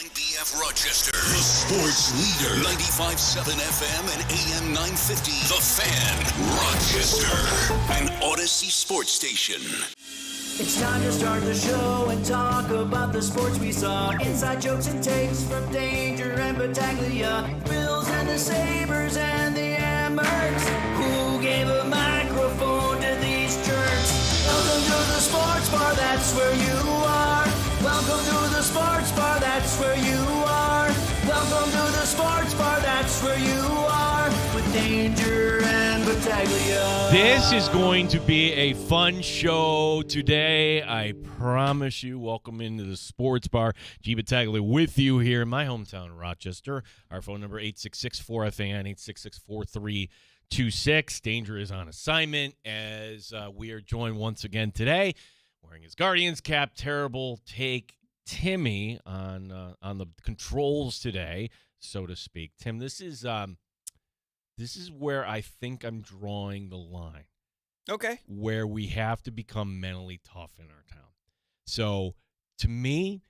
9BF Rochester, the sports leader. 95.7 FM and AM 950. The Fan, Rochester, an Odyssey sports station. It's time to start the show and talk about the sports we saw. Inside jokes and takes from Danger and Battaglia. Bills and the Sabres and the Amherst. Who gave a microphone to these jerks? Welcome to the sports bar, that's where you are. Welcome to the sports bar, that's where you are. Welcome to the sports bar, that's where you are. With Danger and Battaglia. This is going to be a fun show today. I promise you. Welcome into the sports bar. G. Battaglia with you here in my hometown, Rochester. Our phone number, 866-4FAN, 866-4326. Danger is on assignment as we are joined once again today, wearing his Guardians cap. Terrible take, Timmy, on the controls today, so to speak. Tim, this is where I think I'm drawing the line. Okay. Where we have to become mentally tough in our town. So, to me,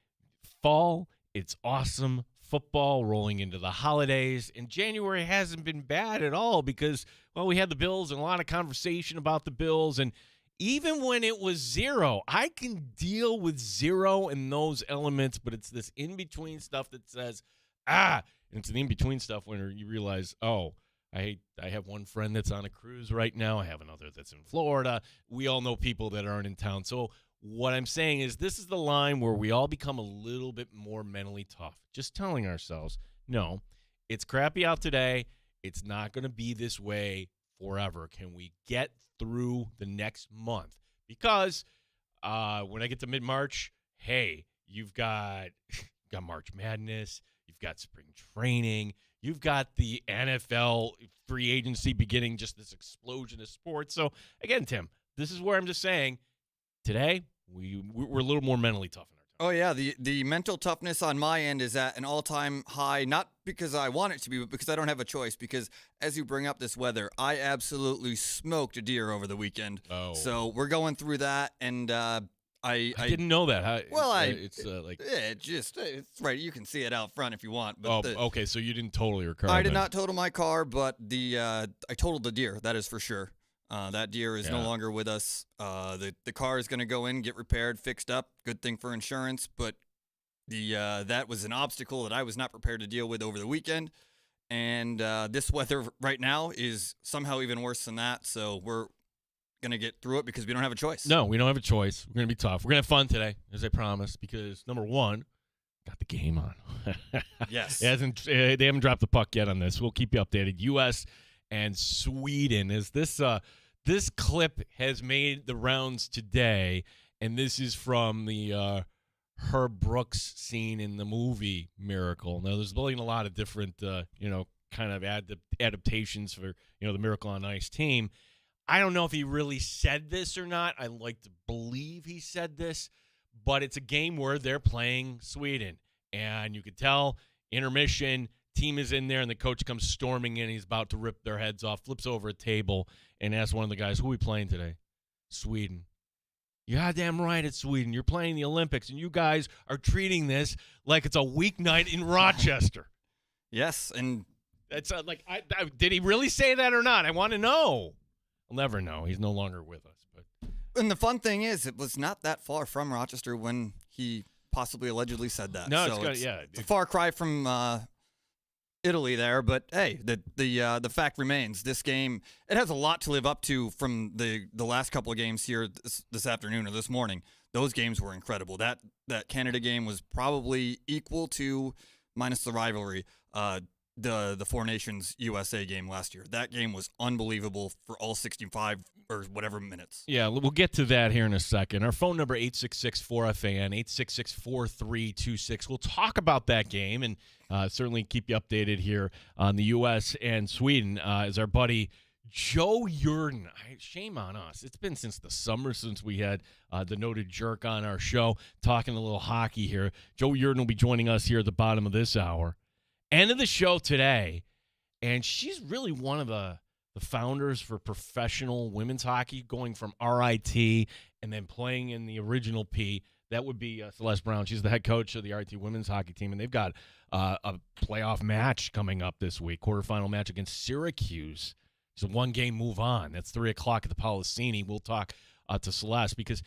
fall, it's awesome. Football rolling into the holidays. And January hasn't been bad at all because, well, we had the Bills and a lot of conversation about the Bills. And even when it was 0, I can deal with 0 and those elements, but it's this in-between stuff that says, and it's the in-between stuff when you realize, I have one friend that's on a cruise right now. I have another that's in Florida. We all know people that aren't in town. So what I'm saying is this is the line where we all become a little bit more mentally tough. Just telling ourselves, no, it's crappy out today. It's not going to be this way forever. Can we get through the next month? Because when I get to mid-March, hey, you've got March Madness. You've got spring training. You've got the NFL free agency beginning, just this explosion of sports. So, again, Tim, this is where I'm just saying today we're a little more mentally tough in our time. Oh, yeah. The mental toughness on my end is at an all-time high, not because I want it to be, but because I don't have a choice. Because as you bring up this weather, I absolutely smoked a deer over the weekend. Oh. So we're going through that, and I didn't know that. It's right. You can see it out front if you want. But okay. So you didn't total your car. I did not total my car, but I totaled the deer. That is for sure. That deer is no longer with us. The car is going to go in, get repaired, fixed up. Good thing for insurance. But that was an obstacle that I was not prepared to deal with over the weekend. And this weather right now is somehow even worse than that. So we're going to get through it because we don't have a choice. No, we don't have a choice. We're going to be tough. We're going to have fun today, as I promised, because, number one, got the game on. Yes. They haven't dropped the puck yet on this. We'll keep you updated. U.S. and Sweden. Is this clip has made the rounds today, and this is from the Herb Brooks scene in the movie Miracle. Now, there's been a lot of different, kind of adaptations for, the Miracle on Ice team. I don't know if he really said this or not. I like to believe he said this, but it's a game where they're playing Sweden. And you could tell, intermission, team is in there, and the coach comes storming in. He's about to rip their heads off, flips over a table, and asks one of the guys, who are we playing today? Sweden. You're goddamn right, it's Sweden. You're playing the Olympics, and you guys are treating this like it's a weeknight in Rochester. Yes, and it's did he really say that or not? I want to know. We'll never know. He's no longer with us. And the fun thing is, it was not that far from Rochester when he possibly allegedly said that. No, so it's a far cry from Italy there. But hey, the fact remains, this game, it has a lot to live up to from the last couple of games here this afternoon or this morning. Those games were incredible. That Canada game was probably equal to, minus the rivalry, the Four Nations USA game last year. That game was unbelievable for all 65 or whatever minutes. Yeah, we'll get to that here in a second. Our phone number, 866-4FAN, 866-4326. We'll talk about that game and certainly keep you updated here on the U.S. and Sweden as our buddy Joe Yerdon. Shame on us. It's been since the summer since we had the noted jerk on our show talking a little hockey here. Joe Yerdon will be joining us here at the bottom of this hour. End of the show today, and she's really one of the founders for professional women's hockey, going from RIT and then playing in the original P. That would be Celeste Brown. She's the head coach of the RIT women's hockey team, and they've got a playoff match coming up this week, quarterfinal match against Syracuse. It's a one-game move on. That's 3 o'clock at the Policini. We'll talk to Celeste because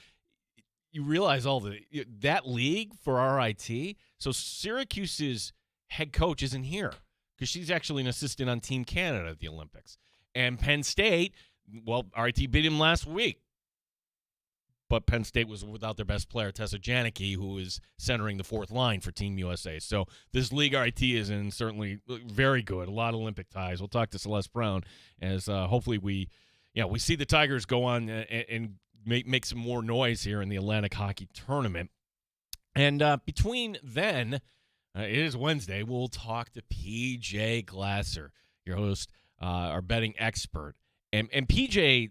you realize that league for RIT. So Syracuse's head coach isn't here because she's actually an assistant on Team Canada at the Olympics. And Penn State, well, RIT beat him last week. But Penn State was without their best player, Tessa Janicki, who is centering the fourth line for Team USA. So this league RIT is in certainly very good. A lot of Olympic ties. We'll talk to Celeste Brown as hopefully we see the Tigers go on and make some more noise here in the Atlantic Hockey Tournament. And between then, it is Wednesday, we'll talk to PJ Glasser, your host, our betting expert. And PJ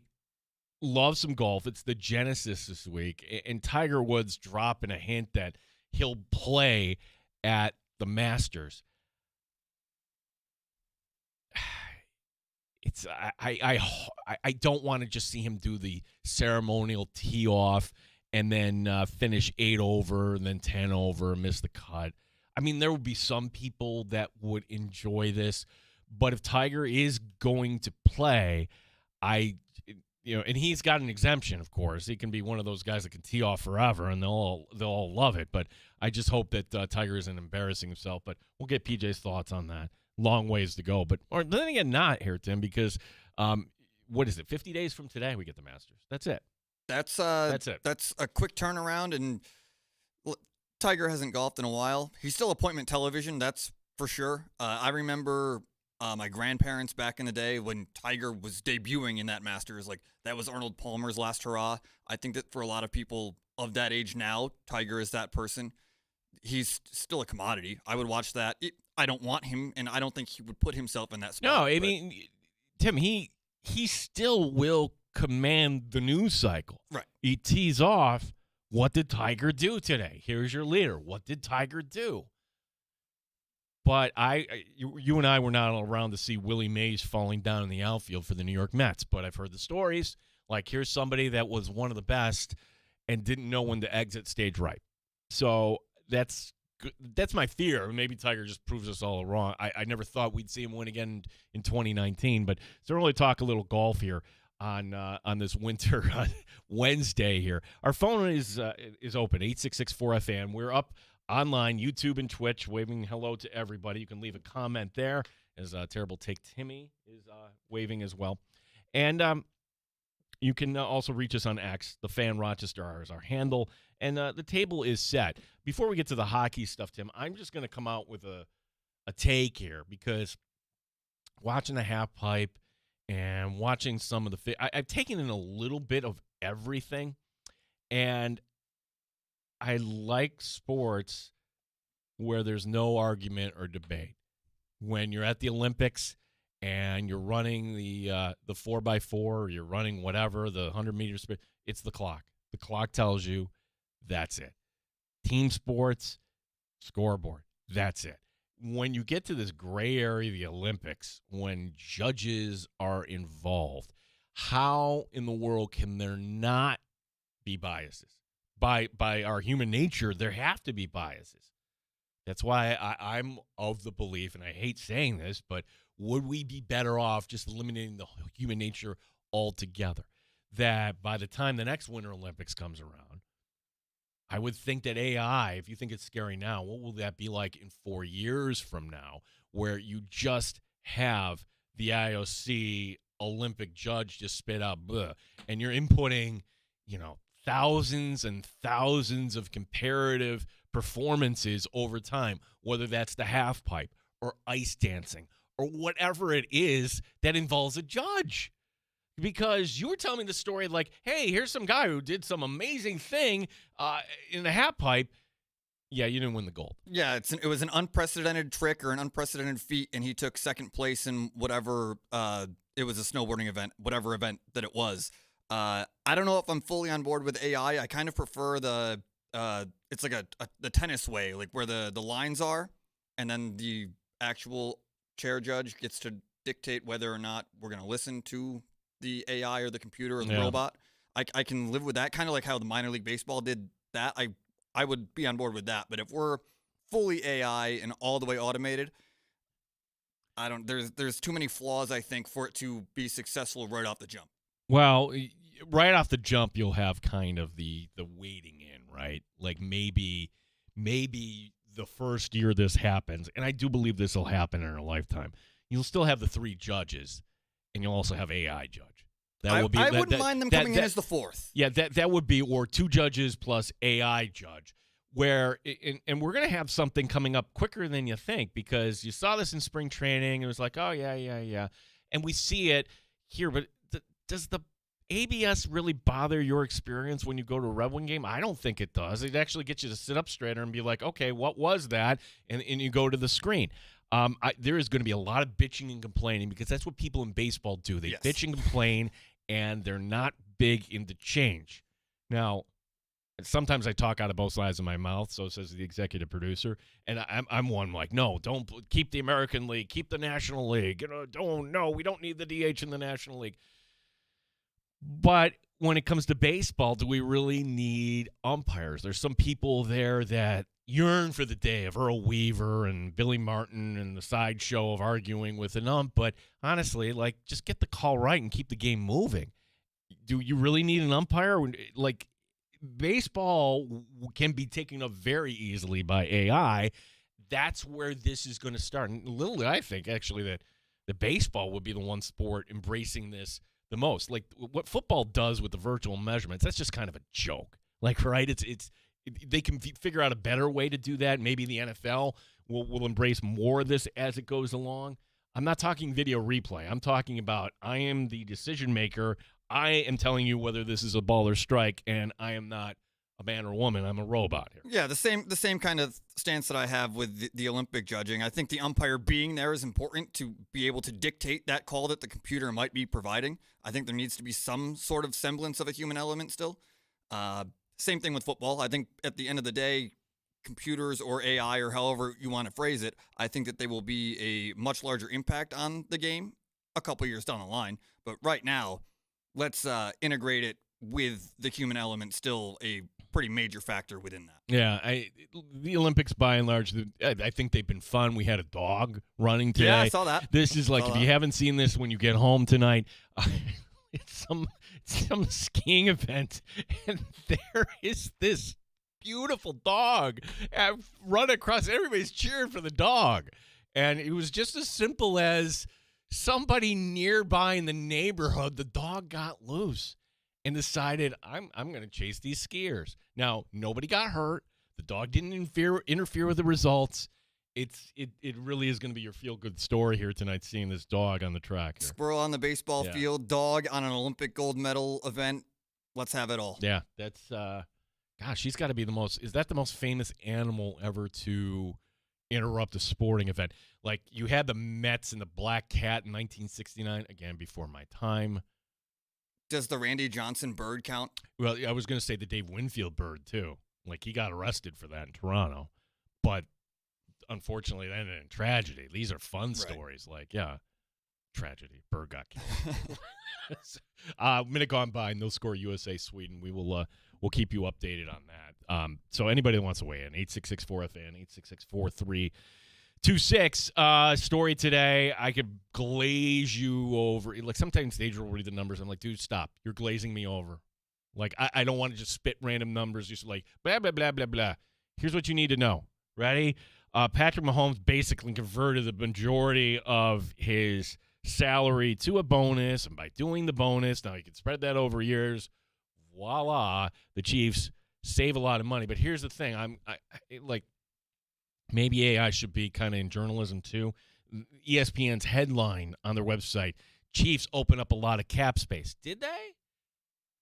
loves some golf. It's the Genesis this week. And Tiger Woods dropping a hint that he'll play at the Masters. I don't want to just see him do the ceremonial tee off and then finish 8 over and then 10 over, miss the cut. I mean, there would be some people that would enjoy this, but if Tiger is going to play, and he's got an exemption, of course. He can be one of those guys that can tee off forever, and they'll all love it. But I just hope that Tiger isn't embarrassing himself. But we'll get PJ's thoughts on that. Long ways to go. Or then again, not here, Tim, because what is it? 50 days from today, we get the Masters. That's it. That's it. That's a quick turnaround, and Tiger hasn't golfed in a while. He's still appointment television, that's for sure. I remember my grandparents back in the day when Tiger was debuting in that Masters, like that was Arnold Palmer's last hurrah. I think that for a lot of people of that age now, Tiger is that person. He's still a commodity. I would watch that. I don't want him, and I don't think he would put himself in that spot. No, I mean, Tim, he still will command the news cycle. Right. He tees off, what did Tiger do today? Here's your leader. What did Tiger do? But you and I were not around to see Willie Mays falling down in the outfield for the New York Mets, but I've heard the stories. Like, here's somebody that was one of the best and didn't know when to exit stage right. So that's my fear. Maybe Tiger just proves us all wrong. I never thought we'd see him win again in 2019. But so really talk a little golf here on this winter Wednesday here. Our phone is open, 866-4FAN. We're up online, YouTube and Twitch, waving hello to everybody. You can leave a comment there, as Terrible Take Timmy is waving as well. And you can also reach us on X. The Fan Rochester is our handle. And the table is set. Before we get to the hockey stuff, Tim, I'm just going to come out with a take here, because watching the half pipe and watching some of the I've taken in a little bit of everything, and I like sports where there's no argument or debate. When you're at the Olympics and you're running the 4x4, or you're running whatever, the 100-meter sprint, it's the clock. The clock tells you that's it. Team sports, scoreboard, that's it. When you get to this gray area, the Olympics, when judges are involved, how in the world can there not be biases? By our human nature, there have to be biases. That's why I'm of the belief, and I hate saying this, but would we be better off just eliminating the human nature altogether? That by the time the next Winter Olympics comes around, I would think that AI, if you think it's scary now, what will that be like in 4 years from now, where you just have the IOC Olympic judge just spit out, bleh, and you're inputting, thousands and thousands of comparative performances over time, whether that's the half pipe or ice dancing or whatever it is that involves a judge. Because you were telling me the story like, hey, here's some guy who did some amazing thing in the half pipe. Yeah, you didn't win the gold. Yeah, it was an unprecedented trick or an unprecedented feat, and he took second place in whatever, it was a snowboarding event, whatever event that it was. I don't know if I'm fully on board with AI. I kind of prefer it's like the tennis way, like where the lines are, and then the actual chair judge gets to dictate whether or not we're going to listen to the AI or the computer or the robot. I can live with that, kind of like how the minor league baseball did that. I would be on board with that. But if we're fully AI and all the way automated, there's too many flaws, I think, for it to be successful right off the jump. Well, right off the jump, you'll have kind of the waiting in, right? Like maybe the first year this happens, and I do believe this will happen in our lifetime, you'll still have the 3 judges, and you'll also have AI judge. I wouldn't mind them coming in as the 4th. Yeah, that would be, or 2 judges plus AI judge. Where and we're going to have something coming up quicker than you think, because you saw this in spring training. It was like, oh, yeah. And we see it here. But does the ABS really bother your experience when you go to a Red Wing game? I don't think it does. It actually gets you to sit up straighter and be like, okay, what was that? And you go to the screen. There is going to be a lot of bitching and complaining, because that's what people in baseball do. They bitch and complain, and they're not big into change. Now, sometimes I talk out of both sides of my mouth, so says the executive producer, and I'm one like, no, don't keep the American League, keep the National League. We don't need the DH in the National League. But when it comes to baseball, do we really need umpires? There's some people there that yearn for the day of Earl Weaver and Billy Martin and the sideshow of arguing with an ump, but honestly, like, just get the call right and keep the game moving. Do you really need an umpire? Like, baseball can be taken up very easily by AI. That's where this is going to start. And literally, I think, actually, that the baseball would be the one sport embracing this the most. Like, what football does with the virtual measurements, that's just kind of a joke. Like, right? They can figure out a better way to do that. Maybe the NFL will embrace more of this as it goes along. I'm not talking video replay. I'm talking about, I am the decision maker. I am telling you whether this is a ball or strike, and I am not a man or a woman. I'm a robot here. Yeah, the same kind of stance that I have with the Olympic judging. I think the umpire being there is important to be able to dictate that call that the computer might be providing. I think there needs to be some sort of semblance of a human element still. Same thing with football. I think at the end of the day, computers or AI or however you want to phrase it, I think that they will be a much larger impact on the game a couple years down the line. But right now, let's integrate it with the human element, still a pretty major factor within that. Yeah, the Olympics, by and large, I think they've been fun. We had a dog running today. Yeah, I saw that. This is like, if you haven't seen this when you get home tonight, it's some skiing event, and there is this beautiful dog run across. Everybody's cheering for the dog, and it was just as simple as somebody nearby in the neighborhood, the dog got loose and decided, I'm going to chase these skiers. Now, nobody got hurt. The dog didn't interfere with the results. It really is going to be your feel-good story here tonight, seeing this dog on the track here. Squirrel on the baseball field, dog on an Olympic gold medal event. Let's have it all. Yeah, that's gosh, she's got to be is that the most famous animal ever to interrupt a sporting event? Like, you had the Mets and the black cat in 1969, again, before my time. Does the Randy Johnson bird count? Well, I was going to say the Dave Winfield bird, too. Like, he got arrested for that in Toronto. But unfortunately, that ended in tragedy. These are fun stories. Like, yeah, tragedy. Bird got killed. Minute gone by, no score USA Sweden. We'll keep you updated on that. So anybody that wants to weigh in, 866-4FN, 866-432-6. Story today, I could glaze you over. Like, sometimes Deja will read the numbers. I'm like, dude, stop. You're glazing me over. Like, I don't want to just spit random numbers. Just like, blah, blah, blah, blah, blah. Here's what you need to know. Ready? Patrick Mahomes basically converted the majority of his salary to a bonus, and by doing the bonus, now you can spread that over years. Voila, the Chiefs save a lot of money. But here's the thing: I like, maybe AI should be kind of in journalism too. ESPN's headline on their website: Chiefs open up a lot of cap space. Did they?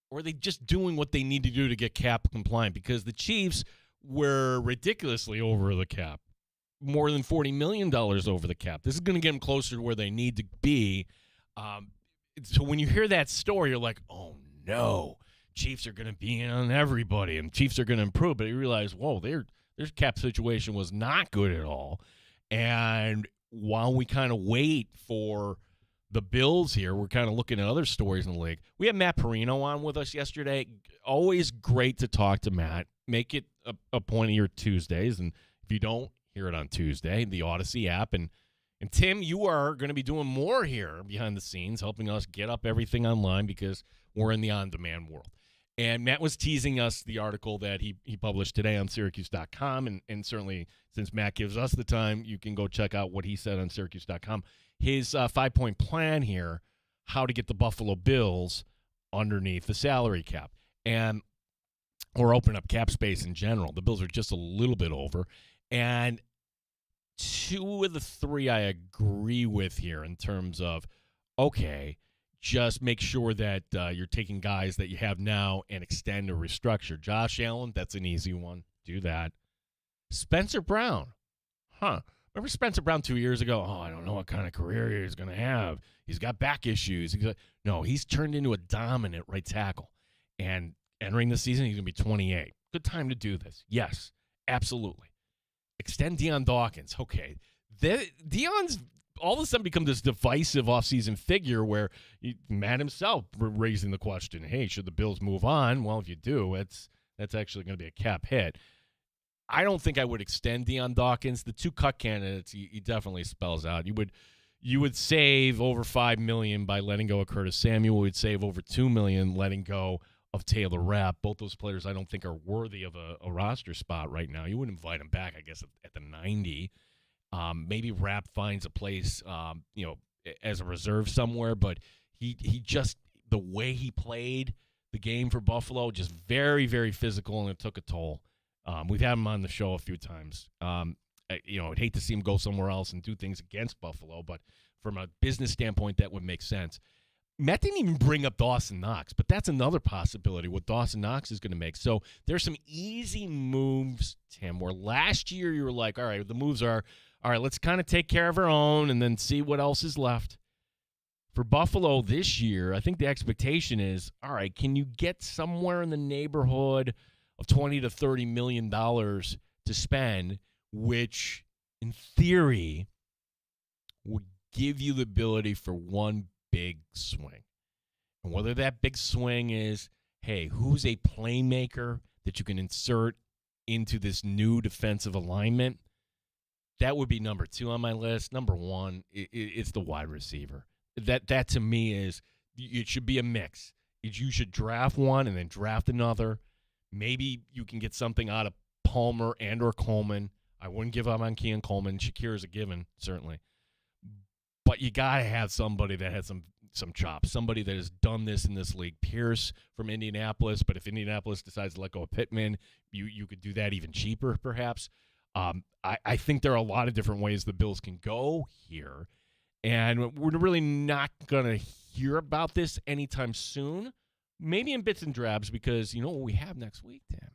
Or are they just doing what they need to do to get cap compliant? Because the Chiefs were ridiculously over the cap. More than $40 million over the cap. This is going to get them closer to where they need to be. So when you hear that story, you're like, oh, no. Chiefs are going to be in on everybody, and Chiefs are going to improve. But you realize, whoa, their cap situation was not good at all. And while we kind of wait for the Bills here, we're kind of looking at other stories in the league. We had Matt Perino on with us yesterday. Always great to talk to Matt. Make it a point of your Tuesdays. And if you don't, hear it on Tuesday, the Odyssey app. And Tim, you are going to be doing more here behind the scenes, helping us get up everything online because we're in the on-demand world. And Matt was teasing us the article that he published today on Syracuse.com. And certainly, since Matt gives us the time, you can go check out what he said on Syracuse.com. His 5-point plan here, how to get the Buffalo Bills underneath the salary cap. Or open up cap space in general. The Bills are just a little bit over. And 2 of the 3 I agree with here in terms of, okay, just make sure that you're taking guys that you have now and extend or restructure. Josh Allen, that's an easy one. Do that. Spencer Brown. Remember Spencer Brown 2 years ago? Oh, I don't know what kind of career he's going to have. He's got back issues. No, he's turned into a dominant right tackle. And entering the season, he's going to be 28. Good time to do this. Yes, absolutely. Extend Deion Dawkins. Okay. Deion's all of a sudden become this divisive offseason figure where Matt himself raising the question, hey, should the Bills move on? Well, if you do, that's actually going to be a cap hit. I don't think I would extend Deion Dawkins. The 2 cut candidates, he definitely spells out. You would save over $5 million by letting go of Curtis Samuel. You would save over $2 million letting go of Taylor Rapp. Both those players I don't think are worthy of a roster spot right now. You wouldn't invite them back, I guess, at the 90. Maybe Rapp finds a place, as a reserve somewhere. But he just, the way he played the game for Buffalo, just very, very physical, and it took a toll. We've had him on the show a few times. I'd hate to see him go somewhere else and do things against Buffalo, but from a business standpoint, that would make sense. Matt didn't even bring up Dawson Knox, but that's another possibility, what Dawson Knox is going to make. So there's some easy moves, Tim, where last year you were like, all right, the moves are, all right, let's kind of take care of our own and then see what else is left. For Buffalo this year, I think the expectation is, all right, can you get somewhere in the neighborhood of $20 to $30 million to spend, which in theory would give you the ability for one big swing. And whether that big swing is, hey, who's a playmaker that you can insert into this new defensive alignment, that would be number 2 on my list. Number 1, it's the wide receiver. That to me is, it should be a mix. You should draft one and then draft another. Maybe you can get something out of Palmer and or Coleman. I wouldn't give up on Keon Coleman. Shakir is a given, certainly. But you got to have somebody that has some chops, somebody that has done this in this league. Pierce from Indianapolis, but if Indianapolis decides to let go of Pittman, you could do that even cheaper, perhaps. I think there are a lot of different ways the Bills can go here, and we're really not going to hear about this anytime soon. Maybe in bits and drabs, because you know what we have next week, Tim?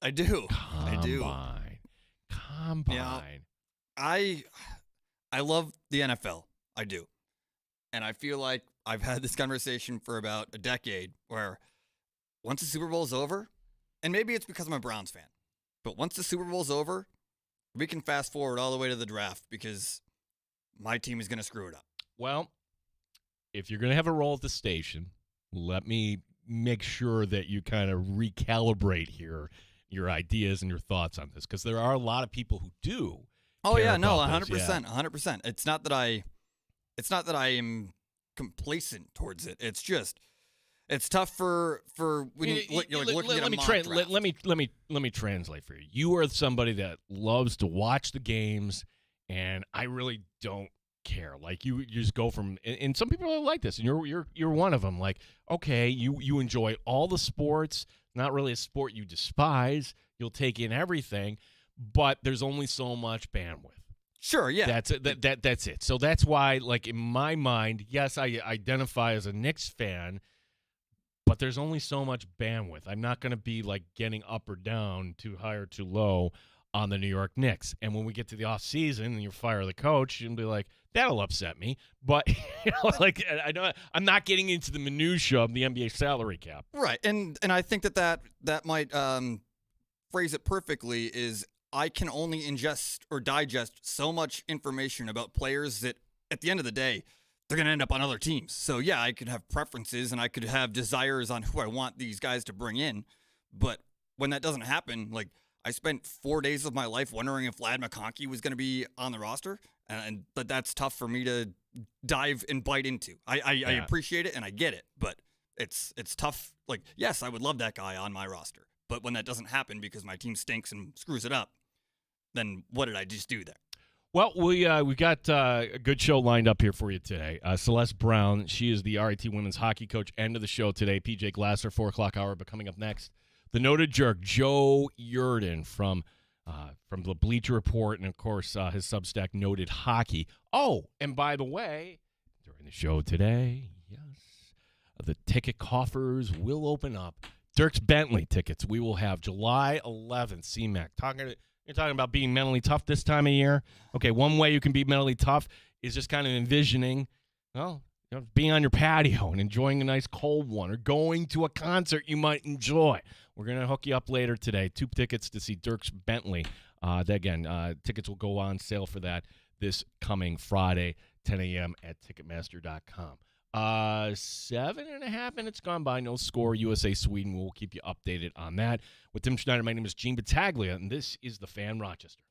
I do. Combine. Yeah, I love the NFL. I do. And I feel like I've had this conversation for about a decade where once the Super Bowl is over, and maybe it's because I'm a Browns fan, but once the Super Bowl is over, we can fast forward all the way to the draft because my team is going to screw it up. Well, if you're going to have a role at the station, let me make sure that you kind of recalibrate here your ideas and your thoughts on this, because there are a lot of people who do. Oh yeah, no, 100%, 100%. It's not that I am complacent towards it. It's just, it's tough for when you're looking at a mock draft. Let me translate for you. You are somebody that loves to watch the games, and I really don't care. Like you just go from, and some people are like this, and you're one of them. Like, okay, you enjoy all the sports, not really a sport you despise. You'll take in everything, but there's only so much bandwidth. Sure, yeah. That's it. That's it. So that's why, like, in my mind, yes, I identify as a Knicks fan, but there's only so much bandwidth. I'm not going to be, like, getting up or down, too high or too low on the New York Knicks. And when we get to the offseason and you fire the coach, you'll be like, that'll upset me. But, like, I'm not getting into the minutia of the NBA salary cap. Right. And I think that might phrase it perfectly is, I can only ingest or digest so much information about players that at the end of the day, they're going to end up on other teams. So yeah, I could have preferences and I could have desires on who I want these guys to bring in. But when that doesn't happen, like I spent 4 days of my life wondering if Vlad McConkey was going to be on the roster, but that's tough for me to dive and bite into. I appreciate it and I get it, but it's tough. Like, yes, I would love that guy on my roster, but when that doesn't happen because my team stinks and screws it up, then what did I just do there? Well, we got a good show lined up here for you today. Celeste Brown, she is the RIT women's hockey coach. End of the show today. PJ Glasser, 4 o'clock hour. But coming up next, the noted jerk Joe Yurden from the Bleacher Report and of course his Substack Noted Hockey. Oh, and by the way, during the show today, yes, the ticket coffers will open up. Dirks Bentley tickets. We will have July 11th. CMAC You're talking about being mentally tough this time of year. Okay, one way you can be mentally tough is just kind of envisioning, being on your patio and enjoying a nice cold one or going to a concert you might enjoy. We're going to hook you up later today. 2 tickets to see Dirks Bentley. Tickets will go on sale for that this coming Friday, 10 a.m. at Ticketmaster.com. 7.5 minutes gone by. No score. USA, Sweden. We'll keep you updated on that. With Tim Schneider, my name is Gene Battaglia, and this is The Fan Rochester.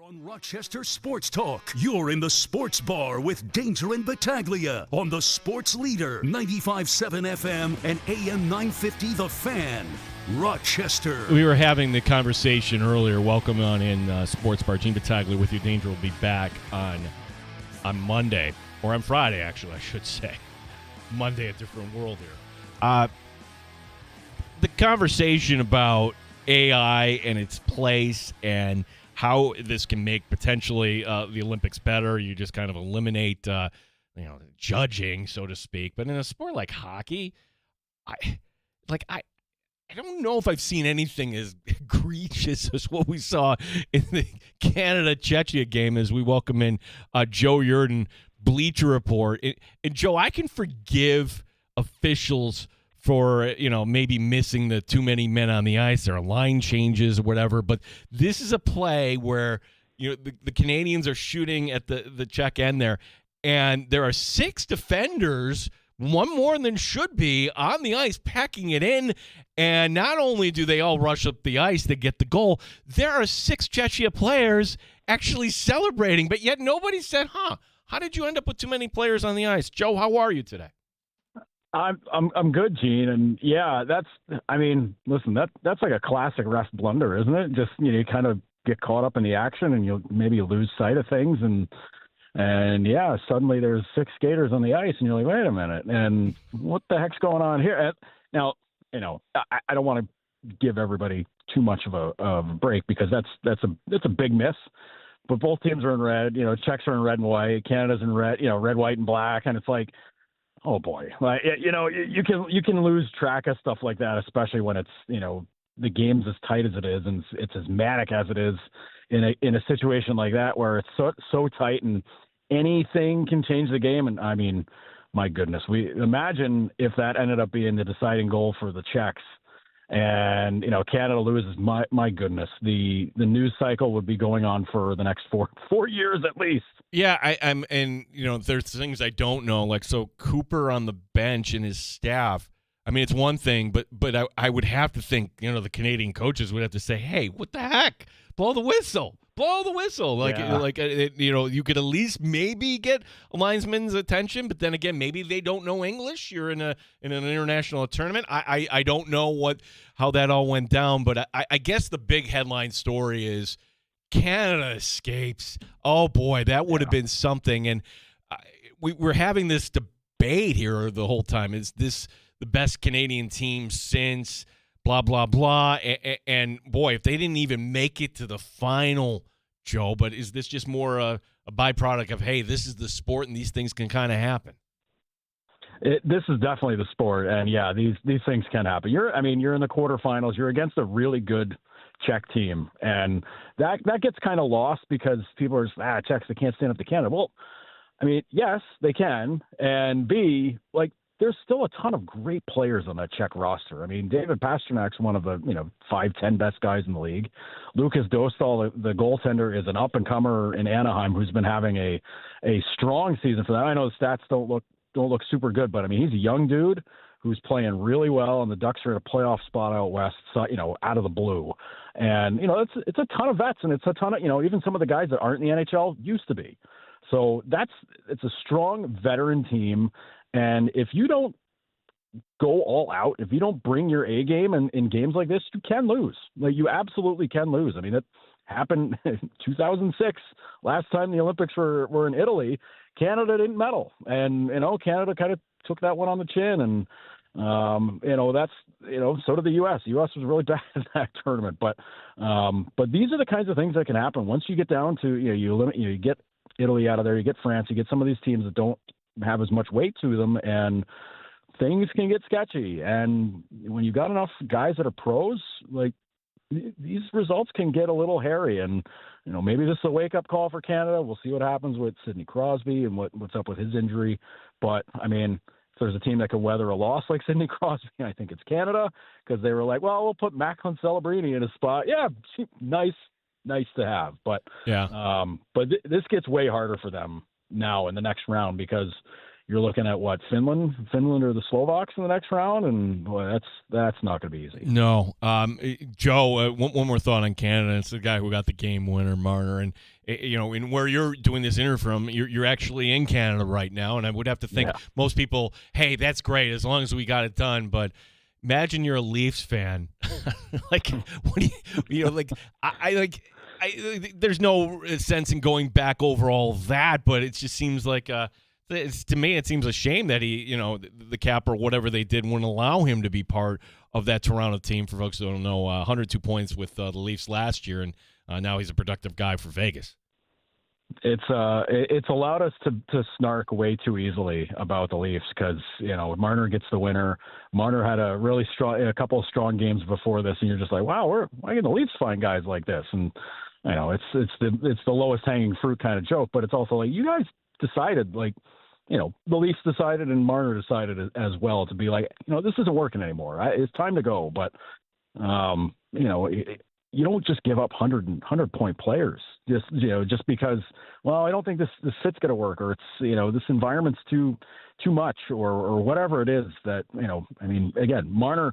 On Rochester Sports Talk, you're in the Sports Bar with Danger and Battaglia on the Sports Leader, 95.7 FM and AM 950 The Fan, Rochester. We were having the conversation earlier. Welcome on in Sports Bar. Gene Battaglia with you. Danger will be back on Monday, or on Friday, actually, I should say. Monday, a different world here. The conversation about AI and its place and how this can make potentially the Olympics better. You just kind of eliminate, judging, so to speak. But in a sport like hockey, I don't know if I've seen anything as egregious as what we saw in the Canada-Czechia game as we welcome in Joe Yurden, Bleacher Report. And Joe, I can forgive officials for, maybe missing the too many men on the ice or line changes or whatever. But this is a play where, the Canadians are shooting at the Czech end there, and there are 6 defenders, one more than should be, on the ice, packing it in. And not only do they all rush up the ice to get the goal, there are 6 Czechia players actually celebrating. But yet nobody said, how did you end up with too many players on the ice? Joe, how are you today? I'm good, Gene, and yeah, listen, that's like a classic ref blunder, isn't it? Just you kind of get caught up in the action, and you'll maybe lose sight of things, and yeah, suddenly there's 6 skaters on the ice, and you're like, wait a minute, and what the heck's going on here? And now, I don't want to give everybody too much of a break because that's a big miss. But both teams are in red. Czechs are in red and white. Canada's in red. Red, white, and black, and it's like, oh boy, like, you can lose track of stuff like that, especially when it's, the game's as tight as it is and it's as manic as it is in a situation like that where it's so tight and anything can change the game. And I mean, my goodness, we imagine if that ended up being the deciding goal for the Czechs and, Canada loses, my goodness, the news cycle would be going on for the next four years at least. Yeah, I'm, and there's things I don't know, like so Cooper on the bench and his staff. I mean, it's one thing, but I would have to think, the Canadian coaches would have to say, hey, what the heck? Blow the whistle. You could at least maybe get a linesman's attention, but then again, maybe they don't know English. You're in an international tournament. I don't know how that all went down, but I guess the big headline story is Canada escapes. Oh boy, that would have been something. And we're having this debate here the whole time. Is this the best Canadian team since blah, blah, blah? And boy, if they didn't even make it to the final, Joe, but is this just more a byproduct of, hey, this is the sport and these things can kind of happen? This is definitely the sport. And yeah, these things can happen. You're in the quarterfinals. You're against a really good Czech team. And that gets kind of lost because people are just, Czechs, they can't stand up to Canada. Well, I mean, yes, they can. And B, there's still a ton of great players on that Czech roster. I mean, David Pasternak's one of the 5-10 best guys in the league. Lucas Dostal, the goaltender, is an up-and-comer in Anaheim who's been having a strong season for them. I know the stats don't look super good, but I mean, he's a young dude who's playing really well, and the Ducks are at a playoff spot out west, out of the blue. And it's a ton of vets, and it's a ton of even some of the guys that aren't in the NHL used to be. So it's a strong veteran team. And if you don't go all out, if you don't bring your A game in games like this, you can lose. You absolutely can lose. I mean, it happened in 2006. Last time the Olympics were in Italy, Canada didn't medal. And, Canada kind of took that one on the chin. And, so did the U.S. The U.S. was really bad in that tournament. But these are the kinds of things that can happen once you get down to, you get Italy out of there, you get France, you get some of these teams that don't have as much weight to them, and things can get sketchy. And when you got enough guys that are pros, these results can get a little hairy. And maybe this is a wake-up call for Canada. We'll see what happens with Sidney Crosby and what's up with his injury. But I mean, if there's a team that could weather a loss like Sidney Crosby, I think it's Canada, because they were like, well, we'll put Macklin Celebrini in a spot. Yeah, nice to have. But yeah, this gets way harder for them now in the next round because, you're looking at what, Finland or the Slovaks in the next round, and boy, that's not going to be easy. No, Joe. One more thought on Canada. It's the guy who got the game winner, Marner, and in where you're doing this interview from, you're actually in Canada right now, and I would have to think most people, hey, that's great as long as we got it done, but. Imagine you're a Leafs fan. Like, what do you like? I there's no sense in going back over all that, but it just seems like to me it seems a shame that he, the cap or whatever they did wouldn't allow him to be part of that Toronto team. For folks who don't know, 102 points with the Leafs last year, and now he's a productive guy for Vegas. It's allowed us to snark way too easily about the Leafs because Marner gets the winner. Marner had a couple of strong games before this, and you're just like, wow, why can the Leafs find guys like this? And it's the lowest hanging fruit kind of joke, but it's also like you guys decided, like, the Leafs decided and Marner decided as well to be like, this isn't working anymore. It's time to go. But you don't just give up 100 point players just because, well, I don't think this fit's going to work, or it's, this environment's too much, or whatever it is that, again, Marner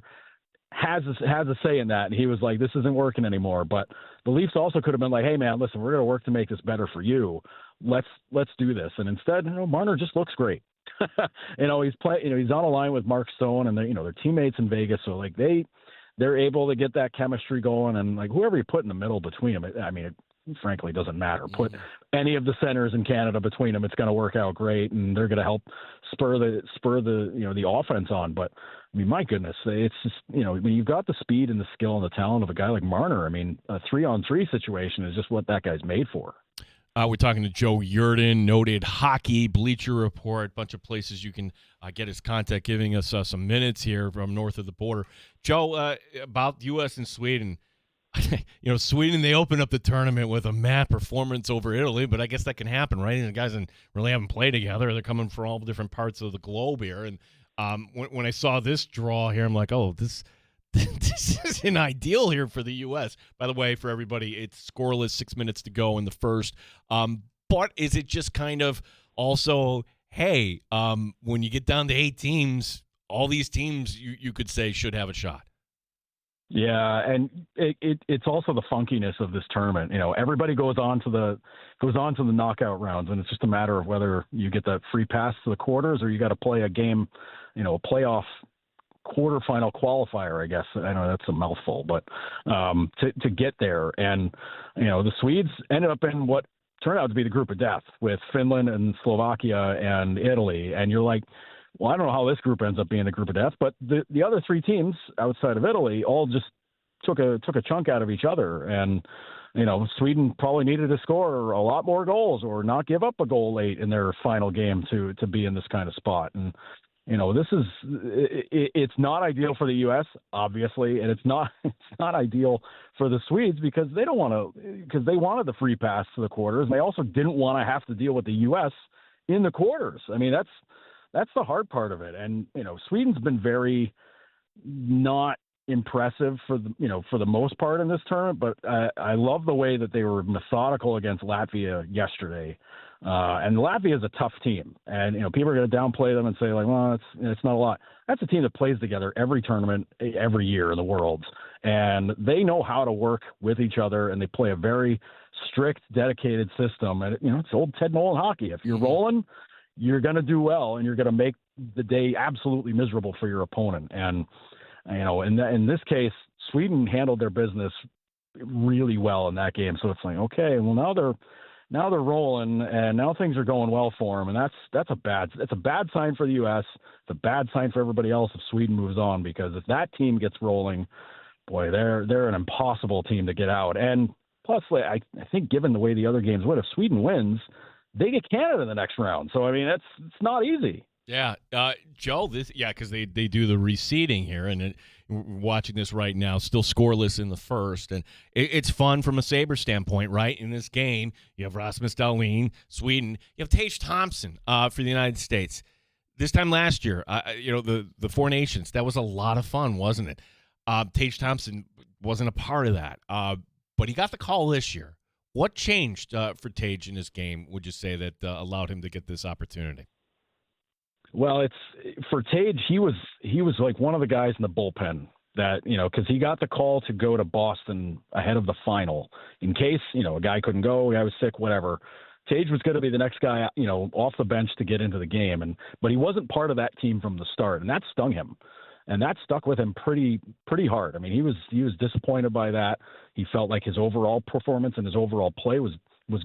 has a say in that. And he was like, this isn't working anymore. But the Leafs also could have been like, hey man, listen, we're going to work to make this better for you. Let's do this. And instead, Marner just looks great. He's he's on a line with Mark Stone, and they're teammates in Vegas. So like they're able to get that chemistry going, and like whoever you put in the middle between them, it frankly doesn't matter. Put any of the centers in Canada between them, it's going to work out great, and they're going to help spur the offense on. But my goodness, it's just when you've got the speed and the skill and the talent of a guy like Marner, a 3-on-3 situation is just what that guy's made for. We're talking to Joe Yerdon, noted hockey, Bleacher Report, bunch of places you can get his contact, giving us some minutes here from north of the border. Joe, about U.S. and Sweden. Sweden, they opened up the tournament with a mad performance over Italy, but I guess that can happen, right? And the guys really haven't played together. They're coming from all different parts of the globe here. And when I saw this draw here, I'm like, oh, this isn't ideal here for the U.S. By the way, for everybody, it's scoreless, 6 minutes to go in the first. But is it just kind of also, hey, when you get down to 8 teams, all these teams you could say should have a shot? Yeah, and it's also the funkiness of this tournament. Everybody goes on to the knockout rounds, and it's just a matter of whether you get that free pass to the quarters or you got to play a game, a playoff quarterfinal qualifier, I guess. I know that's a mouthful, but to get there. And the Swedes ended up in what turned out to be the group of death with Finland and Slovakia and Italy. And you're like, well, I don't know how this group ends up being the group of death, but the other 3 teams outside of Italy all just took a chunk out of each other. And Sweden probably needed to score a lot more goals or not give up a goal late in their final game to be in this kind of spot. And it's not ideal for the U.S., obviously, and it's not ideal for the Swedes because they wanted the free pass to the quarters. And they also didn't want to have to deal with the U.S. in the quarters. That's the hard part of it. And Sweden's been very not impressive for the most part in this tournament, but I love the way that they were methodical against Latvia yesterday. And Latvia is a tough team, and people are going to downplay them and say like, well, it's not a lot. That's a team that plays together every tournament, every year in the Worlds, and they know how to work with each other, and they play a very strict, dedicated system. And it's old Ted Nolan hockey. If you're rolling, you're going to do well, and you're going to make the day absolutely miserable for your opponent. And in this case, Sweden handled their business really well in that game. So it's like, okay, well now they're rolling, and now things are going well for them, and that's a bad sign for the U.S. It's a bad sign for everybody else if Sweden moves on, because if that team gets rolling, boy, they're an impossible team to get out. And plus, I think given the way the other games went, if Sweden wins, they get Canada in the next round. So it's not easy. Yeah, Joe, because they do the reseeding here, and we're watching this right now, still scoreless in the first, and it's fun from a Sabre standpoint, right? In this game, you have Rasmus Dahlin, Sweden, you have Tage Thompson for the United States. This time last year, the Four Nations, that was a lot of fun, wasn't it? Tage Thompson wasn't a part of that, but he got the call this year. What changed for Tage in his game, would you say, that allowed him to get this opportunity? Well, it's for Tage. He was like one of the guys in the bullpen that, because he got the call to go to Boston ahead of the final in case, a guy couldn't go, a guy was sick, whatever. Tage was going to be the next guy, off the bench to get into the game, but he wasn't part of that team from the start, and that stung him, and that stuck with him pretty hard. I mean, he was disappointed by that. He felt like his overall performance and his overall play was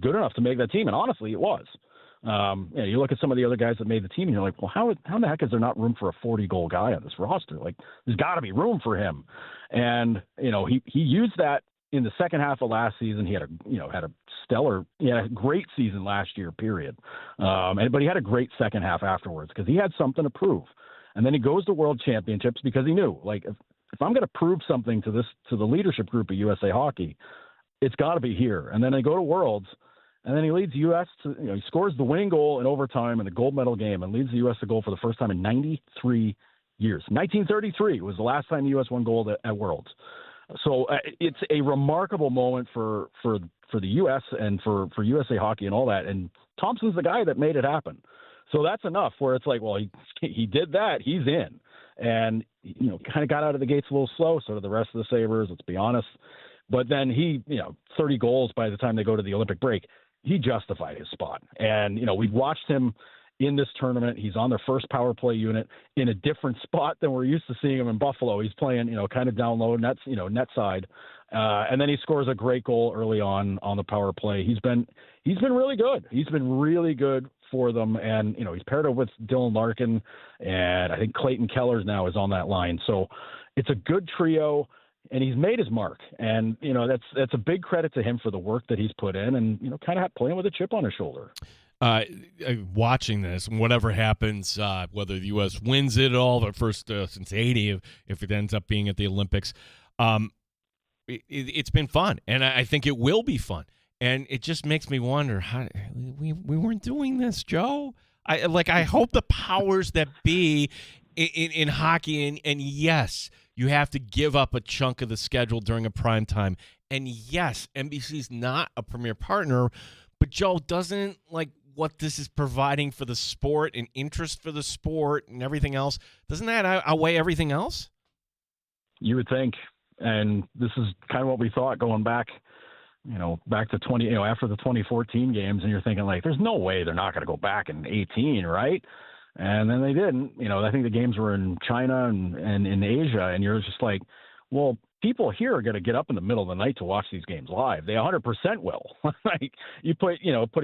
good enough to make that team, and honestly, it was. You look at some of the other guys that made the team, and you're like, well, how in the heck is there not room for a 40-goal guy on this roster? Like, there's got to be room for him, and he used that in the second half of last season. He had a great season last year, period. But he had a great second half afterwards because he had something to prove. And then he goes to World Championships because he knew, like, if I'm going to prove something to the leadership group of USA Hockey, it's got to be here. And then they go to Worlds, and then he leads the U.S. to, he scores the winning goal in overtime in the gold medal game and leads the U.S. to goal for the first time in 93 years. 1933 was the last time the U.S. won gold at Worlds. So it's a remarkable moment for the U.S. and for USA Hockey and all that. And Thompson's the guy that made it happen. So that's enough where it's like, well, he did that. He's in. And, kind of got out of the gates a little slow, so did the rest of the Sabres, let's be honest. But then he, 30 goals by the time they go to the Olympic break, he justified his spot. And, we've watched him in this tournament. He's on their first power play unit in a different spot than we're used to seeing him in Buffalo. He's playing, kind of down low, net side. And then he scores a great goal early on the power play. He's been really good. He's been really good for them. And, he's paired up with Dylan Larkin, and I think Clayton Kellers now is on that line. So it's a good trio, and he's made his mark. And, that's a big credit to him for the work that he's put in and, kind of playing with a chip on his shoulder. Watching this, whatever happens, whether the U.S. wins it all, the first since 80, if it ends up being at the Olympics, it's been fun, and I think it will be fun. And it just makes me wonder how we weren't doing this, Joe. I hope the powers that be in hockey, and yes, you have to give up a chunk of the schedule during a prime time, and yes, NBC's not a premier partner, but Joe, doesn't what this is providing for the sport and interest for the sport and everything else, doesn't that outweigh everything else? You would think, and this is kind of what we thought going back, back to after the 2014 games, and you're thinking there's no way they're not going to go back in 18, right? And then they didn't. I think the games were in China and in Asia, and you're just like, well, people here are going to get up in the middle of the night to watch these games live. They 100% will. You put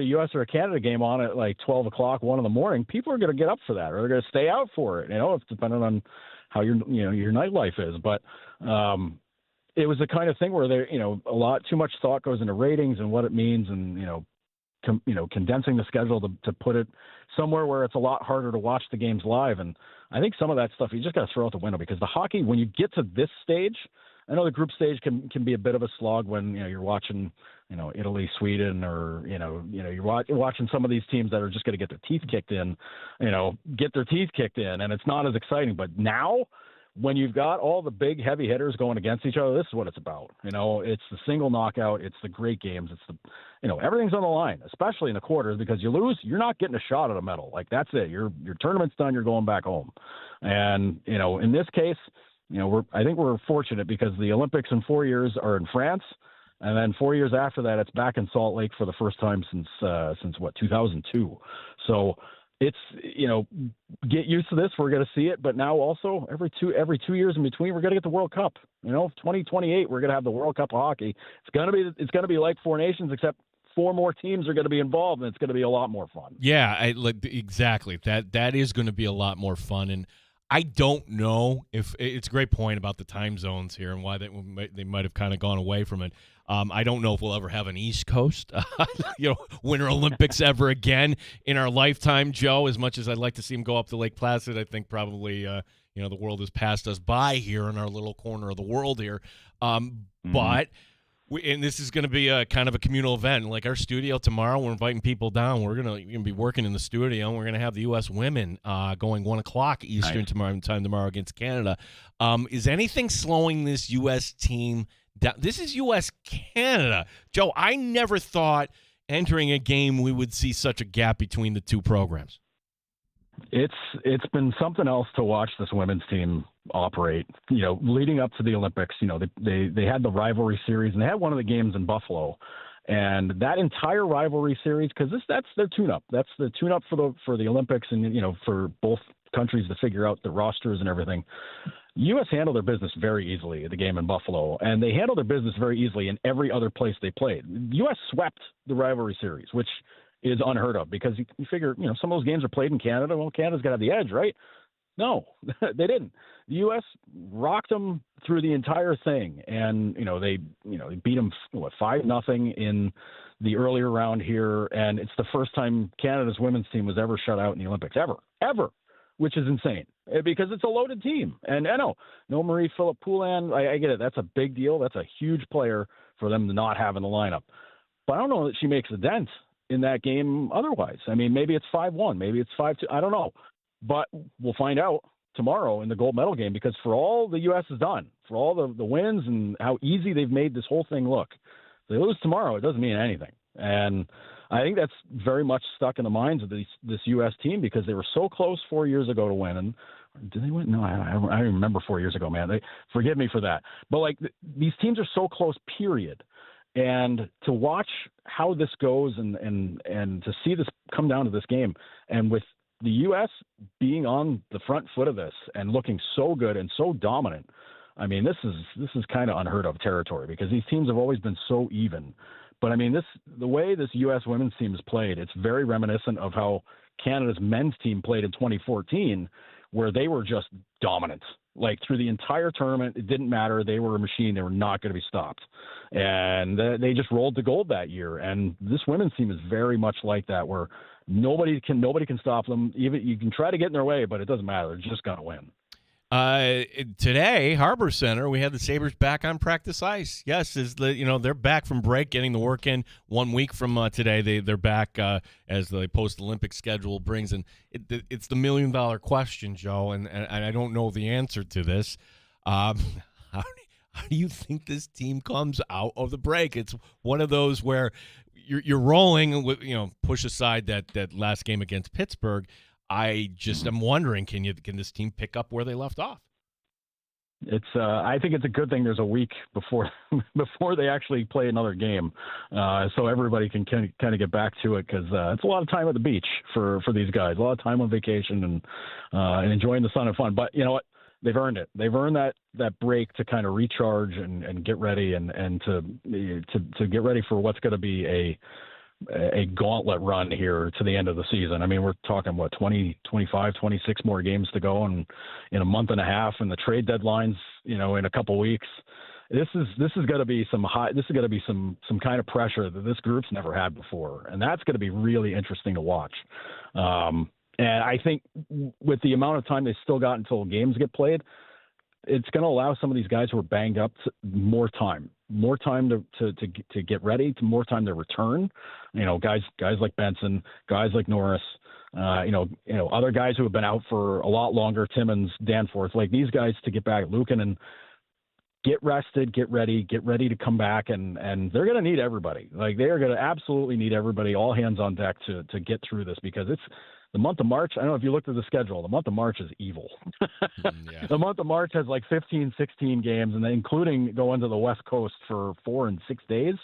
a U.S. or a Canada game on at 12 o'clock, 1 in the morning, people are going to get up for that, or they're going to stay out for it. It's depending on how your nightlife is. But it was the kind of thing where a lot too much thought goes into ratings and what it means, and condensing the schedule to put it somewhere where it's a lot harder to watch the games live. And I think some of that stuff you just got to throw out the window, because the hockey, when you get to this stage, I know the group stage can be a bit of a slog when you're watching Italy, Sweden, or you're watching some of these teams that are just going to get their teeth kicked in, and it's not as exciting. But now, when you've got all the big heavy hitters going against each other, this is what it's about. It's the single knockout, it's the great games, it's the everything's on the line, especially in the quarters, because you lose, you're not getting a shot at a medal. That's it. Your tournament's done. You're going back home. And in this case, I think we're fortunate because the Olympics in 4 years are in France, and then 4 years after that, it's back in Salt Lake for the first time since 2002. So it's, get used to this. We're going to see it, but now also every two years in between, we're going to get the World Cup. 2028, we're going to have the World Cup of hockey. It's going to be like Four Nations, except 4 more teams are going to be involved, and it's going to be a lot more fun. Yeah, exactly. That is going to be a lot more fun. And I don't know if it's a great point about the time zones here and why they might have kind of gone away from it. I don't know if we'll ever have an East Coast, Winter Olympics ever again in our lifetime, Joe. As much as I'd like to see them go up to Lake Placid, I think probably the world has passed us by here in our little corner of the world here. But. And this is going to be a kind of a communal event. Like our studio tomorrow, we're inviting people down. We're going to be working in the studio, and we're going to have the U.S. women going 1 o'clock Eastern time tomorrow against Canada. Is anything slowing this U.S. team down? This is U.S.-Canada. Joe, I never thought entering a game we would see such a gap between the two programs. It's been something else to watch this women's team operate. Leading up to the Olympics, they had the rivalry series, and they had one of the games in Buffalo, and that entire rivalry series, because that's their tune-up. That's the tune-up for the Olympics, and for both countries to figure out the rosters and everything. U.S. handled their business very easily at the game in Buffalo, and they handled their business very easily in every other place they played. U.S. swept the rivalry series, which is unheard of, because you figure, some of those games are played in Canada. Well, Canada's got to have the edge, right? No, they didn't. The U.S. rocked them through the entire thing, and they beat them 5-0 in the earlier round here, and it's the first time Canada's women's team was ever shut out in the Olympics, ever, which is insane because it's a loaded team. And I know, no Marie-Philip Poulin, I get it. That's a big deal. That's a huge player for them to not have in the lineup. But I don't know that she makes a dent in that game otherwise. I mean, maybe it's 5-1, maybe it's 5-2. I don't know. But we'll find out tomorrow in the gold medal game, because for all the U.S. has done, for all the wins and how easy they've made this whole thing look, if they lose tomorrow, it doesn't mean anything. And I think that's very much stuck in the minds of this U.S. team, because they were so close 4 years ago to win. And did they win? No, I don't even remember 4 years ago, man. Forgive me for that. But these teams are so close, period. And to watch how this goes and to see this come down to this game, and with the U.S. being on the front foot of this and looking so good and so dominant, I mean, this is kind of unheard of territory, because these teams have always been so even. But I mean, the way this U.S. women's team has played, it's very reminiscent of how Canada's men's team played in 2014, where they were just dominant. Through the entire tournament, it didn't matter. They were a machine. They were not going to be stopped. And they just rolled to gold that year. And this women's team is very much like that, where nobody can stop them. Even you can try to get in their way, but it doesn't matter. They're just going to win. Today, Harbor Center, we had the Sabres back on practice ice. Yes, they're back from break, getting the work in. 1 week from today, they're back as the post-Olympic schedule brings. And it's the million-dollar question, Joe, and I don't know the answer to this. How do you think this team comes out of the break? It's one of those where you're rolling with, push aside that last game against Pittsburgh. I just am wondering, can this team pick up where they left off? I think it's a good thing there's a week before they actually play another game, so everybody can kind of get back to it, because it's a lot of time at the beach for these guys, a lot of time on vacation and enjoying the sun and fun. But you know what? They've earned it. They've earned that break to kind of recharge and get ready and to get ready for what's going to be a gauntlet run here to the end of the season. I mean, we're talking 20, 25, 26 more games to go, and in a month and a half, and the trade deadlines, in a couple weeks. This is going to be some kind of pressure that this group's never had before, and that's going to be really interesting to watch. And I think with the amount of time they still got until games get played, it's going to allow some of these guys who are banged up more time to get ready, more time to return. Guys like Benson, guys like Norris, other guys who have been out for a lot longer, Timmins, Danforth, like these guys to get back. Lucan and get rested, get ready to come back, and they're going to need everybody. Like, they are going to absolutely need everybody, all hands on deck to get through this, because it's the month of March. I don't know if you looked at the schedule. The month of March is evil. Yeah. The month of March has like 15, 16 games, and then including going to the West Coast for 4 and 6 days.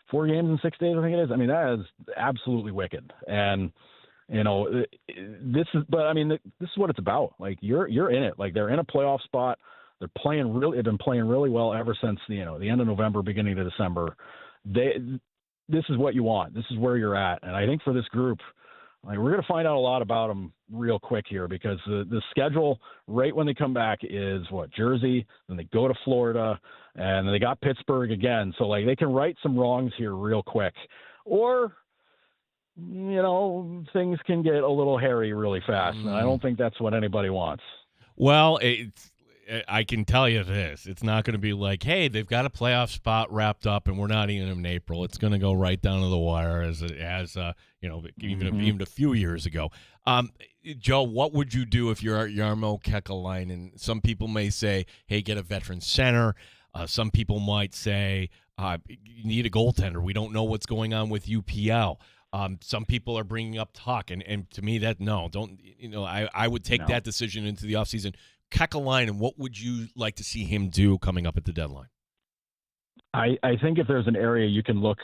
4 games in 6 days, I think it is. I mean, that is absolutely wicked. And, this is what it's about. Like, you're in it. Like, they're in a playoff spot. They've been playing really well ever since the end of November, beginning of December. This is what you want. This is where you're at. And I think for this group, like, we're going to find out a lot about them real quick here, because the schedule right when they come back is Jersey, then they go to Florida, and then they got Pittsburgh again. So like, they can right some wrongs here real quick, or things can get a little hairy really fast. And I don't think that's what anybody wants. Well, I can tell you this. It's not going to be like, hey, they've got a playoff spot wrapped up and we're not even in April. It's going to go right down to the wire as it has, even a few years ago. Joe, what would you do if you're Jarmo Kekalainen? Some people may say, hey, get a veteran center. Some people might say, you need a goaltender. We don't know what's going on with UPL. Some people are bringing up Tuck, and to me that I would take that decision into the offseason. Kekalainen, what would you like to see him do coming up at the deadline? I think if there's an area you can look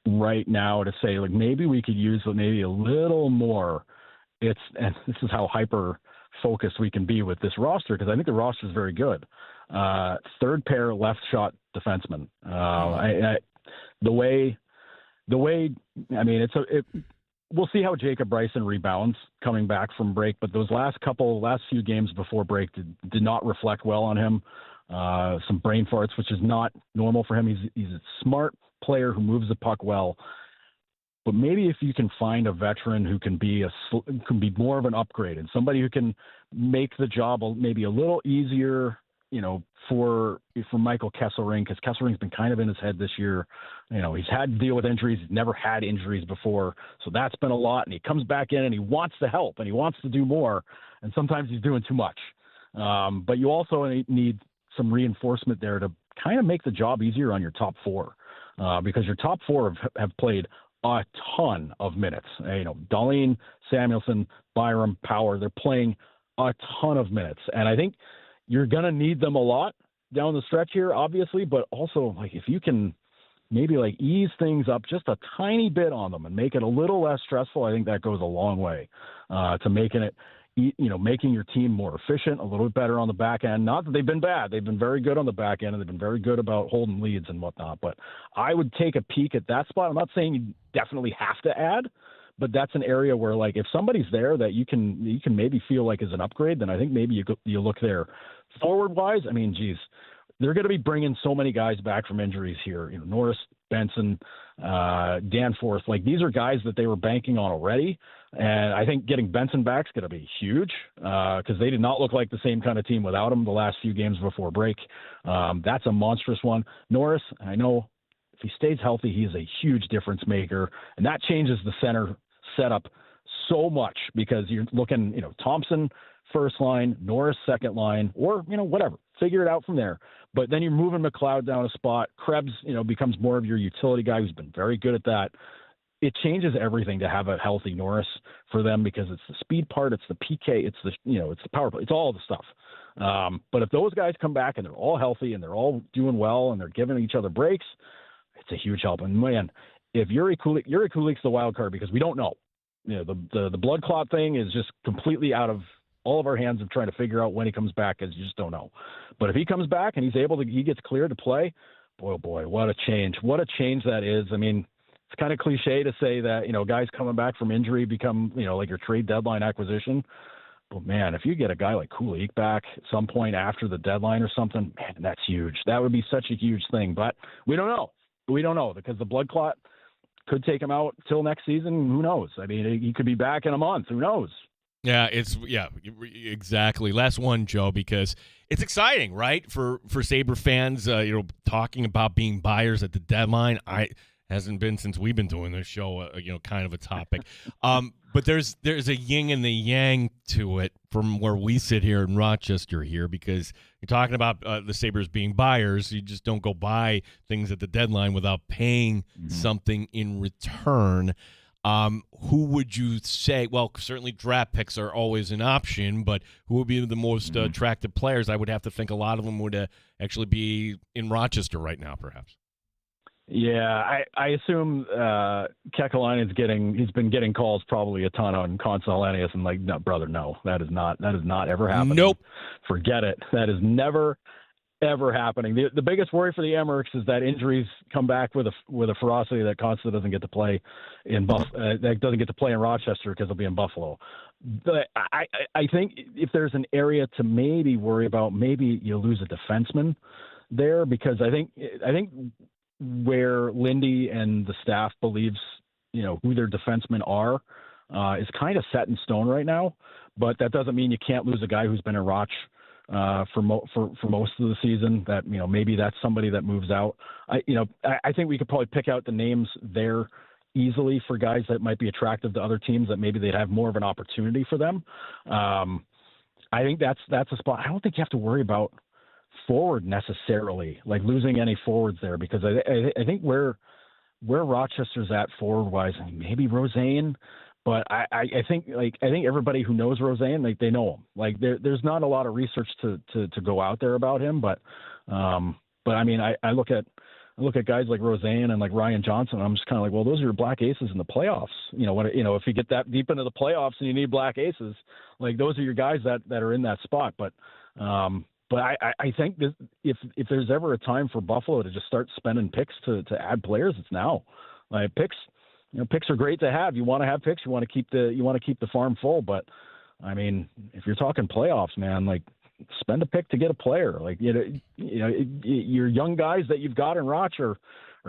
right now to say, like, maybe we could use maybe a little more, and this is how hyper focused we can be with this roster, because I think the roster is very good. Third pair left shot defenseman. The way I mean, we'll see how Jacob Bryson rebounds coming back from break, but those last few games before break did not reflect well on him. Some brain farts, which is not normal for him. He's a smart player who moves the puck well. But maybe if you can find a veteran who can be more of an upgrade, and somebody who can make the job maybe a little easier, for Michael Kesselring, because Kesselring's been kind of in his head this year. He's had to deal with injuries. He's never had injuries before, so that's been a lot. And he comes back in and he wants to help and he wants to do more, and sometimes he's doing too much. But you also need some reinforcement there to kind of make the job easier on your top four, because your top four have played a ton of minutes. Dahlin, Samuelson, Byram, Power, they're playing a ton of minutes. And I think you're going to need them a lot down the stretch here, obviously, but also, like, if you can maybe ease things up just a tiny bit on them and make it a little less stressful, I think that goes a long way to making your team more efficient, a little bit better on the back end. Not that they've been bad. They've been very good on the back end, and they've been very good about holding leads and whatnot. But I would take a peek at that spot. I'm not saying you definitely have to add, but that's an area where, if somebody's there that you can maybe feel like is an upgrade, then I think maybe you look there. Forward-wise, I mean, geez, they're going to be bringing so many guys back from injuries here. Norris, Benson, Danforth, these are guys that they were banking on already. And I think getting Benson back is going to be huge because they did not look like the same kind of team without him the last few games before break. That's a monstrous one. Norris, I know if he stays healthy, he is a huge difference maker. And that changes the center setup so much because you're looking, Thompson first line, Norris second line, or, whatever. Figure it out from there. But then you're moving McLeod down a spot. Krebs, becomes more of your utility guy who's been very good at that. It changes everything to have a healthy Norris for them because it's the speed part, it's the PK, it's the it's the power play, it's all the stuff. But if those guys come back and they're all healthy and they're all doing well and they're giving each other breaks, it's a huge help. And man, if Yuri Kulik's the wild card because we don't know. The blood clot thing is just completely out of all of our hands of trying to figure out when he comes back because you just don't know. But if he comes back and he gets cleared to play, boy, oh boy, what a change. What a change that is. I mean, it's kind of cliche to say that, guys coming back from injury become, like your trade deadline acquisition. But man, if you get a guy like Kulik back at some point after the deadline or something, man, that's huge. That would be such a huge thing. But we don't know. We don't know because the blood clot could take him out till next season. Who knows? I mean, he could be back in a month. Who knows? Yeah, exactly. Last one, Joe, because it's exciting, right? For Sabre fans, talking about being buyers at the deadline. Hasn't been since we've been doing this show, kind of a topic. But there's a yin and the yang to it from where we sit here in Rochester here, because you're talking about the Sabres being buyers. You just don't go buy things at the deadline without paying something in return. Who would you say? Well, certainly draft picks are always an option, but who would be the most attractive players? I would have to think a lot of them would actually be in Rochester right now, perhaps. Yeah, I assume Kekalainen's he's been getting calls probably a ton on Consol Ennius, and no, brother, no, that is not ever happening. Nope. Forget it. That is never ever happening. The biggest worry for the Emirates is that injuries come back with a ferocity that Consol doesn't get to play that doesn't get to play in Rochester because he'll be in Buffalo. But I think if there's an area to maybe worry about, maybe you lose a defenseman there, because I think where Lindy and the staff believes, who their defensemen are, is kind of set in stone right now. But that doesn't mean you can't lose a guy who's been in Roch for most of the season. That maybe that's somebody that moves out. I think we could probably pick out the names there easily for guys that might be attractive to other teams that maybe they'd have more of an opportunity for them. I think that's a spot. I don't think you have to worry about forward necessarily, like losing any forwards there, because I think where where Rochester's at forward wise, maybe Roseanne. But I think everybody who knows Roseanne, like they know him. Like there's not a lot of research to go out there about him. But I mean I look at guys like Roseanne and like Ryan Johnson. I'm just kind of like, well, those are your black aces in the playoffs. If you get that deep into the playoffs and you need black aces, like those are your guys that are in that spot. But I think that if there's ever a time for Buffalo to just start spending picks to add players, it's now. Like picks are great to have. You want to have picks. You want to keep the farm full. But I mean, if you're talking playoffs, man, like spend a pick to get a player. Like your young guys that you've got in Roch are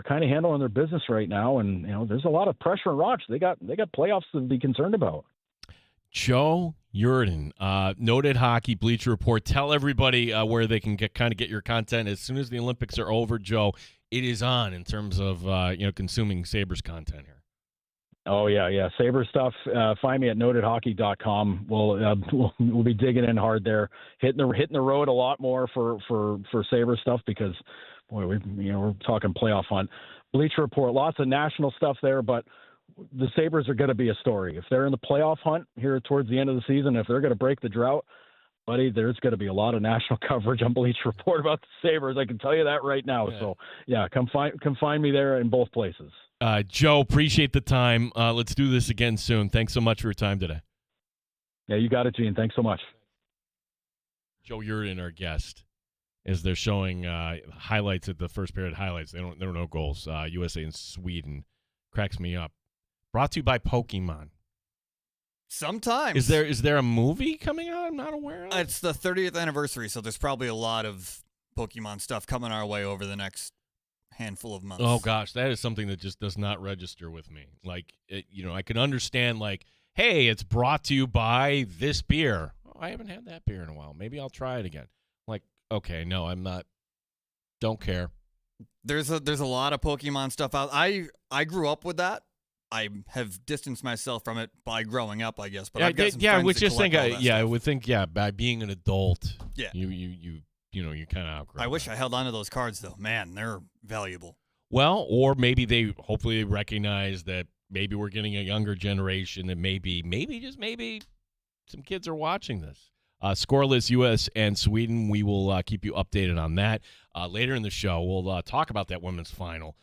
kind of handling their business right now, and there's a lot of pressure on Roch. They got playoffs to be concerned about. Joe Yurden, noted hockey Bleacher Report. Tell everybody where they can get your content as soon as the Olympics are over. Joe, it is on in terms of consuming Sabres content here. Oh yeah, Sabres stuff. Find me at notedhockey.com. We'll be digging in hard there, hitting the road a lot more for Sabres stuff because boy, we're talking playoff hunt. Bleacher Report, lots of national stuff there, but the Sabres are going to be a story. If they're in the playoff hunt here towards the end of the season, if they're going to break the drought, buddy, there's going to be a lot of national coverage on Bleacher Report about the Sabres. I can tell you that right now. Yeah. So, yeah, come find me there in both places. Joe, appreciate the time. Let's do this again soon. Thanks so much for your time today. Yeah, you got it, Gene. Thanks so much. Joe Yurden, our guest, as they're showing highlights at the first period highlights. There are no goals. USA and Sweden. Cracks me up. Brought to you by Pokemon. Sometimes. Is there a movie coming out I'm not aware of? It's the 30th anniversary, so there's probably a lot of Pokemon stuff coming our way over the next handful of months. Oh gosh, that is something that just does not register with me. Like, I can understand like, hey, it's brought to you by this beer. Oh, I haven't had that beer in a while. Maybe I'll try it again. Like, okay, no, I'm not. Don't care. There's a lot of Pokemon stuff out. I grew up with that. I have distanced myself from it by growing up, I guess. But I've got some friends I would think by being an adult, yeah, you kind of outgrow. I wish I held on to those cards though. Man, they're valuable. Well, or maybe they hopefully recognize that maybe we're getting a younger generation that maybe some kids are watching this. Scoreless U.S. and Sweden. We will keep you updated on that later in the show. We'll talk about that women's final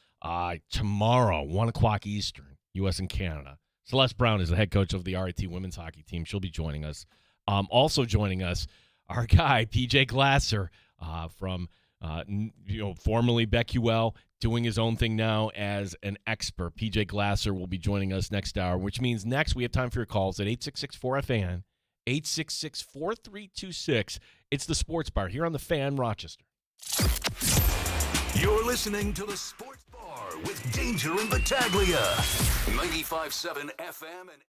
tomorrow, 1:00 Eastern. U.S. and Canada. Celeste Brown is the head coach of the RIT women's hockey team. She'll be joining us. Also joining us, our guy, PJ Glasser, from formerly BetQL, doing his own thing now as an expert. PJ Glasser will be joining us next hour, which means next we have time for your calls at 866-4FAN, 866-4326. It's the Sports Bar here on the Fan, Rochester. You're listening to the Sports Bar with Danger and Battaglia. 95.7 FM and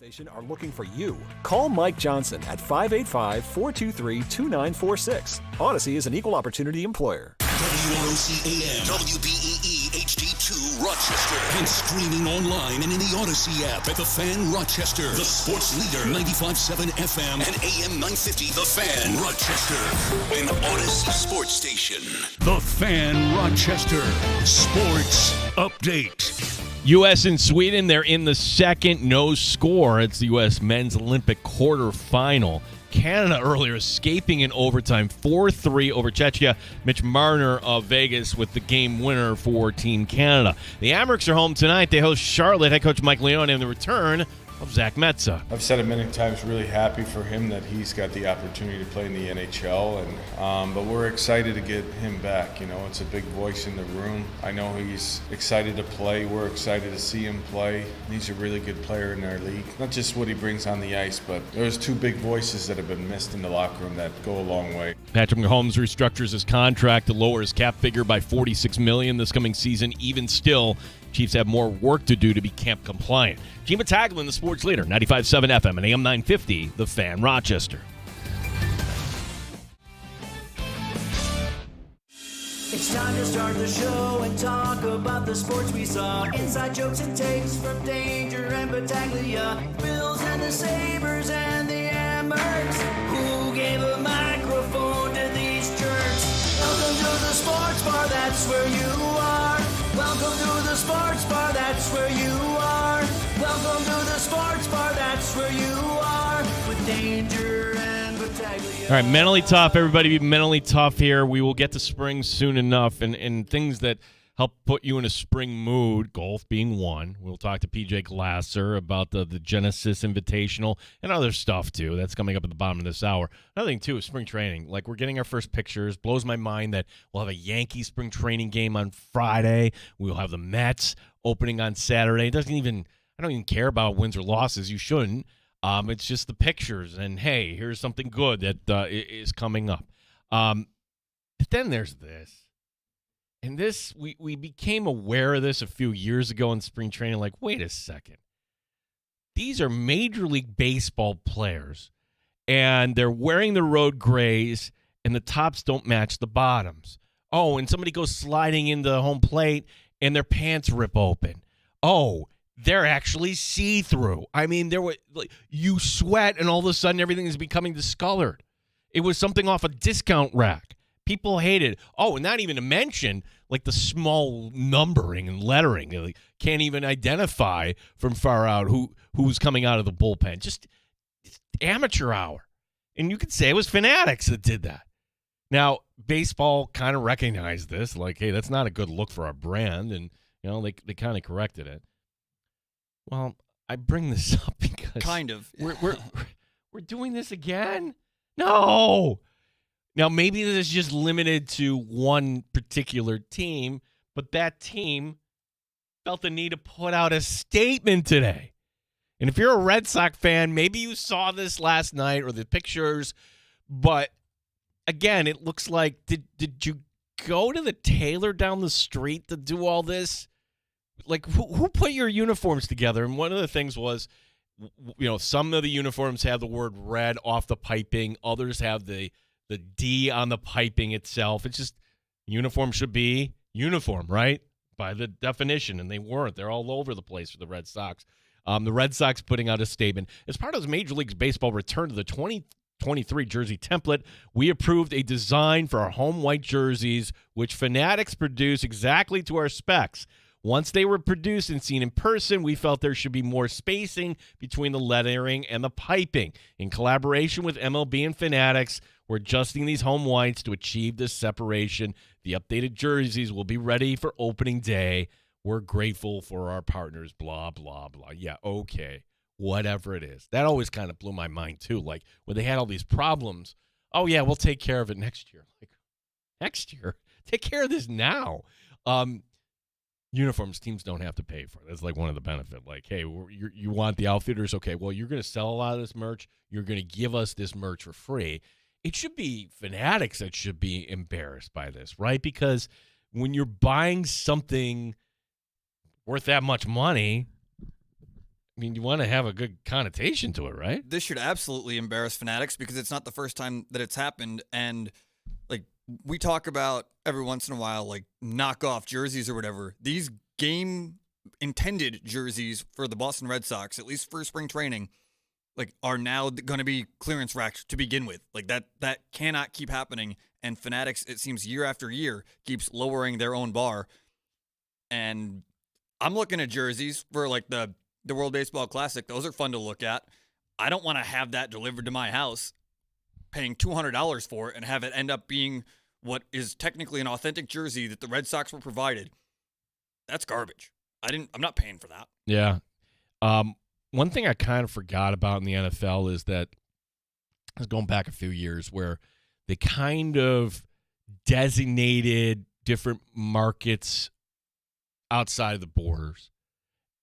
Station are looking for you. Call Mike Johnson at 585-423-2946. Odyssey is an equal opportunity employer. WROC AM, WBEE HD2 Rochester, and streaming online and in the Odyssey app at The Fan Rochester. The sports leader, 95.7 FM and AM 950. The Fan Rochester, an Odyssey sports station. The Fan Rochester Sports Update. U.S. and Sweden, they're in the second, no score. It's the U.S. men's Olympic quarterfinal. Canada earlier escaping in overtime, 4-3 over Czechia. Mitch Marner of Vegas with the game winner for Team Canada. The Amherst are home tonight. They host Charlotte. Head coach Mike Leone and the return of Zach Metza. I've said it many times, really happy for him that he's got the opportunity to play in the NHL, and but we're excited to get him back. You know, it's a big voice in the room. I know he's excited to play. We're excited to see him play. He's a really good player in our league. Not just what he brings on the ice, but there's two big voices that have been missed in the locker room that go a long way. Patrick Mahomes restructures his contract to lower his cap figure by $46 million this coming season. Even still, Chiefs have more work to do to be camp compliant. Gene Battaglia, the sports leader, 95.7 FM and AM 950, The Fan Rochester. It's time to start the show and talk about the sports we saw. Inside jokes and takes from Danger and Battaglia. Bills and the Sabres and the Amherst. Who gave a microphone to these jerks? Welcome to the sports bar, that's where you are. Welcome to the sports bar, that's where you are. Welcome to the sports bar, that's where you are. With Danger and Battaglia. All right, mentally tough. Everybody be mentally tough here. We will get to spring soon enough, and things that help put you in a spring mood, golf being one. We'll talk to PJ Glasser about the Genesis Invitational and other stuff, too. That's coming up at the bottom of this hour. Another thing, too, is spring training. Like, we're getting our first pictures. Blows my mind that we'll have a Yankee spring training game on Friday. We'll have the Mets opening on Saturday. I don't even care about wins or losses. You shouldn't. It's just the pictures. And, hey, here's something good that is coming up. But then there's this. And this, we became aware of this a few years ago in spring training. Like, wait a second. These are Major League Baseball players, and they're wearing the road grays, and the tops don't match the bottoms. Oh, and somebody goes sliding into home plate, and their pants rip open. Oh, they're actually see-through. I mean, you sweat, and all of a sudden everything is becoming discolored. It was something off a discount rack. People hate it. Oh, and not even to mention, like, the small numbering and lettering. They can't even identify from far out who's coming out of the bullpen. Just amateur hour. And you could say it was Fanatics that did that. Now, baseball kind of recognized this. Like, hey, that's not a good look for our brand. And, they kind of corrected it. Well, I bring this up because Kind of. we're doing this again? No. Now, maybe this is just limited to one particular team, but that team felt the need to put out a statement today. And if you're a Red Sox fan, maybe you saw this last night or the pictures, but again, it looks like, did you go to the tailor down the street to do all this? Like, who put your uniforms together? And one of the things was, some of the uniforms have the word red off the piping. Others have the D on the piping itself. It's just, uniform should be uniform, right? By the definition, and they weren't. They're all over the place for the Red Sox. The Red Sox putting out a statement. As part of Major League Baseball return to the 2023 jersey template, we approved a design for our home white jerseys, which Fanatics produce exactly to our specs. Once they were produced and seen in person, we felt there should be more spacing between the lettering and the piping. In collaboration with MLB and Fanatics, we're adjusting these home whites to achieve this separation. The updated jerseys will be ready for opening day. We're grateful for our partners, blah, blah, blah. Yeah, okay, whatever it is. That always kind of blew my mind, too. Like, when they had all these problems, oh, yeah, we'll take care of it next year. Like, next year? Take care of this now. Uniforms, teams don't have to pay for it. That's like one of the benefits. Like, hey, you want the outfitters? Okay, well, you're going to sell a lot of this merch. You're going to give us this merch for free. It should be Fanatics that should be embarrassed by this, right? Because when you're buying something worth that much money, I mean, you want to have a good connotation to it, right? This should absolutely embarrass Fanatics because it's not the first time that it's happened. And like we talk about every once in a while, like knockoff jerseys or whatever. These game intended jerseys for the Boston Red Sox, at least for spring training, like are now going to be clearance racks to begin with. Like that cannot keep happening. And Fanatics, it seems year after year, keeps lowering their own bar. And I'm looking at jerseys for like the World Baseball Classic. Those are fun to look at. I don't want to have that delivered to my house, paying $200 for it, and have it end up being what is technically an authentic jersey that the Red Sox were provided. That's garbage. I'm not paying for that. Yeah. One thing I kind of forgot about in the NFL is that I was going back a few years where they kind of designated different markets outside of the borders.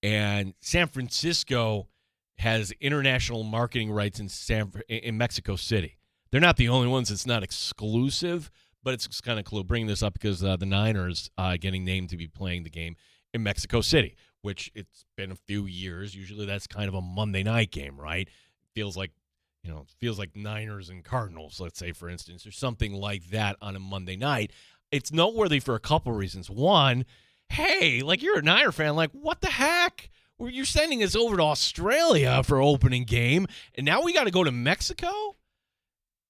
And San Francisco has international marketing rights in Mexico City. They're not the only ones. It's not exclusive, but it's kind of cool. Bringing this up because the Niners getting named to be playing the game in Mexico City, which it's been a few years. Usually that's kind of a Monday night game, right? Feels like Niners and Cardinals, let's say, for instance, or something like that on a Monday night. It's noteworthy for a couple reasons. One, hey, like you're a Niner fan, like what the heck? You're sending us over to Australia for opening game, and now we got to go to Mexico?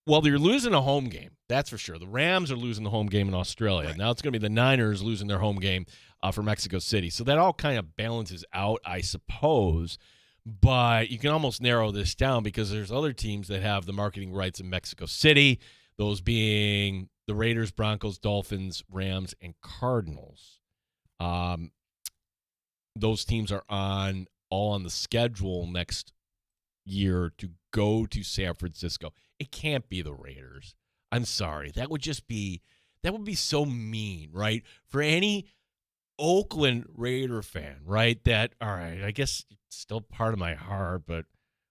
Well, you're losing a home game, that's for sure. The Rams are losing the home game in Australia. Right. Now it's going to be the Niners losing their home game for Mexico City. So that all kind of balances out, I suppose. But you can almost narrow this down because there's other teams that have the marketing rights in Mexico City, those being the Raiders, Broncos, Dolphins, Rams, and Cardinals. Those teams are all on the schedule next year to go to San Francisco. It can't be the Raiders. I'm sorry. That would be so mean, right? For any Oakland Raider fan, right? That, all right, I guess it's still part of my heart, but,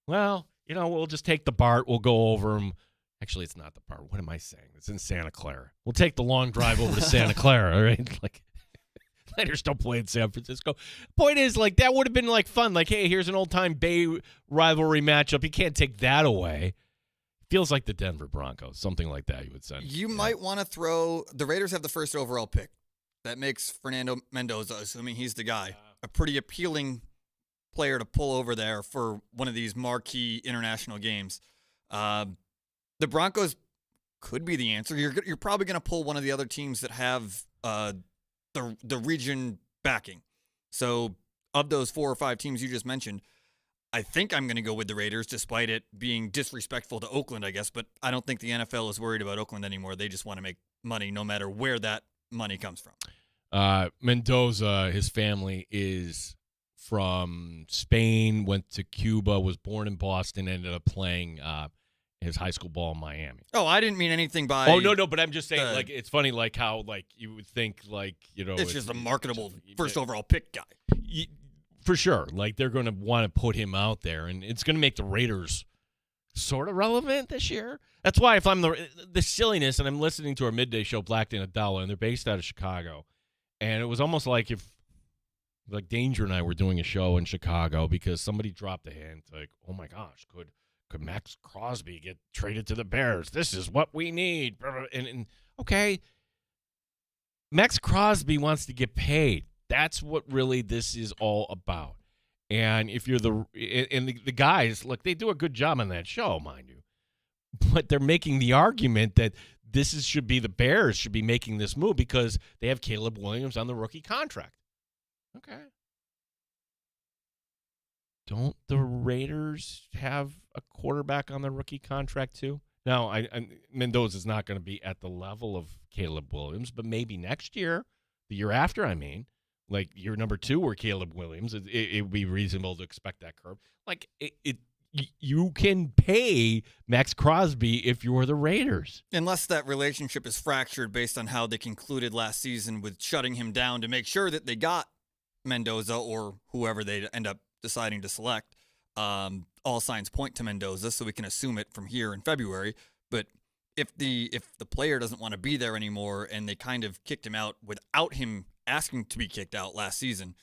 well, we'll just take the BART. We'll go over them. Actually, it's not the BART. What am I saying? It's in Santa Clara. We'll take the long drive over to Santa Clara, all right? Like, Niners don't play in San Francisco. Point is, like, that would have been, like, fun. Like, hey, here's an old-time Bay rivalry matchup. You can't take that away. Feels like the Denver Broncos, something like that you would say. You might want to throw – the Raiders have the first overall pick. That makes Fernando Mendoza, assuming he's the guy, a pretty appealing player to pull over there for one of these marquee international games. The Broncos could be the answer. You're probably going to pull one of the other teams that have the region backing. So of those 4 or 5 teams you just mentioned, I think I'm going to go with the Raiders, despite it being disrespectful to Oakland, I guess. But I don't think the NFL is worried about Oakland anymore. They just want to make money no matter where that money comes from. Mendoza, his family is from Spain, went to Cuba, was born in Boston, ended up playing his high school ball in Miami. Oh, I didn't mean anything by... Oh, no, but I'm just saying, like, it's funny, like, how, like, you would think, like, It's just a marketable first overall pick guy. For sure. Like, they're going to want to put him out there, and it's going to make the Raiders sort of relevant this year. That's why if I'm the silliness, and I'm listening to our midday show, Black and Adela, and they're based out of Chicago, and it was almost like if, like, Danger and I were doing a show in Chicago because somebody dropped a hint, like, oh, my gosh, could Max Crosby get traded to the Bears? This is what we need. And okay, Max Crosby wants to get paid. That's what really this is all about. And if you're the guys, look, they do a good job on that show, mind you. But they're making the argument that should be the Bears should be making this move because they have Caleb Williams on the rookie contract. Okay. Don't the Raiders have a quarterback on the rookie contract too? Now, Mendoza's not going to be at the level of Caleb Williams, but maybe next year, the year after, I mean. Like year number 2 or Caleb Williams, it would be reasonable to expect that curve. Like you can pay Max Crosby if you're the Raiders. Unless that relationship is fractured based on how they concluded last season with shutting him down to make sure that they got Mendoza or whoever they end up deciding to select. All signs point to Mendoza, so we can assume it from here in February. But if the player doesn't want to be there anymore and they kind of kicked him out without him asking to be kicked out last season,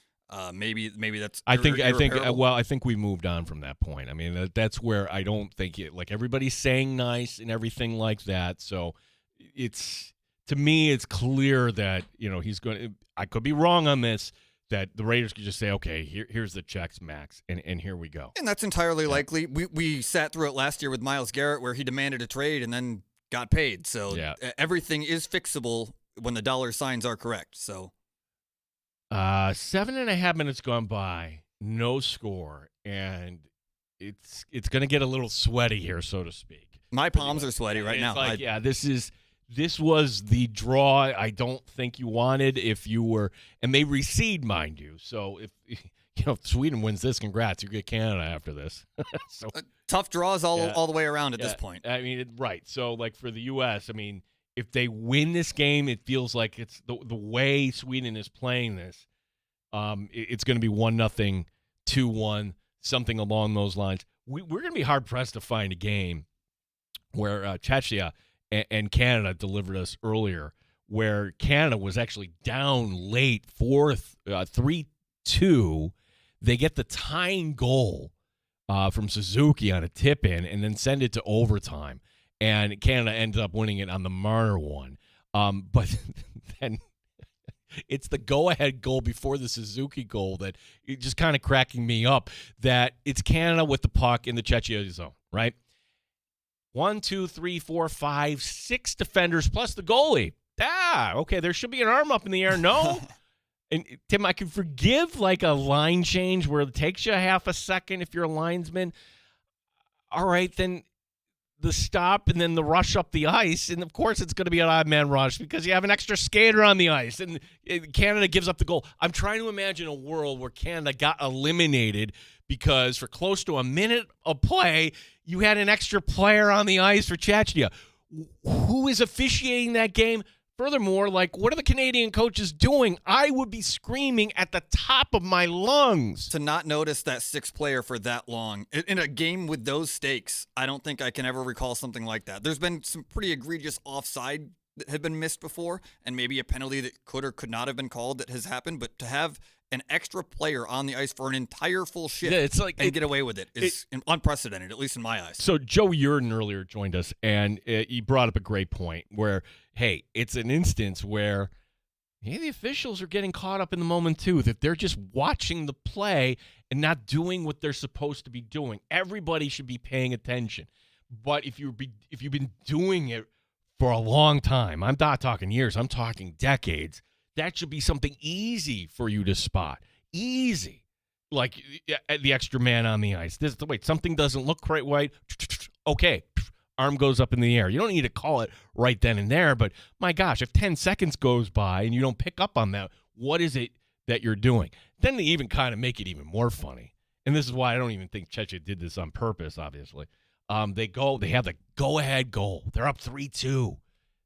Maybe that's. I think. irreparable. Well, I think we moved on from that point. I mean, that's where I don't think it. Like everybody's saying nice and everything like that. So it's to me, it's clear that he's going to. I could be wrong on this. That the Raiders could just say, okay, here's the checks, Max, and here we go. And that's entirely likely. We sat through it last year with Myles Garrett, where he demanded a trade and then got paid. So everything is fixable when the dollar signs are correct. So 7.5 minutes gone by, no score, and it's going to get a little sweaty here, so to speak. My palms are sweaty right now. This was the draw I don't think you wanted if you were, and they recede, mind you. So if Sweden wins this, congrats, you get Canada after this. So tough draws all the way around at this point. I mean, right. So like for the U.S., I mean, if they win this game, it feels like it's the way Sweden is playing this. It's going to be 1-0, 2-1, something along those lines. We're going to be hard pressed to find a game where Czechia and Canada delivered us earlier, where Canada was actually down late, 3-2. They get the tying goal from Suzuki on a tip-in and then send it to overtime. And Canada ended up winning it on the Marner one. But then it's the go-ahead goal before the Suzuki goal that it just kind of cracking me up that it's Canada with the puck in the Czechia zone, right? 1, 2, 3, 4, 5, 6 defenders plus the goalie. Okay, there should be an arm up in the air. No. And, Tim, I can forgive like a line change where it takes you half a second if you're a linesman. All right, then the stop and then the rush up the ice. And, of course, it's going to be an odd man rush because you have an extra skater on the ice. And Canada gives up the goal. I'm trying to imagine a world where Canada got eliminated because for close to a minute of play, you had an extra player on the ice for Czechia. Who is officiating that game? Furthermore, like, what are the Canadian coaches doing? I would be screaming at the top of my lungs. To not notice that sixth player for that long in a game with those stakes, I don't think I can ever recall something like that. There's been some pretty egregious offside that had been missed before, and maybe a penalty that could or could not have been called that has happened, but to have an extra player on the ice for an entire full shift and get away with it is unprecedented, at least in my eyes. So Joe Yurden earlier joined us, and he brought up a great point where, hey, it's an instance where the officials are getting caught up in the moment too, that they're just watching the play and not doing what they're supposed to be doing. Everybody should be paying attention. But if you've been doing it for a long time, I'm not talking years, I'm talking decades, that should be something easy for you to spot. Easy. Like the extra man on the ice. Wait, something doesn't look quite right. Okay, arm goes up in the air. You don't need to call it right then and there, but my gosh, if 10 seconds goes by and you don't pick up on that, what is it that you're doing? Then they even kind of make it even more funny. And this is why I don't even think Czechia did this on purpose, obviously. They have the go-ahead goal. They're up 3-2.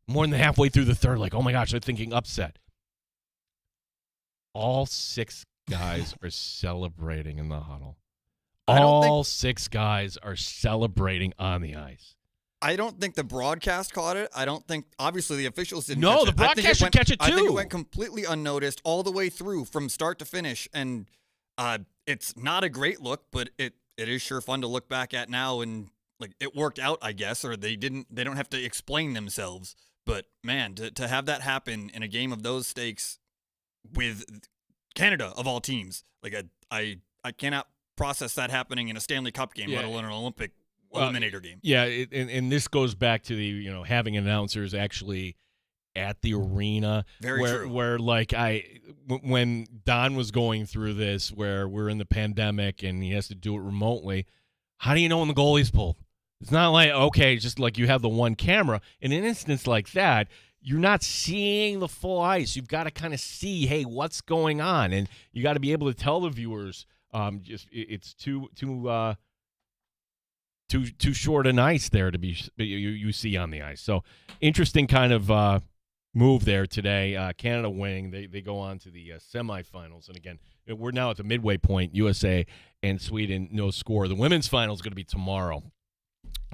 More than halfway through the third, like, oh my gosh, they're thinking upset. All 6 guys are celebrating in the huddle. All 6 guys are celebrating on the ice. I don't think the broadcast caught it. I don't think, obviously, the officials didn't catch it. No, the broadcast should catch it, too. I think it went completely unnoticed all the way through from start to finish. And it's not a great look, but it is sure fun to look back at now. And, like, it worked out, I guess, or they don't have to explain themselves. But, man, to have that happen in a game of those stakes with Canada, of all teams, like, I cannot process that happening in a Stanley Cup game, let alone an Olympic eliminator game. Yeah, and this goes back to the having announcers actually at the arena. Very true. Where like when Don was going through this, where we're in the pandemic and he has to do it remotely, how do you know when the goalie's pulled? It's not like, okay, just like you have the one camera. In an instance like that, you're not seeing the full ice. You've got to kind of see, hey, what's going on, and you got to be able to tell the viewers. It's too short an ice there to be you see on the ice. So interesting kind of move there today. Canada winning, they go on to the semifinals, and again we're now at the midway point. USA and Sweden no score. The women's final is going to be tomorrow.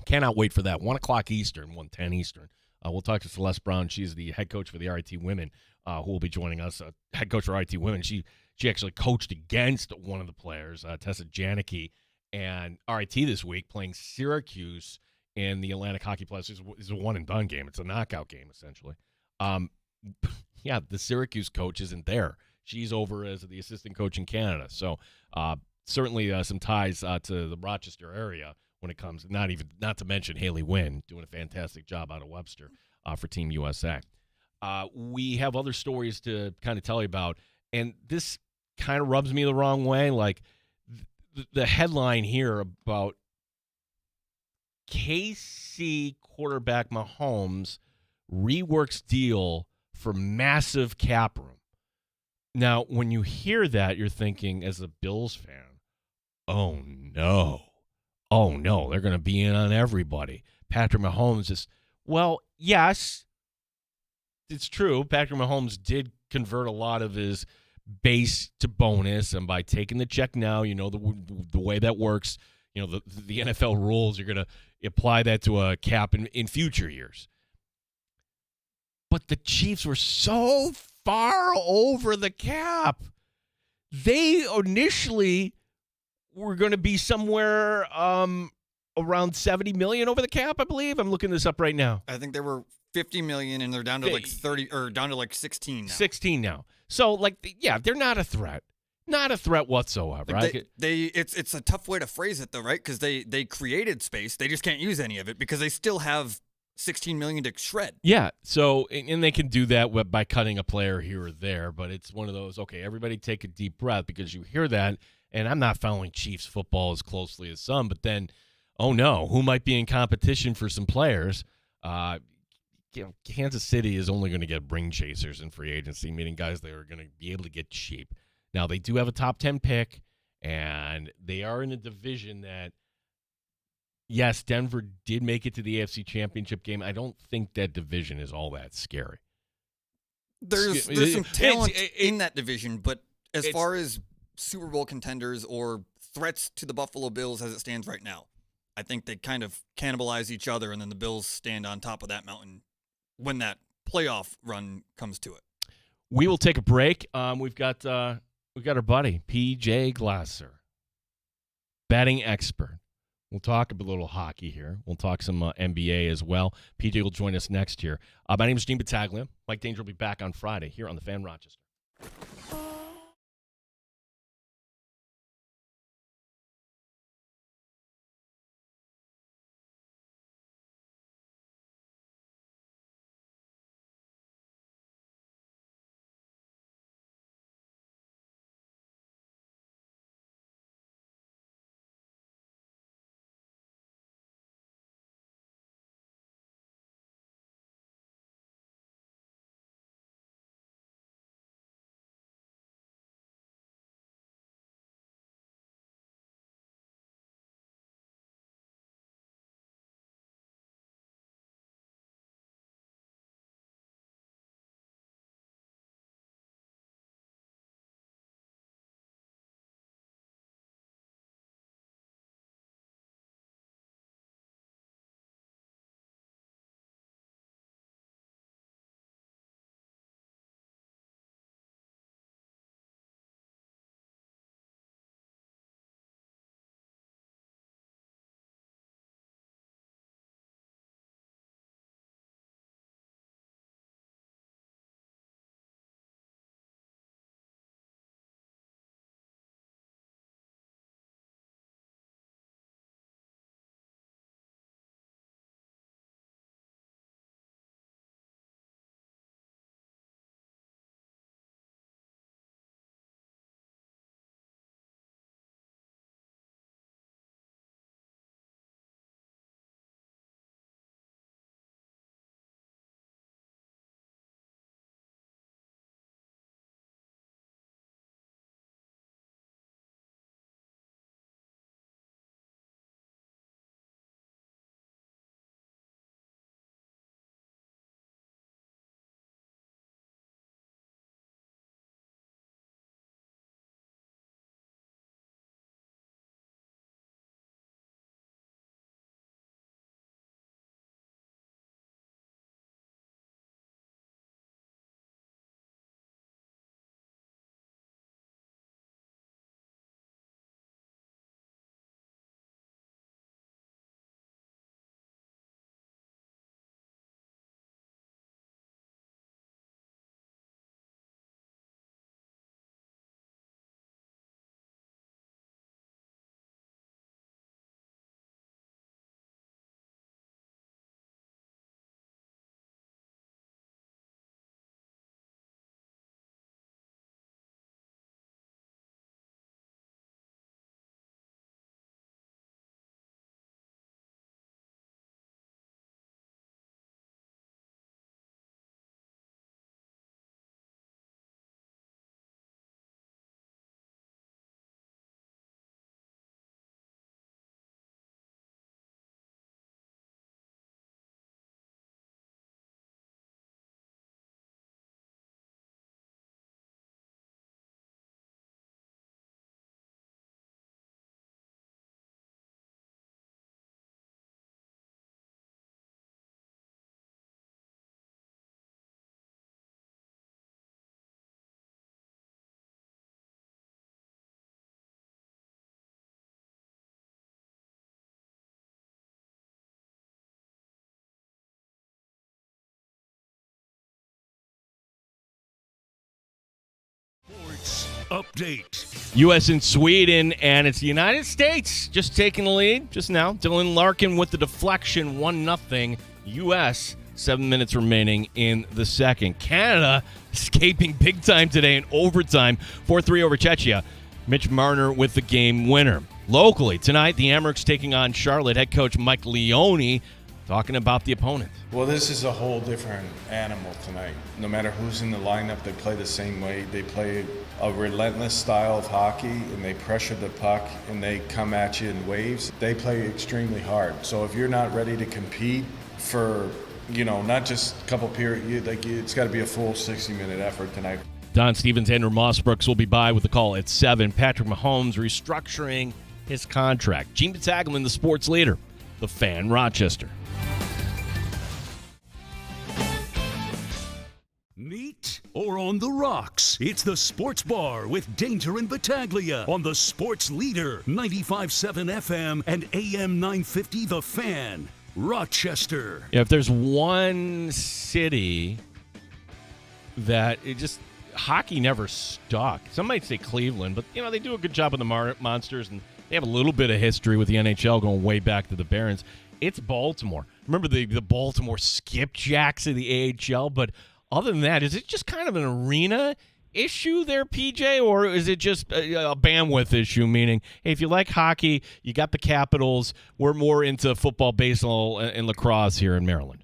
Cannot wait for that. 1:00 Eastern, 1:10 Eastern. We'll talk to Celeste Brown. She's the head coach for the RIT women, who will be joining us. Head coach for RIT women. She She actually coached against one of the players, Tessa Janicki, and RIT this week playing Syracuse in the Atlantic Hockey Playoffs. It's a one-and-done game. It's a knockout game, essentially. Yeah, the Syracuse coach isn't there. She's over as the assistant coach in Canada. So certainly some ties to the Rochester area when it comes, not to mention Haley Wynn doing a fantastic job out of Webster for Team USA. We have other stories to kind of tell you about, and this kind of rubs me the wrong way. Like the headline here about KC quarterback Mahomes reworks deal for massive cap room. Now, when you hear that, you're thinking, as a Bills fan, oh no, they're going to be in on everybody. Patrick Mahomes is, well, yes, it's true. Patrick Mahomes did convert a lot of his base to bonus, and by taking the check now, the way that works, the NFL rules, you're going to apply that to a cap in future years. But the Chiefs were so far over the cap. They initially were going to be somewhere around $70 million over the cap, I believe. I'm looking this up right now. I think they were $50 million, and they're down to like 30 or down to like 16 now. 16 now. So, they're not a threat. Not a threat whatsoever. Like it's a tough way to phrase it, though, right? Because they created space. They just can't use any of it because they still have $16 million to shred. Yeah, so, and they can do that by cutting a player here or there, but it's one of those, okay, everybody take a deep breath, because you hear that, and I'm not following Chiefs football as closely as some, but then, oh no, who might be in competition for some players? Kansas City is only going to get ring chasers in free agency, meaning guys that are going to be able to get cheap. Now, they do have a top 10 pick, and they are in a division that, yes, Denver did make it to the AFC Championship game. I don't think that division is all that scary. There's some talent in that division, but as far as Super Bowl contenders or threats to the Buffalo Bills as it stands right now, I think they kind of cannibalize each other, and then the Bills stand on top of that mountain when that playoff run comes to it. We will take a break. We've got our buddy PJ Glasser, betting expert. We'll talk a little hockey here. We'll talk some NBA as well. PJ will join us next year. My name is Gene Battaglia. Mike Danger will be back on Friday here on the Fan Rochester. update. U.S. and Sweden, and it's the United States just taking the lead just now. Dylan Larkin with the deflection, 1-0 U.S., 7 minutes remaining in the second. Canada escaping big time today in overtime, 4-3 over Czechia. Mitch Marner with the game winner. Locally, tonight, the Amerks taking on Charlotte. Head coach Mike Leone talking about the opponent. Well, this is a whole different animal tonight. No matter who's in the lineup, they play the same way. They play a relentless style of hockey, and they pressure the puck, and they come at you in waves. They play extremely hard. So if you're not ready to compete for, not just a couple periods, it's got to be a full 60-minute effort tonight. Don Stevens, Andrew Mossbrooks will be by with the call at 7. Patrick Mahomes restructuring his contract. Gene Battaglia, the sports leader, the Fan, Rochester. Neat or on the rocks? It's the Sports Bar with Danger and Battaglia on the Sports Leader, 95.7 FM and AM 950 The Fan, Rochester. Yeah, if there's one city that hockey never stuck. Some might say Cleveland, but they do a good job with the Monsters, and they have a little bit of history with the NHL going way back to the Barons. It's Baltimore. Remember the Baltimore skipjacks of the AHL, but other than that, is it just kind of an arena issue there, PJ, or is it just a bandwidth issue, meaning, hey, if you like hockey, you got the Capitals, we're more into football, baseball, and lacrosse here in Maryland?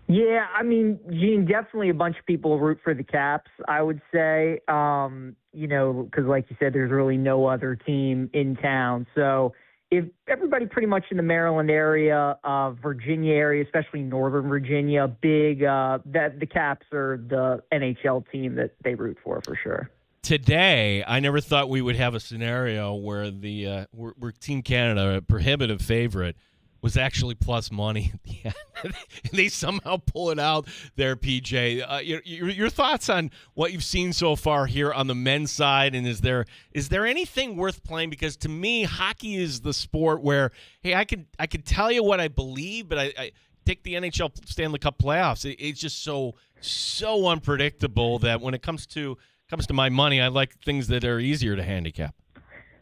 Yeah, I mean, Gene, definitely a bunch of people root for the Caps, I would say, because like you said, there's really no other team in town. So if everybody pretty much in the Maryland area, Virginia area, especially Northern Virginia, that the Caps are the NHL team that they root for sure. Today, I never thought we would have a scenario where where Team Canada, a prohibitive favorite, was actually plus money at the end. They somehow pull it out there, PJ. Your thoughts on what you've seen so far here on the men's side, and is there anything worth playing? Because to me, hockey is the sport where, hey, I could tell you what I believe, but I take the NHL Stanley Cup playoffs. It's just so unpredictable that when it comes to my money, I like things that are easier to handicap.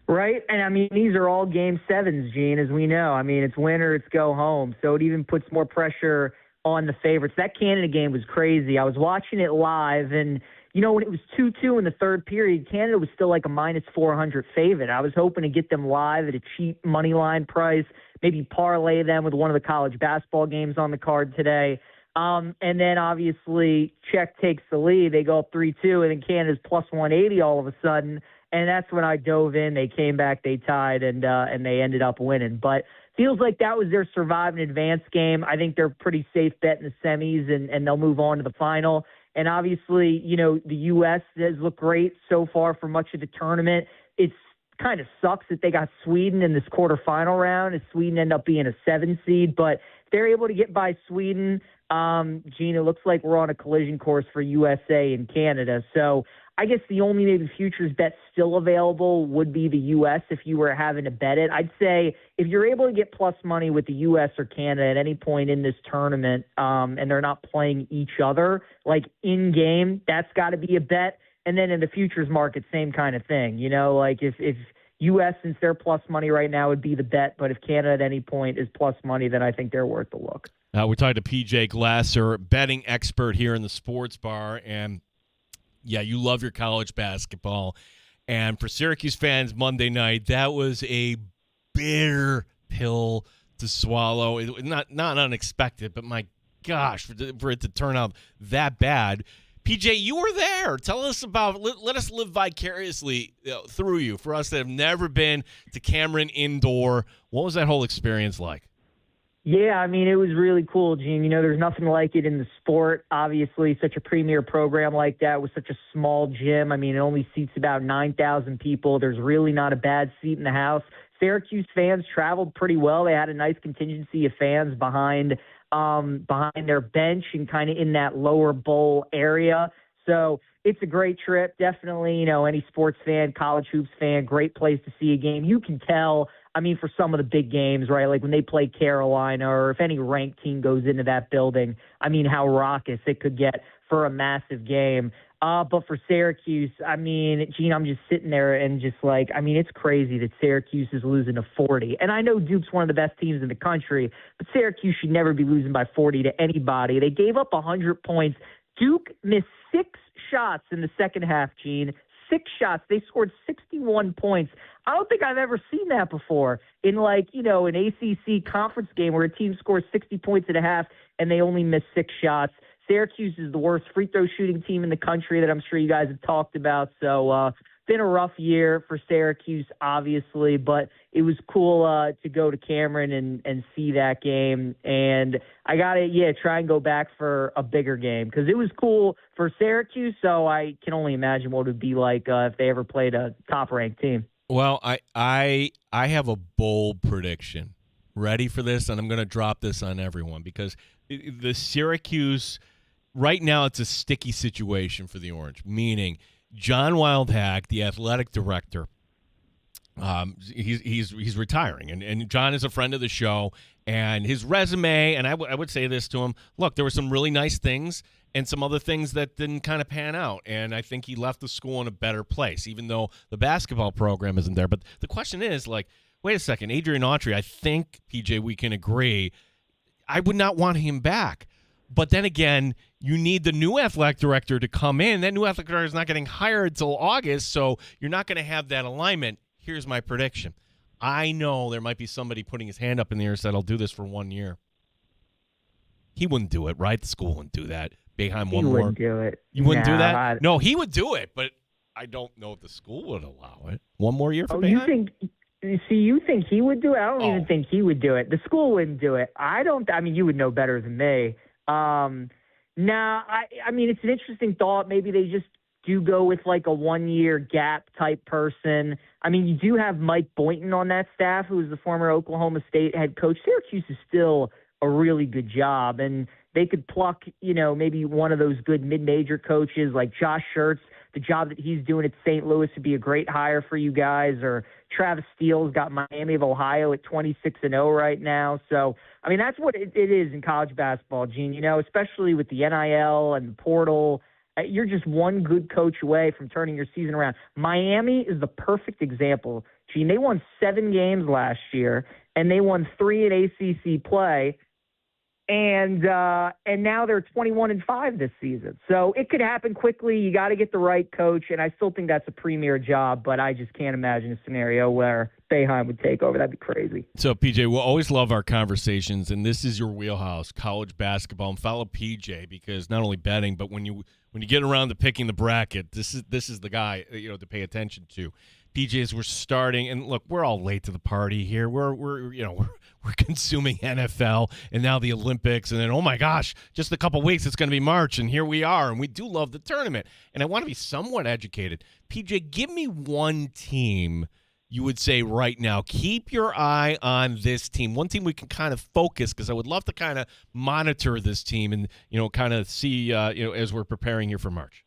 Right, and I mean, these are all Game 7s, Gene, as we know. I mean, it's win or it's go home, so it even puts more pressure on the favorites. That Canada game was crazy. I was watching it live, and, when it was 2-2 in the third period, Canada was still like a minus 400 favorite. I was hoping to get them live at a cheap money line price, maybe parlay them with one of the college basketball games on the card today. And then, obviously, Czech takes the lead. They go up 3-2, and then Canada's plus 180 all of a sudden. And that's when I dove in. They came back, they tied, and they ended up winning. But feels like that was their survive and advance game. I think they're pretty safe bet in the semis, and they'll move on to the final. And obviously, the U.S. has looked great so far for much of the tournament. It's kind of sucks that they got Sweden in this quarterfinal round, and Sweden ended up being a 7 seed. But if they're able to get by Sweden, Gene, it looks like we're on a collision course for USA and Canada. So I guess the only maybe futures bet still available would be the U.S. if you were having to bet it. I'd say if you're able to get plus money with the U.S. or Canada at any point in this tournament, and they're not playing each other, like in-game, that's got to be a bet. And then in the futures market, same kind of thing. Like if U.S., since they're plus money right now, would be the bet. But if Canada at any point is plus money, then I think they're worth the look. We're talking to PJ Glasser, betting expert here in the Sports Bar, and yeah, you love your college basketball. And for Syracuse fans, Monday night, that was a bitter pill to swallow. Not unexpected, but my gosh, for it to turn out that bad. PJ, you were there. Tell us about, let us live vicariously through you. For us that have never been to Cameron Indoor, what was that whole experience like? Yeah, I mean, it was really cool, Gene. There's nothing like it in the sport. Obviously, such a premier program like that with such a small gym. I mean, it only seats about 9,000 people. There's really not a bad seat in the house. Syracuse fans traveled pretty well. They had a nice contingency of fans behind their bench and kind of in that lower bowl area. So it's a great trip. Definitely, any sports fan, college hoops fan, great place to see a game. You can tell, I mean, for some of the big games, right, like when they play Carolina or if any ranked team goes into that building, I mean, how raucous it could get for a massive game. But for Syracuse, I mean, Gene, I'm just sitting there and just like, I mean, it's crazy that Syracuse is losing to 40. And I know Duke's one of the best teams in the country, but Syracuse should never be losing by 40 to anybody. They gave up 100 points. Duke missed 6 shots in the second half, Gene. 6 shots. They scored 61 points. I don't think I've ever seen that before in, like, you know, an ACC conference game where a team scores 60 points at a half and they only miss 6 shots. Syracuse is the worst free throw shooting team in the country that I'm sure you guys have talked about. So been a rough year for Syracuse, obviously, but it was cool to go to Cameron and see that game. And I got to, try and go back for a bigger game because it was cool for Syracuse. So I can only imagine what it would be like if they ever played a top-ranked team. Well, I have a bold prediction. Ready for this? And I'm going to drop this on everyone because the Syracuse – right now, it's a sticky situation for the Orange, meaning John Wildhack, the athletic director, he's retiring, and John is a friend of the show, and his resume, and I would say this to him, look, there were some really nice things and some other things that didn't kind of pan out, and I think he left the school in a better place, even though the basketball program isn't there. But the question is, like, wait a second, Adrian Autry, I think, PJ, we can agree, I would not want him back. But then again, you need the new athletic director to come in. That new athletic director is not getting hired until August, so you're not going to have that alignment. Here's my prediction. I know there might be somebody putting his hand up in the air and said, I'll do this for 1 year. He wouldn't do it, right? The school wouldn't do that. Boeheim He wouldn't do it. You wouldn't do that? No, he would do it, but I don't know if the school would allow it. 1 more year for Boeheim? You think he would do it? I don't even think he would do it. The school wouldn't do it. I mean, you would know better than me. I mean, it's an interesting thought. Maybe they just do go with like a 1 year gap type person. I mean, you do have Mike Boynton on that staff, who is the former Oklahoma State head coach. Syracuse is still a really good job, and they could pluck, maybe one of those good mid-major coaches like Josh Schertz. The job that he's doing at St. Louis would be a great hire for you guys. Or Travis Steele's got Miami of Ohio at 26-0 right now. So, I mean, that's what it is in college basketball, Gene, especially with the NIL and the portal. You're just one good coach away from turning your season around. Miami is the perfect example, Gene. They won 7 games last year, and they won 3 in ACC play. And now they're 21-5 this season. So it could happen quickly. You got to get the right coach, and I still think that's a premier job, but I just can't imagine a scenario where Boeheim would take over. That'd be crazy. So, PJ, we'll always love our conversations, and this is your wheelhouse, college basketball. And follow PJ because not only betting, but when you get around to picking the bracket, this is the guy to pay attention to. PJs, we're starting, and look, we're all late to the party here. We're consuming NFL and now the Olympics, and then, oh my gosh, just a couple weeks, it's going to be March, and here we are, and we do love the tournament. And I want to be somewhat educated. PJ, give me one team you would say right now, keep your eye on this team. One team we can kind of focus, because I would love to kind of monitor this team and, kind of see, as we're preparing here for March.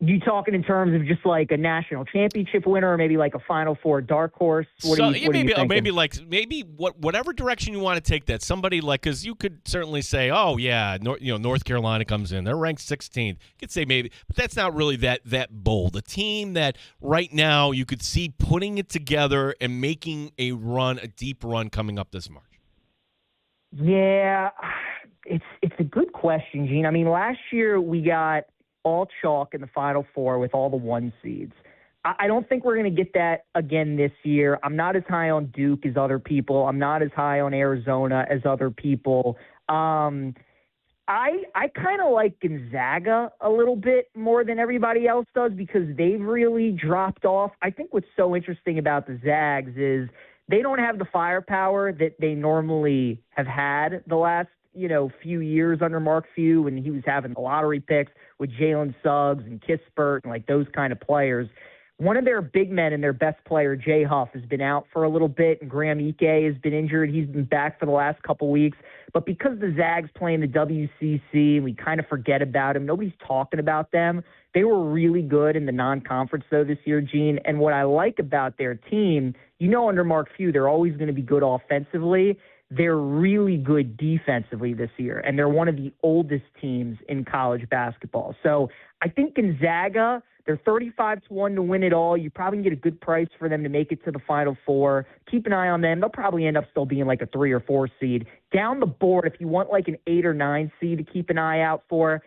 You talking in terms of just like a national championship winner, or maybe like a Final Four dark horse? Maybe whatever direction you want to take that. Somebody like, because you could certainly say, oh yeah, North Carolina comes in, they're ranked 16th. You could say maybe, but that's not really that bold. A team that right now you could see putting it together and making a deep run coming up this March. Yeah, it's a good question, Gene. I mean, last year we got all chalk in the Final Four with all the 1 seeds. I don't think we're going to get that again this year. I'm not as high on Duke as other people. I'm not as high on Arizona as other people. I kind of like Gonzaga a little bit more than everybody else does because they've really dropped off. I think what's so interesting about the Zags is they don't have the firepower that they normally have had the last few years under Mark Few, when he was having the lottery picks with Jalen Suggs and Kispert and like those kind of players. One of their big men and their best player, Jay Huff, has been out for a little bit, and Graham Ike has been injured. He's been back for the last couple weeks. But because the Zags play in the WCC and we kind of forget about them, nobody's talking about them. They were really good in the non-conference, though, this year, Gene. And what I like about their team, under Mark Few, they're always going to be good offensively. they're really good defensively this year, and they're one of the oldest teams in college basketball. So I think Gonzaga, they're 35-1 to win it all. You probably can get a good price for them to make it to the Final Four. Keep an eye on them. They'll probably end up still being like a 3 or 4 seed. Down the board, if you want like an 8 or 9 seed to keep an eye out for,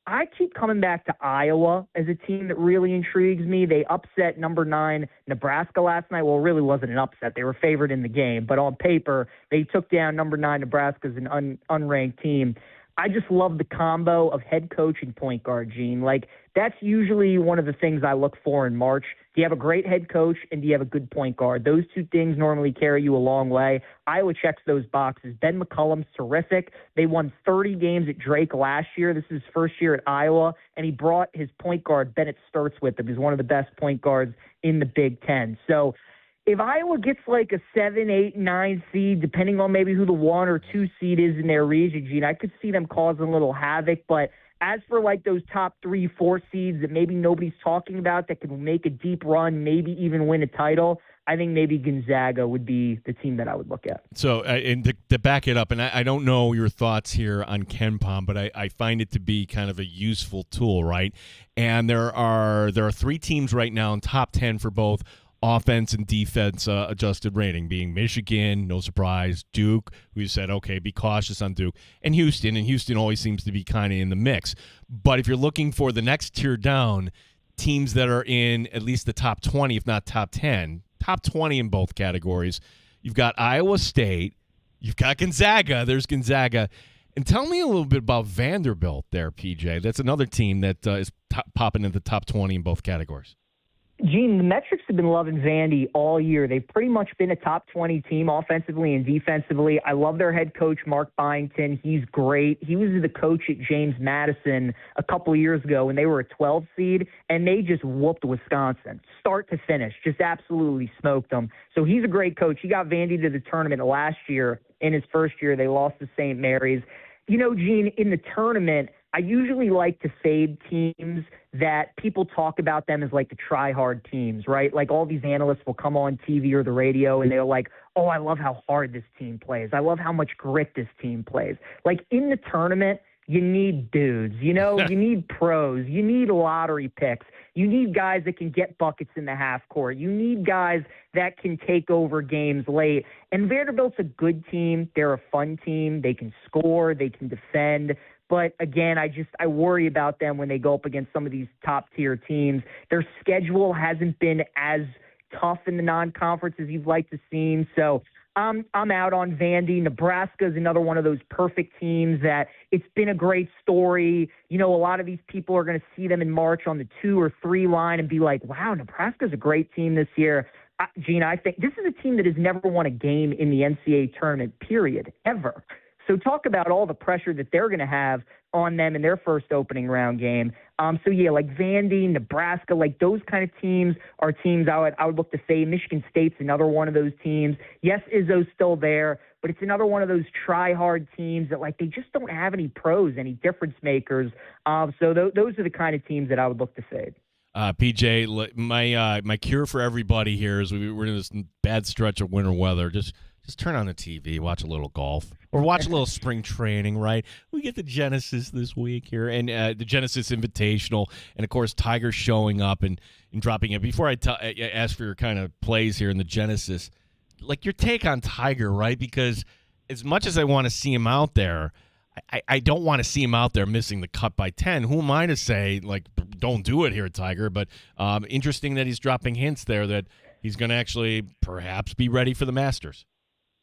I keep coming back to Iowa as a team that really intrigues me. They upset number 9 Nebraska last night. Well, it really wasn't an upset. They were favored in the game. But on paper, they took down number 9 Nebraska as an unranked team. I just love the combo of head coach and point guard, Gene. Like, that's usually one of the things I look for in March. Do you have a great head coach and do you have a good point guard? Those two things normally carry you a long way. Iowa checks those boxes. Ben McCollum's terrific. They won 30 games at Drake last year. This is his first year at Iowa, and he brought his point guard, Bennett Sturts, with him. He's one of the best point guards in the Big Ten. So if Iowa gets like a 7, 8, 9 seed, depending on maybe who the 1 or 2 seed is in their region, Gene, I could see them causing a little havoc. But as for like those top 3, 4 seeds that maybe nobody's talking about that can make a deep run, maybe even win a title, I think maybe Gonzaga would be the team that I would look at. So, and to back it up, and I don't know your thoughts here on KenPom, but I find it to be kind of a useful tool, right? And there are 3 teams right now in top 10 for both offense and defense adjusted rating, being Michigan, no surprise, Duke, who said, okay, be cautious on Duke, and Houston always seems to be kind of in the mix. But if you're looking for the next tier down, teams that are in at least the top 20, if not top 10, top 20 in both categories, you've got Iowa State, you've got Gonzaga, there's Gonzaga. And tell me a little bit about Vanderbilt there, PJ. That's another team that is popping into the top 20 in both categories. Gene, the metrics have been loving Vandy all year. They've pretty much been a top 20 team offensively and defensively. I love their head coach, Mark Byington. He's great. He was the coach at James Madison a couple of years ago when they were a 12 seed, and they just whooped Wisconsin, start to finish, just absolutely smoked them. So he's a great coach. He got Vandy to the tournament last year. In his first year, they lost to St. Mary's. You know, Gene, in the tournament, I usually like to fade teams that people talk about them as like the try-hard teams, right? Like all these analysts will come on TV or the radio and they're like, oh, I love how hard this team plays. I love how much grit this team plays. Like in the tournament, you need dudes, you know, you need pros, you need lottery picks. You need guys that can get buckets in the half court. You need guys that can take over games late. And Vanderbilt's a good team. They're a fun team. They can score. They can defend. But again, I worry about them when they go up against some of these top-tier teams. Their schedule hasn't been as tough in the non-conference as you'd like to see. So I'm out on Vandy. Nebraska is another one of those perfect teams that it's been a great story. You know, a lot of these people are going to see them in March on the 2 or 3 line and be like, wow, Nebraska's a great team this year. Gene, I think this is a team that has never won a game in the NCAA tournament, period, ever. So talk about all the pressure that they're going to have on them in their first opening round game. So yeah, like Vandy, Nebraska, like those kind of teams are teams I would look to fade. Michigan State's another one of those teams. Yes, Izzo's still there, but it's another one of those try-hard teams that like they just don't have any pros, any difference makers. So those are the kind of teams that I would look to fade. PJ, my cure for everybody here is we're in this bad stretch of winter weather. Just turn on the TV, watch a little golf, or watch a little spring training, right? We get the Genesis this week here, and the Genesis Invitational, and, of course, Tiger showing up and dropping it. Before I ask for your kind of plays here in the Genesis, like your take on Tiger, right? Because as much as I want to see him out there, I don't want to see him out there missing the cut by 10. Who am I to say, like, don't do it here, Tiger? But interesting that he's dropping hints there that he's going to actually perhaps be ready for the Masters.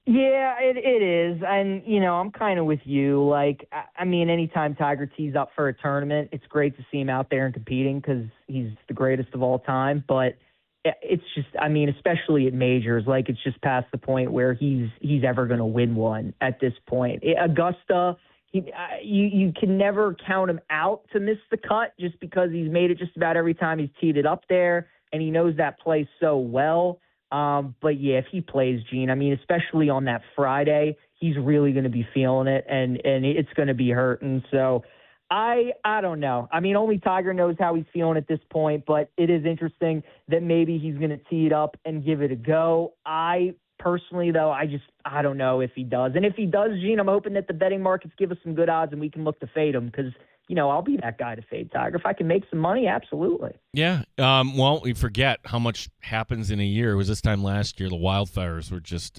Yeah, it is. And, you know, I'm kind of with you. Like, I mean, anytime Tiger tees up for a tournament, it's great to see him out there and competing because he's the greatest of all time. But it's just, I mean, especially at majors, like it's just past the point where he's ever going to win one at this point. Augusta, you can never count him out to miss the cut just because he's made it just about every time he's teed it up there, and he knows that place so well. But yeah, if he plays, Gene, I mean, especially on that Friday, he's really going to be feeling it and it's going to be hurting. So I don't know. I mean, only Tiger knows how he's feeling at this point, but it is interesting that maybe he's going to tee it up and give it a go. I Personally, though, I don't know if he does. And if he does, Gene, I'm hoping that the betting markets give us some good odds and we can look to fade him because, I'll be that guy to fade Tiger. If I can make some money, absolutely. Yeah. Well, we forget how much happens in a year. It was this time last year. The wildfires were just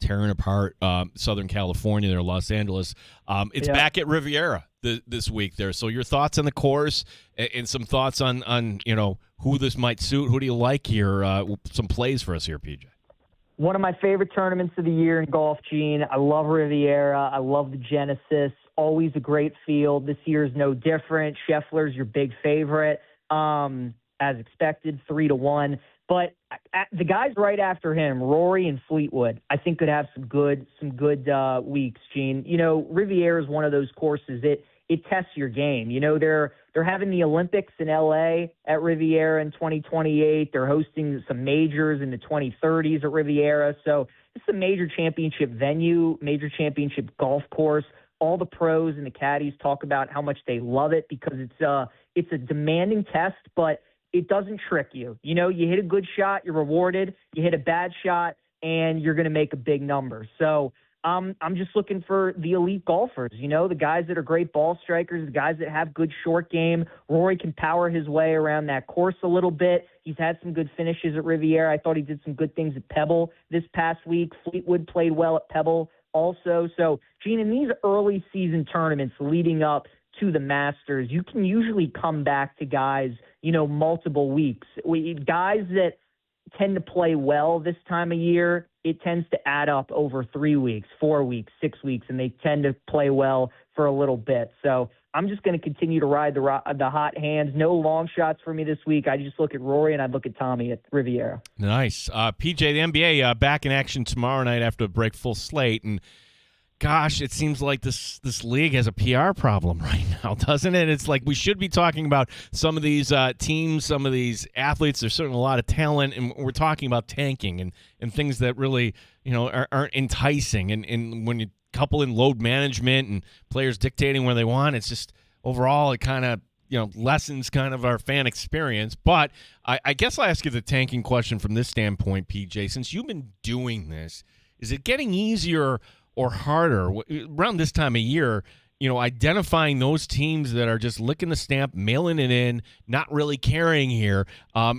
tearing apart Southern California there, Los Angeles. It's back at Riviera this week there. So your thoughts on the course and some thoughts on who this might suit. Who do you like here? Some plays for us here, PJ. One of my favorite tournaments of the year in golf, Gene. I love Riviera. I love the Genesis. Always a great field. This year is no different. Scheffler's your big favorite, as expected, 3-1. But the guys right after him, Rory and Fleetwood, I think could have some good weeks, Gene. Riviera is one of those courses that it tests your game. They're having the Olympics in LA at Riviera in 2028. They're hosting some majors in the 2030s at Riviera. So it's a major championship venue, major championship golf course. All the pros and the caddies talk about how much they love it because it's a demanding test, but it doesn't trick you. You hit a good shot, you're rewarded. You hit a bad shot, and you're going to make a big number. So I'm just looking for the elite golfers, the guys that are great ball strikers, the guys that have good short game. Rory can power his way around that course a little bit. He's had some good finishes at Riviera. I thought he did some good things at Pebble this past week. Fleetwood played well at Pebble also. So, Gene, in these early season tournaments leading up to the Masters, you can usually come back to guys, multiple weeks. Guys that tend to play well this time of year, it tends to add up over 3 weeks, 4 weeks, 6 weeks, and they tend to play well for a little bit. So I'm just going to continue to ride the hot hands. No long shots for me this week. I just look at Rory and I look at Tommy at Riviera. Nice. PJ, the NBA back in action tomorrow night after a break, full slate. And gosh, it seems like this league has a PR problem right now, doesn't it? It's like we should be talking about some of these teams, some of these athletes. There's certainly a lot of talent, and we're talking about tanking and things that really, aren't enticing. And when you couple in load management and players dictating where they want, it's just overall it kind of, lessens kind of our fan experience. But I guess I'll ask you the tanking question from this standpoint, PJ. Since you've been doing this, is it getting easier or harder around this time of year, identifying those teams that are just licking the stamp, mailing it in, not really caring here?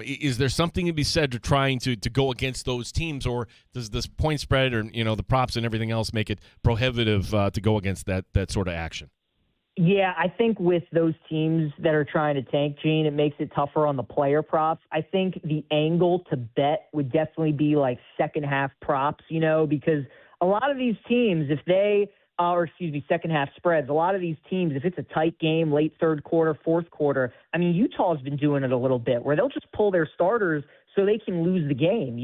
Is there something to be said to trying to go against those teams, or does this point spread or, the props and everything else make it prohibitive to go against that sort of action? Yeah, I think with those teams that are trying to tank, Gene, it makes it tougher on the player props. I think the angle to bet would definitely be like second half props, because a lot of these teams, second half spreads, a lot of these teams, if it's a tight game, late third quarter, fourth quarter, Utah's been doing it a little bit where they'll just pull their starters so they can lose the game,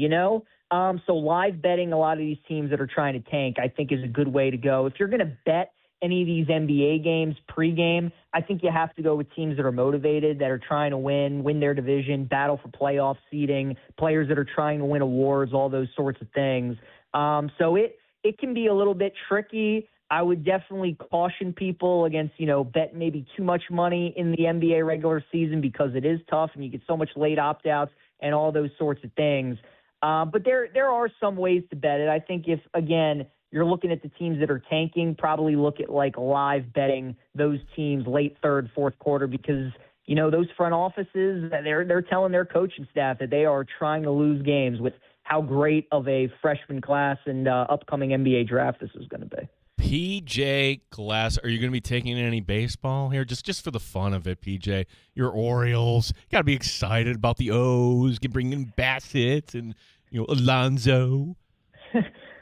So live betting a lot of these teams that are trying to tank, I think, is a good way to go. If you're going to bet any of these NBA games pregame, I think you have to go with teams that are motivated, that are trying to win their division, battle for playoff seeding, players that are trying to win awards, all those sorts of things. So it can be a little bit tricky. I would definitely caution people against, bet maybe too much money in the NBA regular season because it is tough and you get so much late opt-outs and all those sorts of things. But there are some ways to bet it. I think if, again, you're looking at the teams that are tanking, probably look at like live betting those teams late third, fourth quarter because, those front offices, they're telling their coaching staff that they are trying to lose games with how great of a freshman class and upcoming NBA draft this is going to be. PJ Glass, are you going to be taking any baseball here? Just for the fun of it, PJ. Your Orioles, you got to be excited about the O's, bringing Bassett and, Alonso.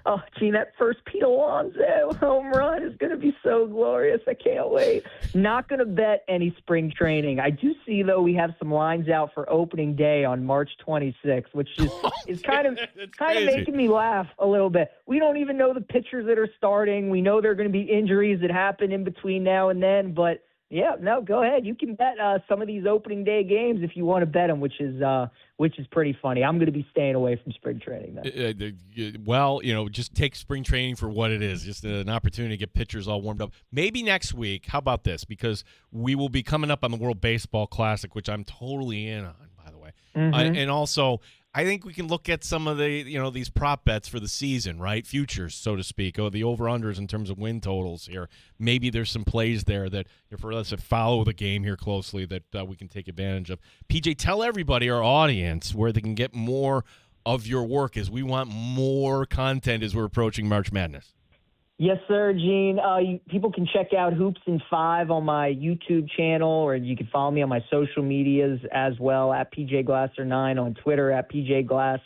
Oh, Gene, that first Pete Alonso home run is going to be so glorious. I can't wait. Not going to bet any spring training. I do see, though, we have some lines out for opening day on March 26th, which is kind of making me laugh a little bit. We don't even know the pitchers that are starting. We know there are going to be injuries that happen in between now and then, but yeah, no, go ahead. You can bet some of these opening day games if you want to bet them, which is pretty funny. I'm going to be staying away from spring training then. Well, just take spring training for what it is, just an opportunity to get pitchers all warmed up. Maybe next week. How about this? Because we will be coming up on the World Baseball Classic, which I'm totally in on, by the way. Mm-hmm. And also, I think we can look at some of the, these prop bets for the season, right? Futures, so to speak, or the over-unders in terms of win totals here. Maybe there's some plays there that, for us that follow the game here closely, that we can take advantage of. PJ, tell everybody, our audience, where they can get more of your work, as we want more content as we're approaching March Madness. Yes, sir, Gene. People can check out Hoops in 5 on my YouTube channel, or you can follow me on my social medias as well, at PJGlasser9 on Twitter, at PJGlass9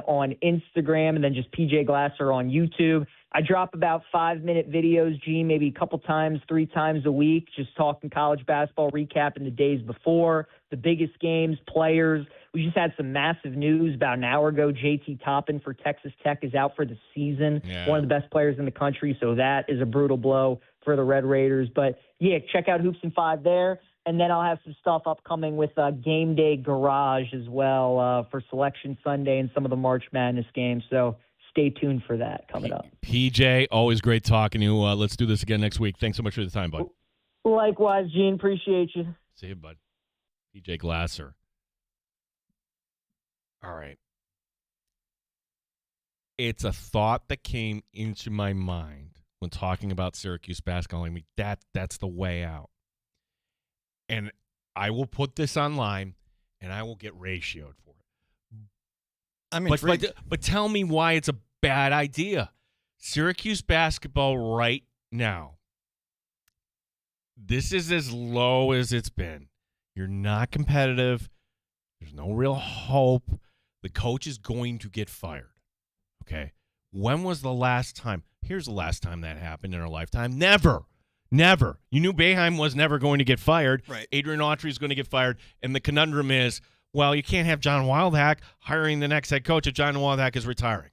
on Instagram, and then just PJ Glasser on YouTube. I drop about 5-minute videos, Gene, maybe a couple times, 3 times a week, just talking college basketball, recapping the days before, the biggest games, players. We just had some massive news about an hour ago. JT Toppin for Texas Tech is out for the season, one of the best players in the country, so that is a brutal blow for the Red Raiders. But, yeah, check out Hoops in 5 there, and then I'll have some stuff upcoming with Game Day Garage as well for Selection Sunday and some of the March Madness games. So stay tuned for that coming up. PJ, always great talking to you. Let's do this again next week. Thanks so much for the time, bud. Likewise, Gene. Appreciate you. See you, bud. PJ Glasser. All right. It's a thought that came into my mind when talking about Syracuse basketball. I mean, that's the way out. And I will put this online, and I will get ratioed for it. I mean, but tell me why it's a bad idea. Syracuse basketball right now, this is as low as it's been. You're not competitive. There's no real hope. The coach is going to get fired. Okay? When was the last time? Here's the last time that happened in our lifetime. Never. Never. You knew Boeheim was never going to get fired. Right. Adrian Autry is going to get fired. And the conundrum is, well, you can't have John Wildhack hiring the next head coach if John Wildhack is retiring.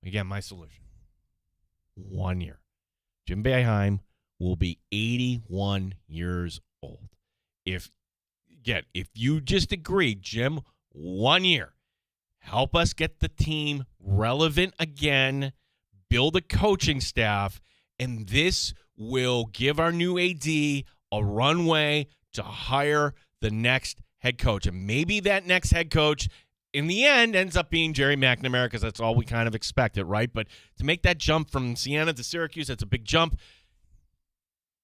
Again, my solution. 1 year. Jim Boeheim will be 81 years old. If you just agree, Jim, 1 year, help us get the team relevant again, build a coaching staff, and this will give our new AD a runway to hire the next head coach. And maybe that next head coach, in the end, ends up being Jerry McNamara, because that's all we kind of expected, right? But to make that jump from Siena to Syracuse, that's a big jump.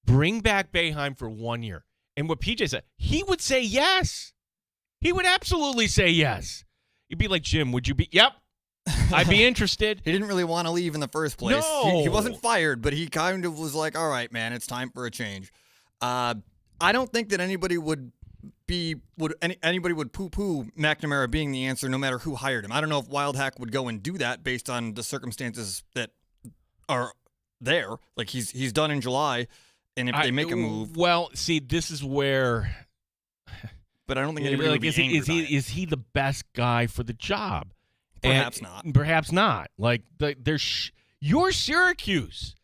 Bring back Boeheim for 1 year. And what PJ said, he would say yes. He would absolutely say yes. He'd be like, Jim, would you be? Yep. I'd be interested. He didn't really want to leave in the first place. No. He wasn't fired, but he kind of was like, all right, man, it's time for a change. I don't think that anybody would poo-poo McNamara being the answer no matter who hired him. I don't know if Wildhack would go and do that based on the circumstances that are there. Like he's done in July, and if they make a move. Well, see, this is where. But I don't think anybody would be angry by it. Is he the best guy for the job? Perhaps not. Perhaps not. Like you're Syracuse.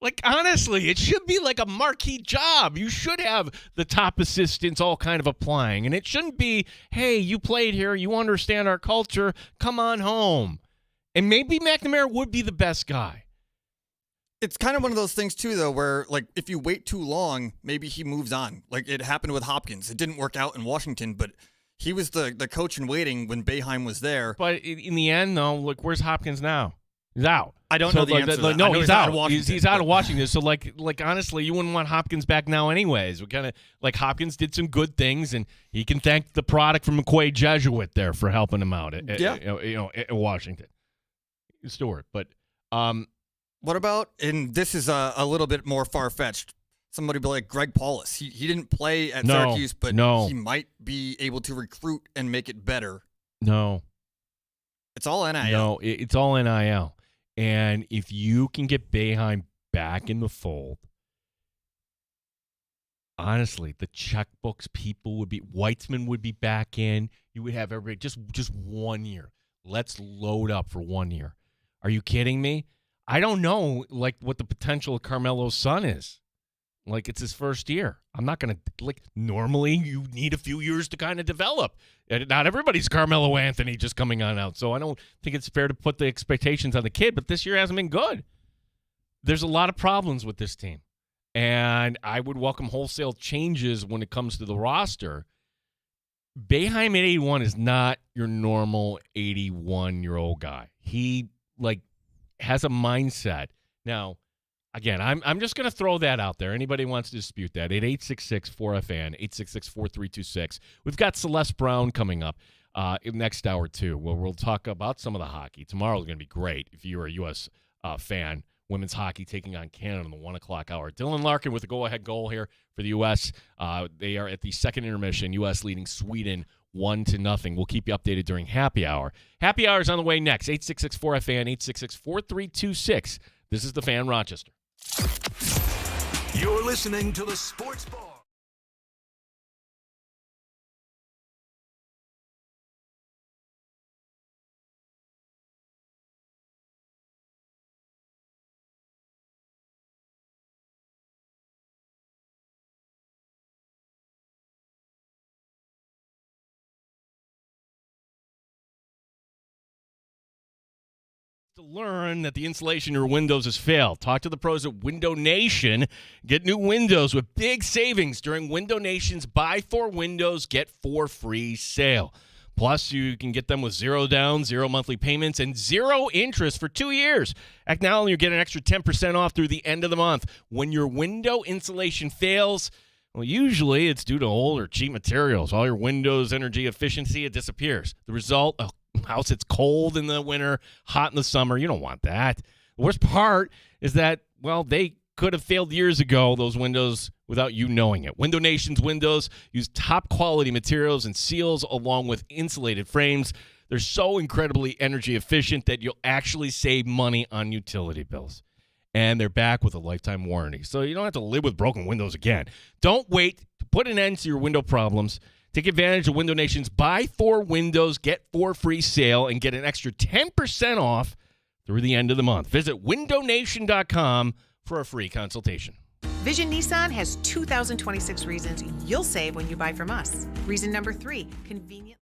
Like, honestly, it should be like a marquee job. You should have the top assistants all kind of applying. And it shouldn't be, hey, you played here, you understand our culture, come on home. And maybe McNamara would be the best guy. It's kind of one of those things, too, though, where, like, if you wait too long, maybe he moves on. Like, it happened with Hopkins. It didn't work out in Washington, but he was the coach in waiting when Boeheim was there. But in the end, though, look, where's Hopkins now? He's out. I don't know the answer to that. No, he's out. Washington, he's out of Washington. So, like honestly, you wouldn't want Hopkins back now anyways. We kind of, like, Hopkins did some good things, and he can thank the product from McQuaid Jesuit there for helping him out at Washington. Stewart. But what about, and this is a little bit more far-fetched, somebody be like Greg Paulus. He didn't play at Syracuse, but he might be able to recruit and make it better. No. It's all NIL. No, it's all NIL. And if you can get Boeheim back in the fold, honestly, the checkbooks people would be, Weitzman would be back in. You would have everybody, just 1 year. Let's load up for 1 year. Are you kidding me? I don't know, like, what the potential of Carmelo's son is. Like, it's his first year. I'm not going to, like, normally you need a few years to kind of develop. And not everybody's Carmelo Anthony just coming on out. So I don't think it's fair to put the expectations on the kid, but this year hasn't been good. There's a lot of problems with this team. And I would welcome wholesale changes when it comes to the roster. Boeheim at 81 is not your normal 81-year-old guy. He has a mindset. Now, again, I'm just going to throw that out there. Anybody wants to dispute that? At 866-4FN, 866-4326. We've got Celeste Brown coming up in next hour, too, where we'll talk about some of the hockey. Tomorrow is going to be great if you're a U.S. Fan. Women's hockey taking on Canada in the 1 o'clock hour. Dylan Larkin with the go-ahead goal here for the U.S. They are at the second intermission. U.S. leading Sweden 1-0. We'll keep you updated during happy hour. Happy hour is on the way next. 866-4FN, 866-4326. This is the Fan Rochester. You're listening to the Sports Bar. To learn that the insulation in your windows has failed, talk to the pros at Window Nation. Get new windows with big savings during Window Nation's Buy 4 Windows, Get 4 free sale. Plus, you can get them with 0 down, 0 monthly payments, and 0 interest for 2 years. Act now and you get an extra 10% off through the end of the month. When your window insulation fails, well, usually it's due to old or cheap materials. All your windows' energy efficiency, it disappears. The result, a house that's cold in the winter, hot in the summer. You don't want that. The worst part is that, well, they could have failed years ago, those windows, without you knowing it. Window Nation's windows use top quality materials and seals along with insulated frames. They're so incredibly energy efficient that you'll actually save money on utility bills. And they're back with a lifetime warranty, so you don't have to live with broken windows again. Don't wait to put an end to your window problems. Take advantage of Window Nation's Buy 4 Windows, Get 4 free sale and get an extra 10% off through the end of the month. Visit windownation.com for a free consultation. Vision Nissan has 2026 reasons you'll save when you buy from us. Reason number 3, convenient.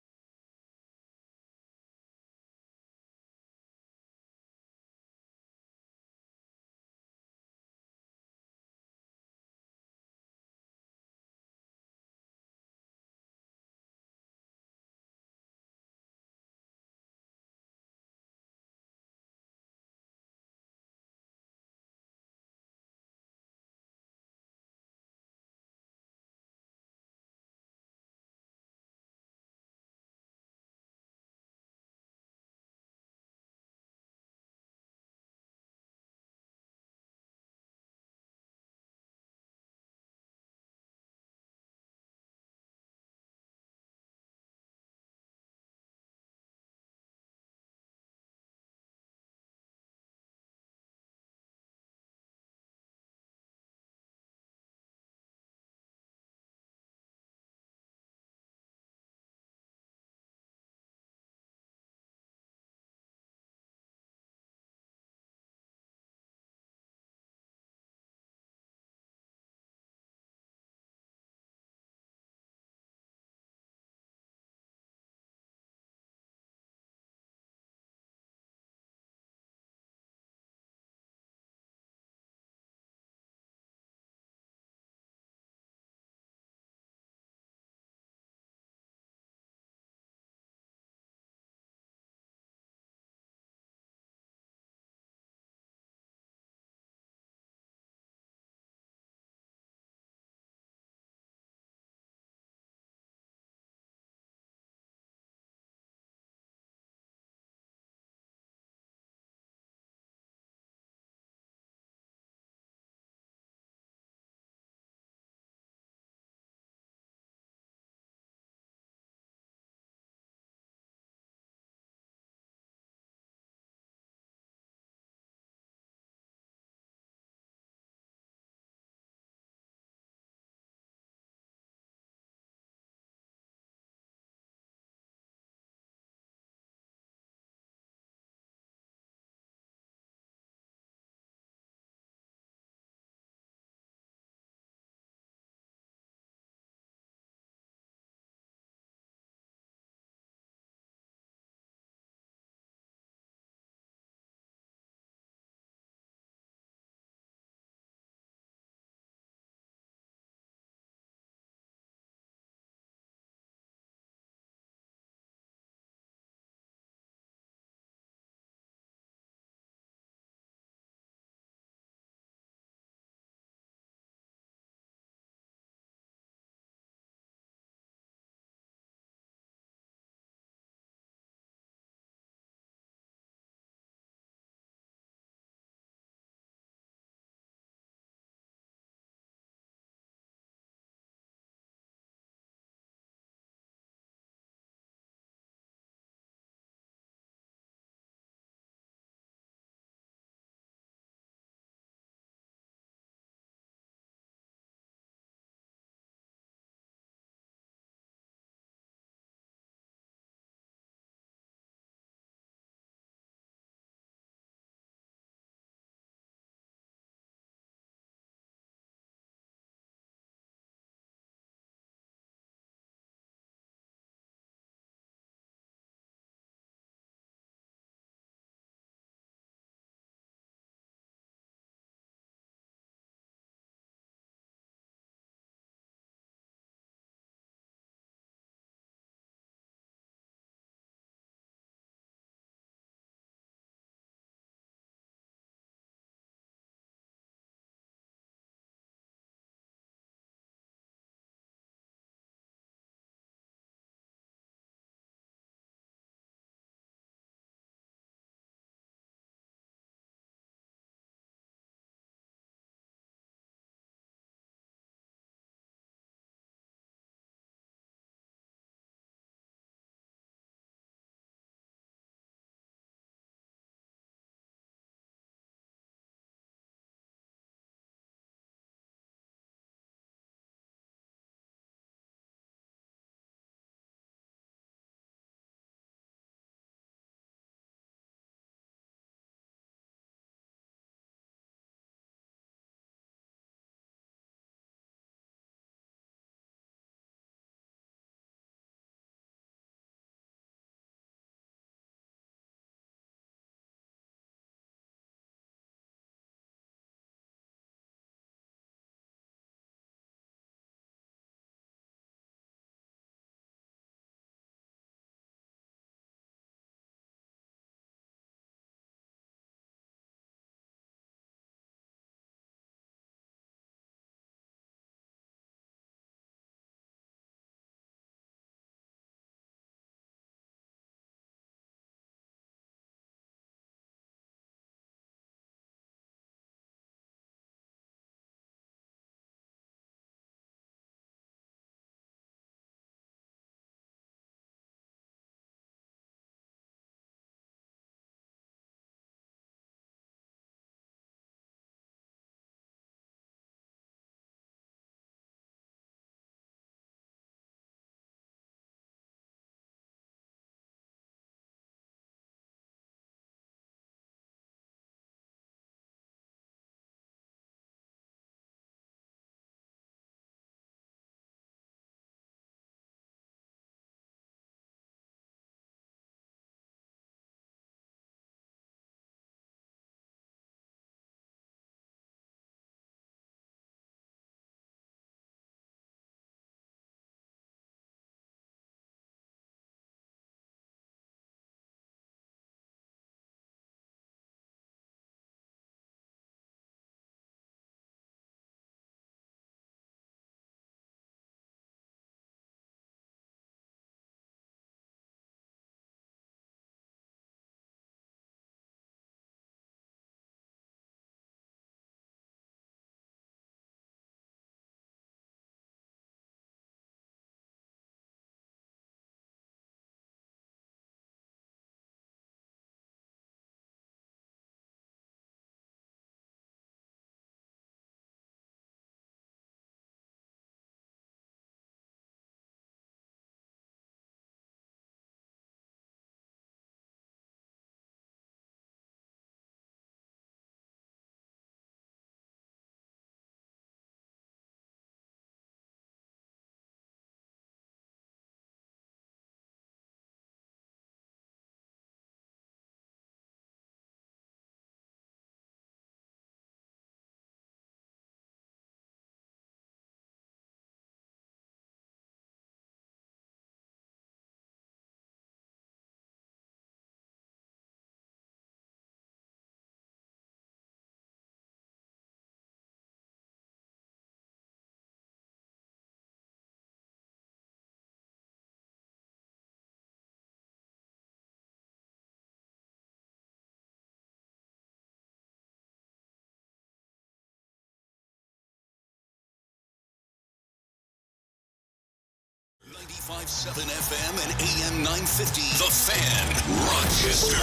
95.7 FM and AM 950. The Fan, Rochester,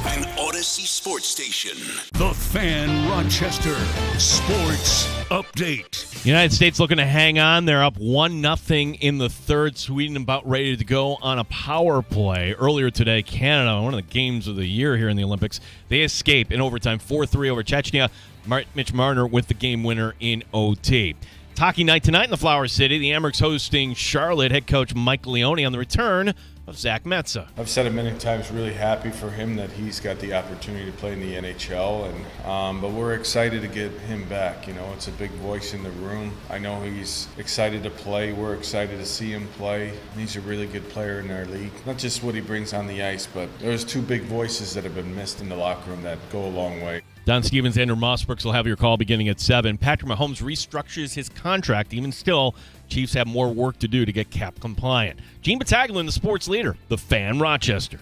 an Odyssey sports station. The Fan Rochester Sports Update. United States looking to hang on. They're up 1-0 in the third. Sweden about ready to go on a power play. Earlier today, Canada, one of the games of the year here in the Olympics, they escape in overtime 4-3 over Chechnya. Mitch Marner with the game winner in OT. Hockey night tonight in the Flower City. The Amherst hosting Charlotte. Head coach Mike Leone on the return of Zach Metza. I've said it many times, really happy for him that he's got the opportunity to play in the NHL, and but we're excited to get him back. You know, it's a big voice in the room. I know he's excited to play. We're excited to see him play. He's a really good player in our league. Not just what he brings on the ice, but there's two big voices that have been missed in the locker room that go a long way. Don Stevens, Andrew Mossbrooks will have your call beginning at 7. Patrick Mahomes restructures his contract. Even still, Chiefs have more work to do to get cap compliant. Gene Battaglia, the sports leader, the Fan Rochester.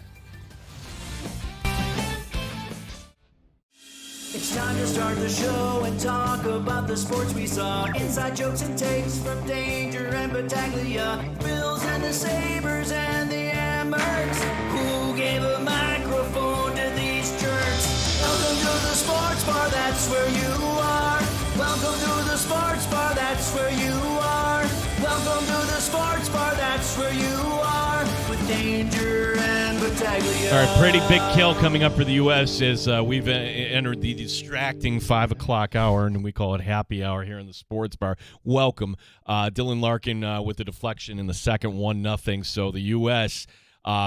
It's time to start the show and talk about the sports we saw. Inside jokes and takes from Danger and Battaglia. Bills and the Sabres and the Amherst. Who gave a microphone to these jerks? Welcome to the sports bar, that's where you are. Welcome to the sports bar, that's where you are. Welcome to the sports bar, that's where you are. With Danger and Battaglia. All right, pretty big kill coming up for the U.S. as we've entered the distracting 5 o'clock hour, and we call it happy hour here in the sports bar. Welcome. Dylan Larkin with the deflection in the second, 1-0. So the U.S.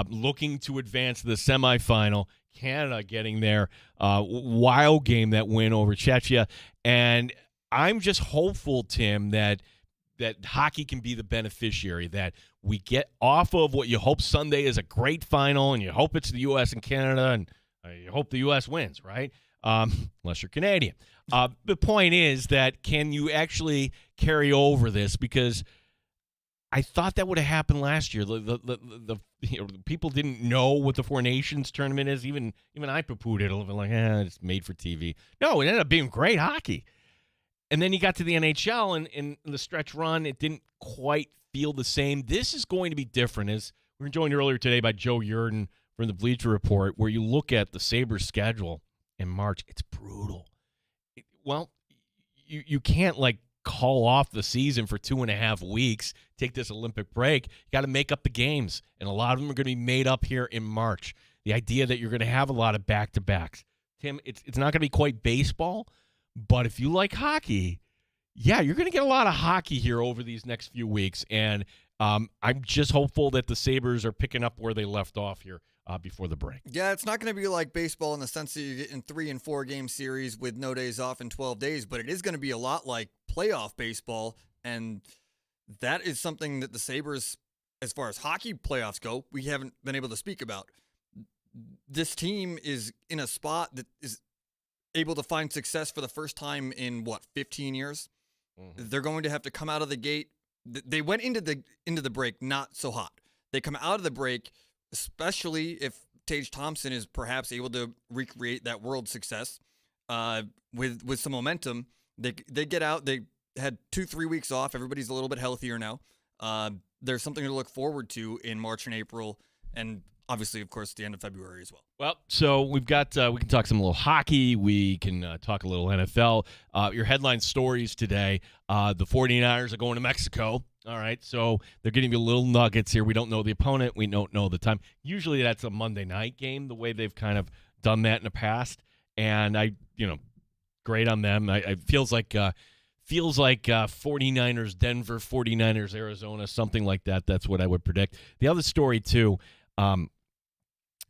Looking to advance to the semifinal. Canada getting their wild game, that win over Czechia. And I'm just hopeful, Tim, that hockey can be the beneficiary, that we get off of what you hope Sunday is a great final, and you hope it's the U.S. and Canada, and you hope the U.S. wins, right? Unless you're Canadian. The point is that can you actually carry over this? Because I thought that would have happened last year. The people didn't know what the Four Nations tournament is. Even I poo-pooed it a little bit, like, it's made for TV. No, it ended up being great hockey. And then you got to the NHL, and in the stretch run, it didn't quite feel the same. This is going to be different. As we were joined earlier today by Joe Yurden from the Bleacher Report, where you look at the Sabres schedule in March, it's brutal. You can't, call off the season for 2.5 weeks, take this Olympic break. You got to make up the games, and a lot of them are going to be made up here in March. The idea that you're going to have a lot of back-to-backs. Tim, it's not going to be quite baseball, but if you like hockey, yeah, you're going to get a lot of hockey here over these next few weeks, and I'm just hopeful that the Sabres are picking up where they left off here before the break. Yeah, it's not going to be like baseball in the sense that you're getting 3 and 4 game series with no days off in 12 days, but it is going to be a lot like playoff baseball, and that is something that the Sabres, as far as hockey playoffs go, we haven't been able to speak about. This team is in a spot that is able to find success for the first time in 15 years. Mm-hmm. They're going to have to come out of the gate. They went into the break not so hot. They come out of the break, especially if Tage Thompson is perhaps able to recreate that world success with some momentum. They get out. They had 2-3 weeks off. Everybody's a little bit healthier now. There's something to look forward to in March and April, and obviously, of course, the end of February as well. Well, so we've got we can talk some little hockey. We can talk a little NFL. Your headline stories today, the 49ers are going to Mexico. All right, so they're getting you little nuggets here. We don't know the opponent. We don't know the time. Usually that's a Monday night game, the way they've kind of done that in the past. And great on them. It feels like 49ers Denver, 49ers Arizona, something like that. That's what I would predict. The other story too, and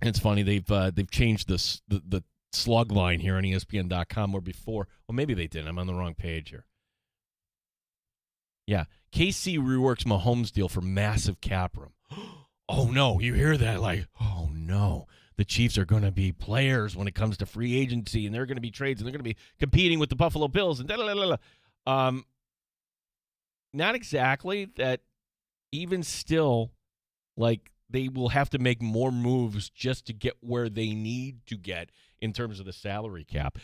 it's funny, they've changed the slug line here on ESPN.com, where before, well, maybe they didn't. I'm on the wrong page here. Yeah, KC reworks Mahomes deal for massive cap room. Oh no, you hear that? Oh no. The Chiefs are going to be players when it comes to free agency, and they're going to be trades, and they're going to be competing with the Buffalo Bills, and not exactly. That even still, they will have to make more moves just to get where they need to get in terms of the salary cap.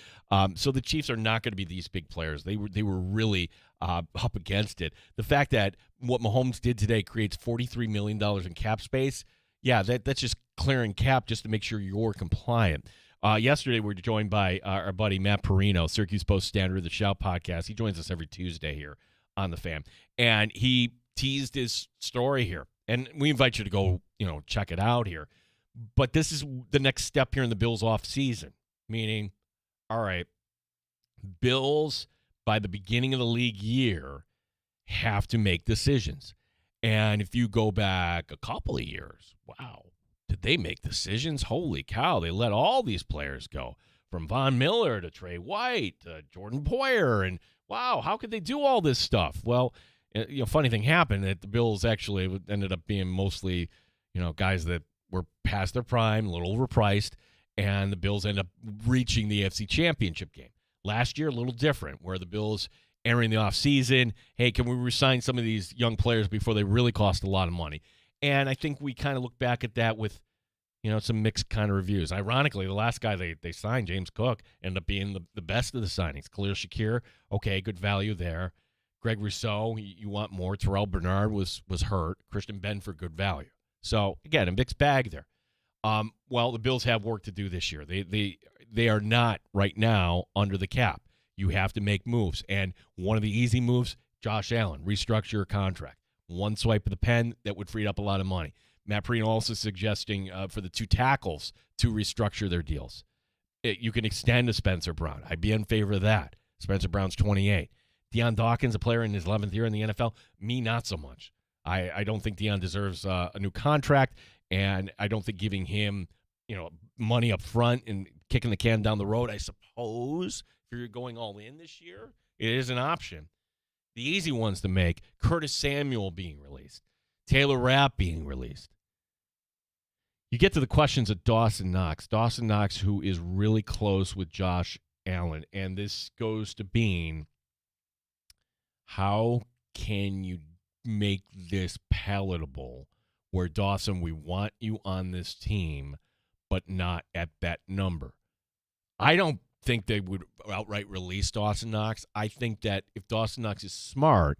So the Chiefs are not going to be these big players. They were really up against it. The fact that what Mahomes did today creates $43 million in cap space, yeah, that's just clearing cap just to make sure you're compliant. Yesterday, we were joined by our buddy Matt Perino, Syracuse Post-Standard, the Shout podcast. He joins us every Tuesday here on The Fan. And he teased his story here. And we invite you to go, check it out here. But this is the next step here in the Bills off season, meaning, all right, Bills by the beginning of the league year have to make decisions. And if you go back a couple of years, wow, did they make decisions? Holy cow, they let all these players go, from Von Miller to Trey White to Jordan Poyer. And wow, how could they do all this stuff? Well, funny thing happened that the Bills actually ended up being mostly, guys that were past their prime, a little overpriced, and the Bills ended up reaching the AFC Championship game. Last year, a little different, where the Bills entering the offseason, hey, can we re-sign some of these young players before they really cost a lot of money? And I think we kind of look back at that with, some mixed kind of reviews. Ironically, the last guy they signed, James Cook, ended up being the best of the signings. Khalil Shakir, okay, good value there. Greg Rousseau, you want more. Terrell Bernard was hurt. Christian Benford, good value. So, again, a mixed bag there. Well, the Bills have work to do this year. They are not right now under the cap. You have to make moves. And one of the easy moves, Josh Allen, restructure your contract. One swipe of the pen, that would free up a lot of money. Matt Perino also suggesting for the two tackles to restructure their deals. You can extend to Spencer Brown. I'd be in favor of that. Spencer Brown's 28. Deion Dawkins, a player in his 11th year in the NFL, me not so much. I don't think Deion deserves a new contract, and I don't think giving him money up front and kicking the can down the road, I suppose, if you're going all in this year, it is an option. The easy ones to make, Curtis Samuel being released, Taylor Rapp being released. You get to the questions of Dawson Knox. Dawson Knox, who is really close with Josh Allen, and this goes to being, how can you make this palatable where, Dawson, we want you on this team, but not at that number? I don't think they would outright release Dawson Knox. I think that if Dawson Knox is smart,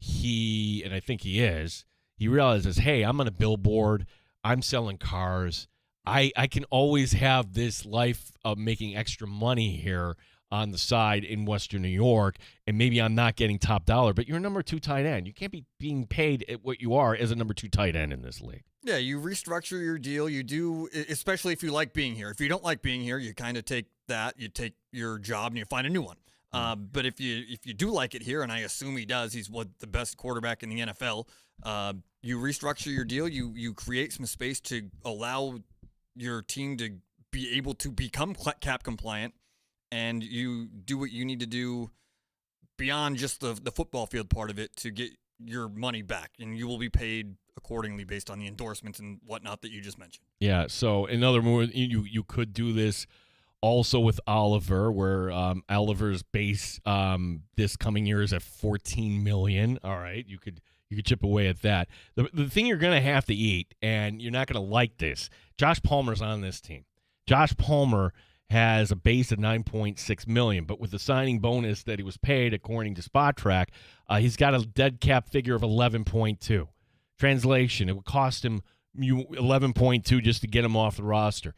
and I think he is, he realizes, hey, I'm on a billboard, I'm selling cars, I can always have this life of making extra money here on the side in Western New York, and maybe I'm not getting top dollar, but you're a number 2 tight end. You can't be being paid at what you are as a number 2 tight end in this league. Yeah, you restructure your deal. You do, especially if you like being here. If you don't like being here, you kind of take that, you take your job, and you find a new one. But if you do like it here, and I assume he does, he's the best quarterback in the NFL, you restructure your deal. You create some space to allow your team to be able to become cap compliant, and you do what you need to do beyond just the football field part of it to get your money back, and you will be paid accordingly based on the endorsements and whatnot that you just mentioned. Yeah, so in other words, you could do this also with Oliver, where Oliver's base this coming year is at $14 million. All right, you could chip away at that. The thing you're going to have to eat, and you're not going to like this, Josh Palmer's on this team. Josh Palmer has a base of $9.6 million, but with the signing bonus that he was paid, according to Spot Track, he's got a dead cap figure of 11.2. Translation, it would cost him 11.2 just to get him off the roster.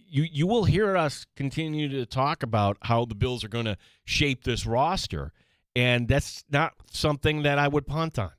You will hear us continue to talk about how the Bills are going to shape this roster, and that's not something that I would punt on.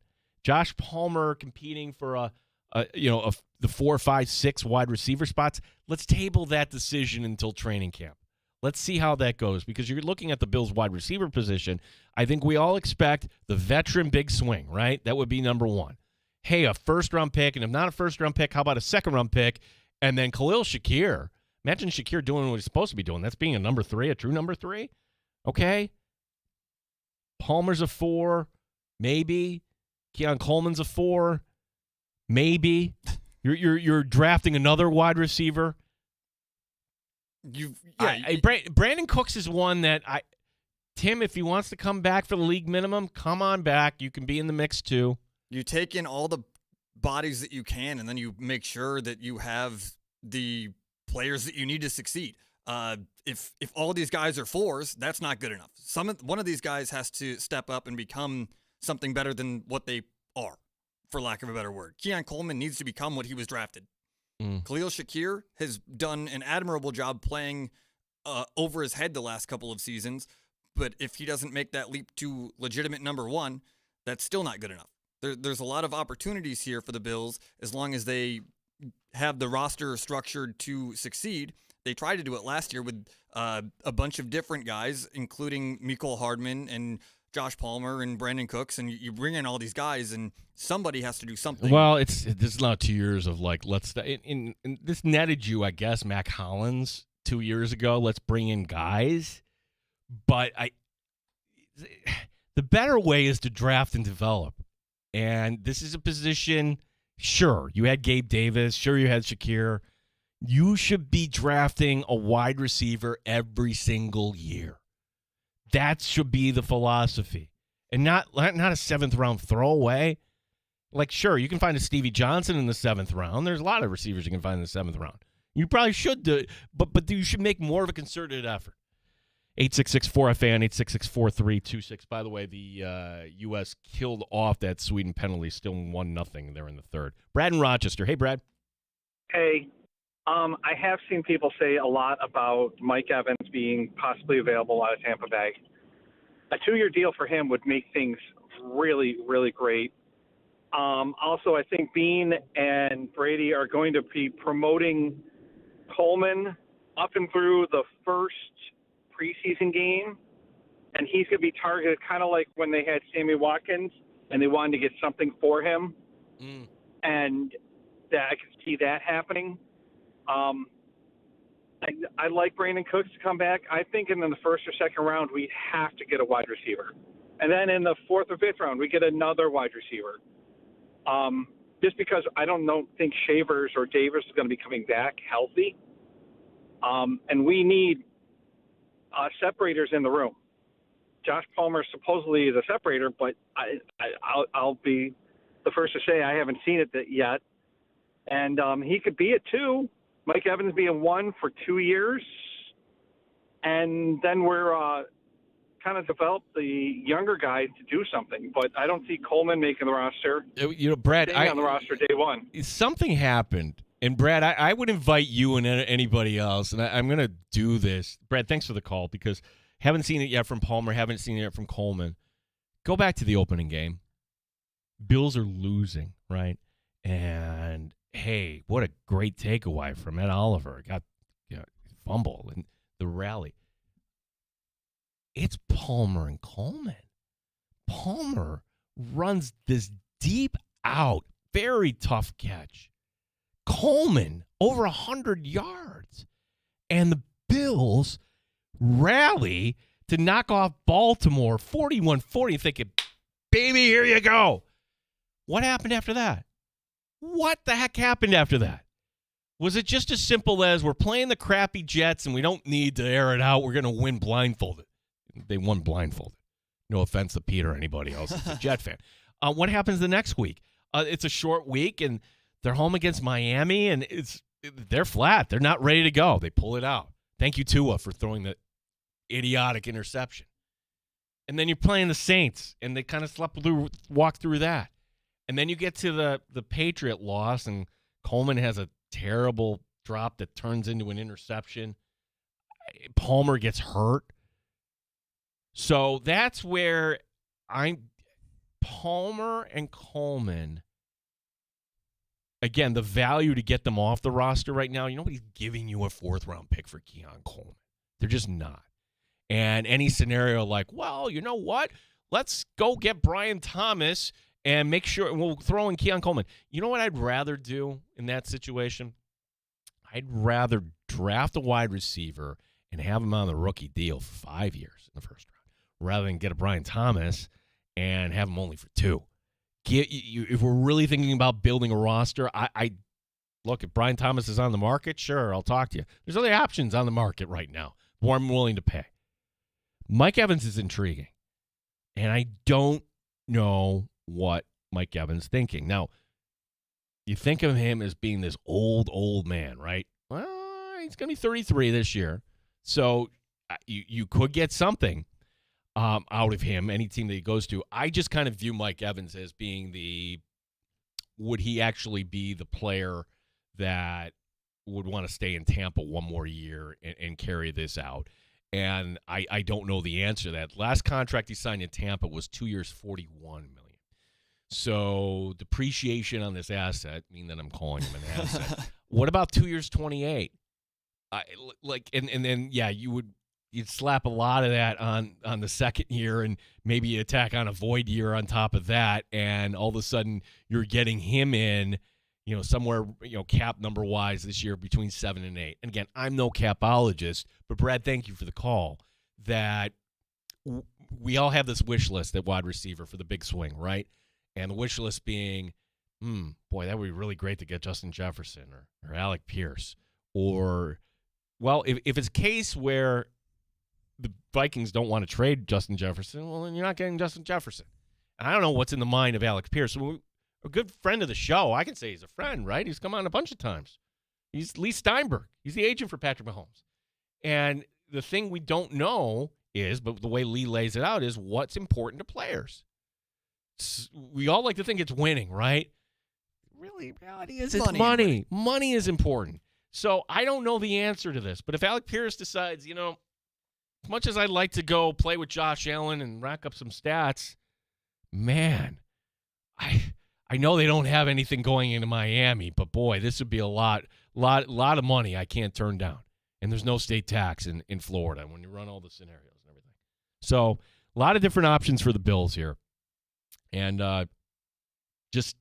Josh Palmer competing for the 4, 5, 6 wide receiver spots. Let's table that decision until training camp. Let's see how that goes, because you're looking at the Bills wide receiver position. I think we all expect the veteran big swing, right? That would be number one. Hey, a first-round pick, and if not a first-round pick, how about a second-round pick? And then Khalil Shakir. Imagine Shakir doing what he's supposed to be doing. That's being a number 3, a true number 3. Okay? Palmer's a 4, maybe. Keon Coleman's a 4, maybe. You're drafting another wide receiver. Brandon Cooks is one that Tim, if he wants to come back for the league minimum, come on back. You can be in the mix too. You take in all the bodies that you can, and then you make sure that you have the players that you need to succeed. If all these guys are 4s, that's not good enough. One of these guys has to step up and become something better than what they are, for lack of a better word. Keon Coleman needs to become what he was drafted. Khalil Shakir has done an admirable job playing over his head the last couple of seasons, but if he doesn't make that leap to legitimate number 1, that's still not good enough. There's a lot of opportunities here for the Bills as long as they have the roster structured to succeed. They tried to do it last year with a bunch of different guys, including Mecole Hardman and Josh Palmer and Brandon Cooks, and you bring in all these guys, and somebody has to do something. Well, this is not 2 years of like, in this netted you, I guess, Mac Hollins 2 years ago. Let's bring in guys. But the better way is to draft and develop. And this is a position, sure, you had Gabe Davis, sure, you had Shakir. You should be drafting a wide receiver every single year. That should be the philosophy. And not a 7th-round throwaway. Like, sure, you can find a Stevie Johnson in the 7th round. There's a lot of receivers you can find in the 7th round. You probably should do it, but you should make more of a concerted effort. 866-4FAN, 866-4326. By the way, the U.S. killed off that Sweden penalty, still 1-0 there in the third. Brad in Rochester. Hey, Brad. Hey. I have seen people say a lot about Mike Evans being possibly available out of Tampa Bay. A 2-year deal for him would make things really, really great. Also, I think Bean and Brady are going to be promoting Coleman up and through the first preseason game, and he's going to be targeted kind of like when they had Sammy Watkins and they wanted to get something for him. And that I can see that happening. I like Brandon Cooks to come back. I think in the 1st or 2nd round, we have to get a wide receiver. And then in the 4th or 5th round, we get another wide receiver. Just because I don't think Shavers or Davis is going to be coming back healthy. And we need separators in the room. Josh Palmer supposedly is a separator, but I'll be the first to say I haven't seen it yet. And he could be a 2. Mike Evans being 1 for 2 years. And then we're kind of develop the younger guy to do something. But I don't see Coleman making the roster. Brad, on the roster day 1. Something happened. And, Brad, I would invite you and anybody else, and I'm going to do this. Brad, thanks for the call because haven't seen it yet from Palmer, haven't seen it yet from Coleman. Go back to the opening game. Bills are losing, right? And hey, what a great takeaway from Ed Oliver. Got fumble and the rally. It's Palmer and Coleman. Palmer runs this deep out, very tough catch. Coleman, over 100 yards. And the Bills rally to knock off Baltimore 41-40, thinking, baby, here you go. What happened after that? What the heck happened after that? Was it just as simple as we're playing the crappy Jets and we don't need to air it out? We're going to win blindfolded. They won blindfolded. No offense to Pete or anybody else. It's a Jet fan. What happens the next week? It's a short week, and they're home against Miami, and they're flat. They're not ready to go. They pull it out. Thank you, Tua, for throwing the idiotic interception. And then you're playing the Saints, and they kind of walk through that. And then you get to the Patriot loss, and Coleman has a terrible drop that turns into an interception. Palmer gets hurt. So that's where Palmer and Coleman, again, the value to get them off the roster right now, nobody's giving you a 4th-round pick for Keon Coleman. They're just not. And any scenario like, well, you know what? Let's go get Brian Thomas and make sure we'll throw in Keon Coleman. You know what I'd rather do in that situation? I'd rather draft a wide receiver and have him on the rookie deal for 5 years in the 1st round, rather than get a Brian Thomas and have him only for 2. If we're really thinking about building a roster, I look, if Brian Thomas is on the market, sure, I'll talk to you. There's other options on the market right now more I'm willing to pay. Mike Evans is intriguing, and I don't know what Mike Evans thinking. Now, you think of him as being this old man, right? Well, he's going to be 33 this year. So you could get something out of him, any team that he goes to. I just kind of view Mike Evans as being would he actually be the player that would want to stay in Tampa one more year and carry this out? And I don't know the answer to that. Last contract he signed in Tampa was 2 years, $41 million. So depreciation on this asset, mean that I'm calling him an asset. What about 2 years, 28? And then you'd slap a lot of that on the second year, and maybe you attack on a void year on top of that, and all of a sudden you're getting him in, somewhere, cap number wise this year between 7 and 8. And again, I'm no capologist, but Brad, thank you for the call. That we all have this wish list at wide receiver for the big swing, right? And the wish list being, boy, that would be really great to get Justin Jefferson or Alec Pierce. Or, well, if it's a case where the Vikings don't want to trade Justin Jefferson, well, then you're not getting Justin Jefferson. And I don't know what's in the mind of Alec Pierce. A good friend of the show, I can say he's a friend, right? He's come on a bunch of times. He's Lee Steinberg. He's the agent for Patrick Mahomes. And the thing we don't know is, but the way Lee lays it out, is what's important to players. We all like to think it's winning, right? Really, reality is it's money. Money is important. So I don't know the answer to this. But if Alec Pierce decides, as much as I'd like to go play with Josh Allen and rack up some stats, man, I know they don't have anything going into Miami, but boy, this would be a lot of money I can't turn down. And there's no state tax in Florida when you run all the scenarios and everything. So a lot of different options for the Bills here. And just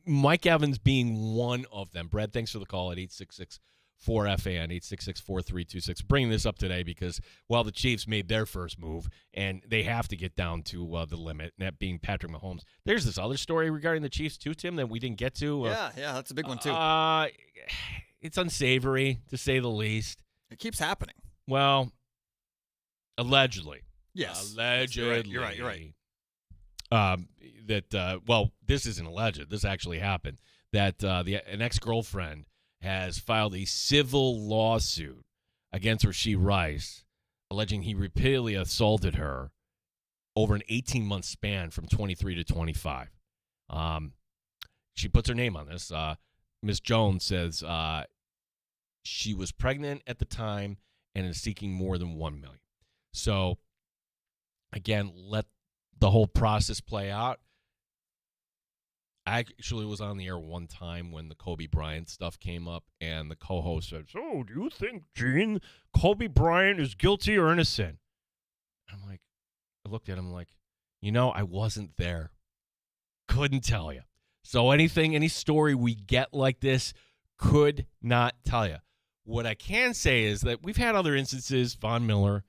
Mike Evans being one of them. Brad, thanks for the call at 866-4FAN, 866-4326. Bringing this up today because, well, the Chiefs made their first move, and they have to get down to the limit, and that being Patrick Mahomes. There's this other story regarding the Chiefs, too, Tim, that we didn't get to. Yeah, that's a big one, too. It's unsavory, to say the least. It keeps happening. Well, allegedly. Yes. Allegedly. You're right. This isn't alleged. This actually happened. That an ex-girlfriend has filed a civil lawsuit against Rashee Rice, alleging he repeatedly assaulted her over an 18-month span from 23 to 25. She puts her name on this. Ms. Jones says she was pregnant at the time and is seeking more than $1 million. So, again, let the whole process play out. I actually was on the air one time when the Kobe Bryant stuff came up, and the co-host said, "So, do you think, Gene, Kobe Bryant is guilty or innocent?" I'm like, I looked at him like, I wasn't there. Couldn't tell you. So any story we get like this, could not tell you. What I can say is that we've had other instances, Von Miller,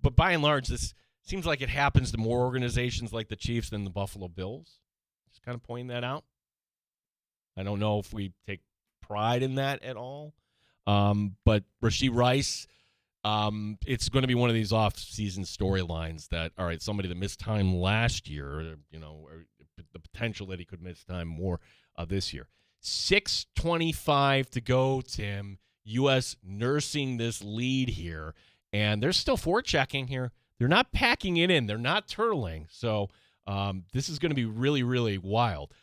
but by and large, this seems like it happens to more organizations like the Chiefs than the Buffalo Bills. Just kind of pointing that out. I don't know if we take pride in that at all. But Rashee Rice, it's going to be one of these off-season storylines that, all right, somebody that missed time last year, or the potential that he could miss time more this year. 6:25 to go, Tim. U.S. nursing this lead here. And they're still forechecking here. They're not packing it in. They're not turtling. So this is going to be really, really wild.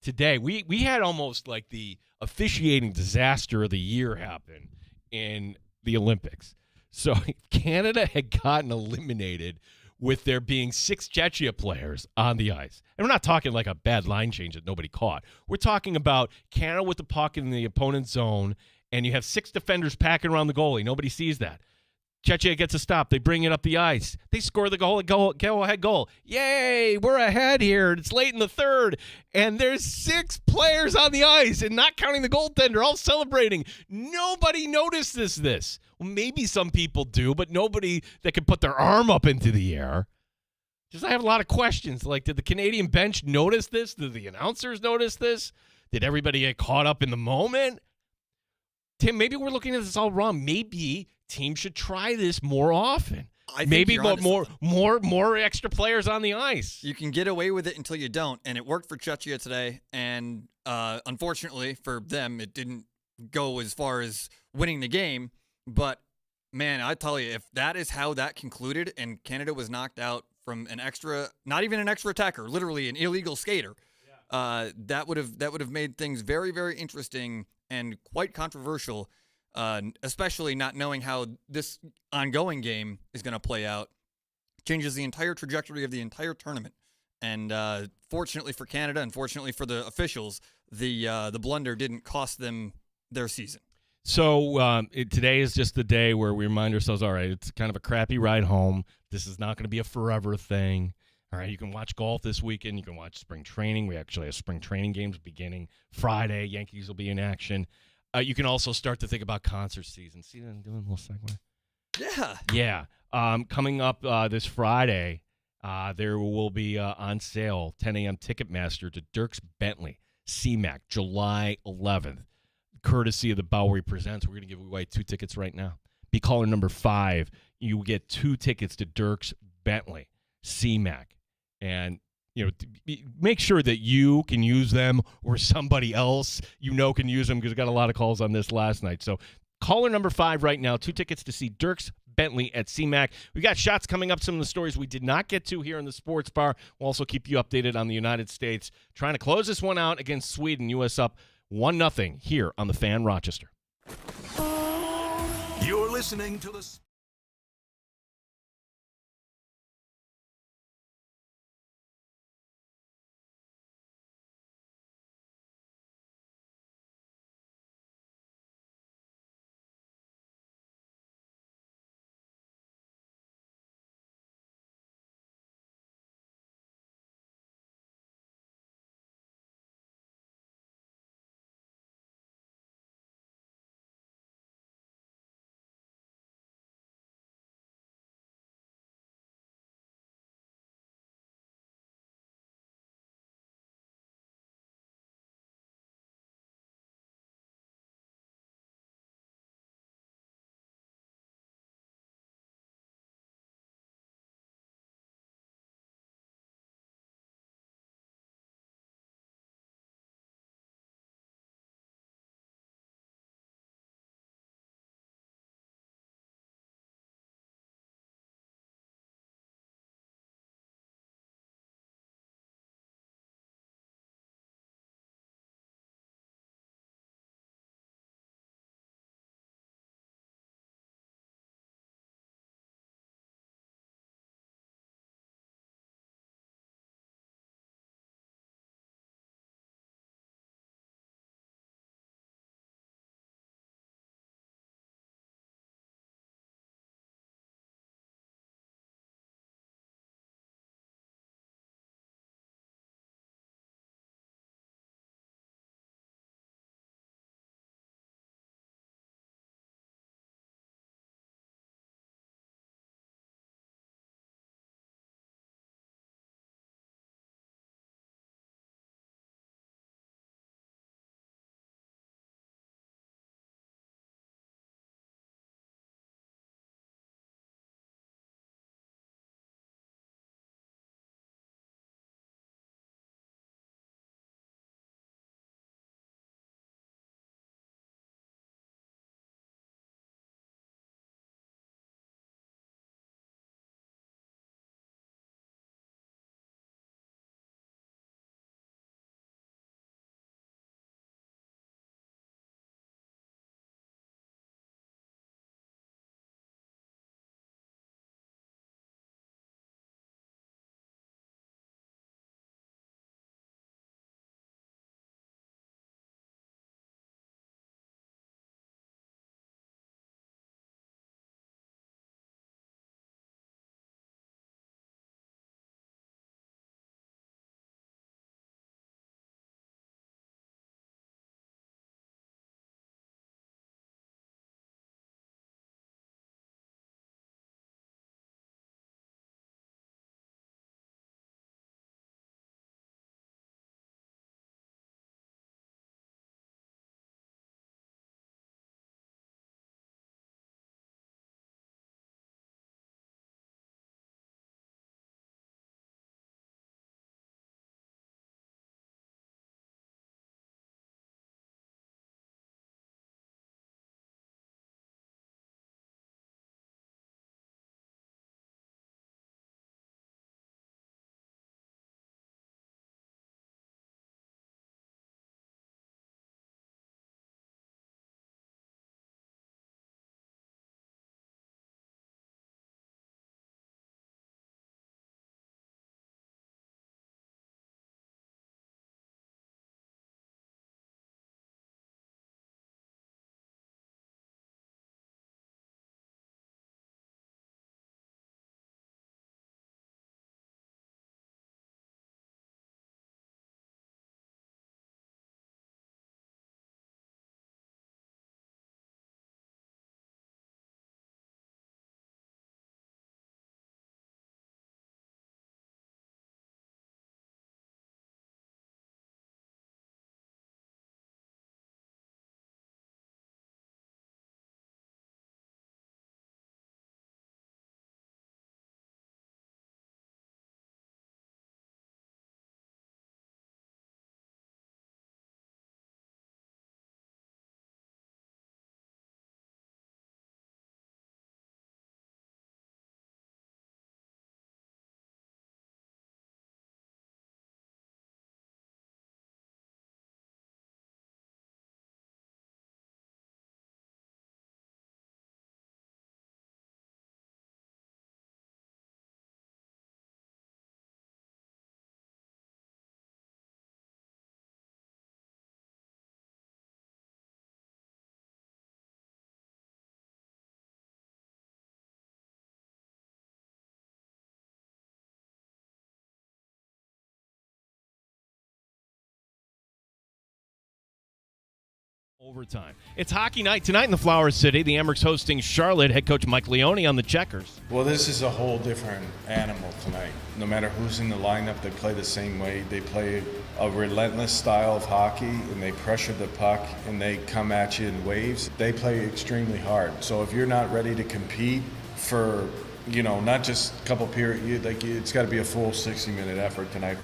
Today, we had almost like the officiating disaster of the year happen in the Olympics. So Canada had gotten eliminated with there being 6 Czechia players on the ice. And we're not talking like a bad line change that nobody caught. We're talking about Canada with the puck in the opponent's zone, and you have 6 defenders packing around the goalie. Nobody sees that. Czechia gets a stop. They bring it up the ice. They score the go-ahead goal. Yay, we're ahead here. It's late in the third, and there's 6 players on the ice, and not counting the goaltender, all celebrating. Nobody notices this. Well, maybe some people do, but nobody that can put their arm up into the air. Just I have a lot of questions. Like, did the Canadian bench notice this? Did the announcers notice this? Did everybody get caught up in the moment? Tim, maybe we're looking at this all wrong. Maybe teams should try this more often. Maybe more extra players on the ice. You can get away with it until you don't, and it worked for Czechia today. And unfortunately for them, it didn't go as far as winning the game. But man, I tell you, if that is how that concluded, and Canada was knocked out from an extra, not even an extra attacker, literally an illegal skater, that would have made things very, very interesting and quite controversial. Especially not knowing how this ongoing game is going to play out, changes the entire trajectory of the entire tournament. And fortunately for Canada, unfortunately for the officials, the blunder didn't cost them their season. So today is just the day where we remind ourselves, all right, it's kind of a crappy ride home. This is not going to be a forever thing. All right, you can watch golf this weekend. You can watch spring training. We actually have spring training games beginning Friday. Yankees will be in action. You can also start to think about concert season. See, I'm doing a little segue. Yeah. Yeah. Coming up this Friday, there will be on sale 10 a.m. Ticketmaster to Dierks Bentley, CMAC, July 11th. Courtesy of the Bowery Presents, we're going to give away 2 tickets right now. Be caller number 5. You will get 2 tickets to Dierks Bentley, CMAC. And make sure that you can use them or somebody else can use them, because I got a lot of calls on this last night. So caller number 5 right now, 2 tickets to see Dierks Bentley at CMAC. We got shots coming up, some of the stories we did not get to here in the sports bar. We'll also keep you updated on the United States trying to close this one out against Sweden. U.S. up 1-0 here on the Fan Rochester. You're listening to the Overtime. It's hockey night tonight in the Flower City. The Amerks hosting Charlotte. Head coach Mike Leone on the checkers. Well, this is a whole different animal tonight. No matter who's in the lineup, they play the same way. They play a relentless style of hockey, and they pressure the puck, and they come at you in waves. They play extremely hard. So if you're not ready to compete for, not just a couple periods, it's got to be a full 60-minute effort tonight.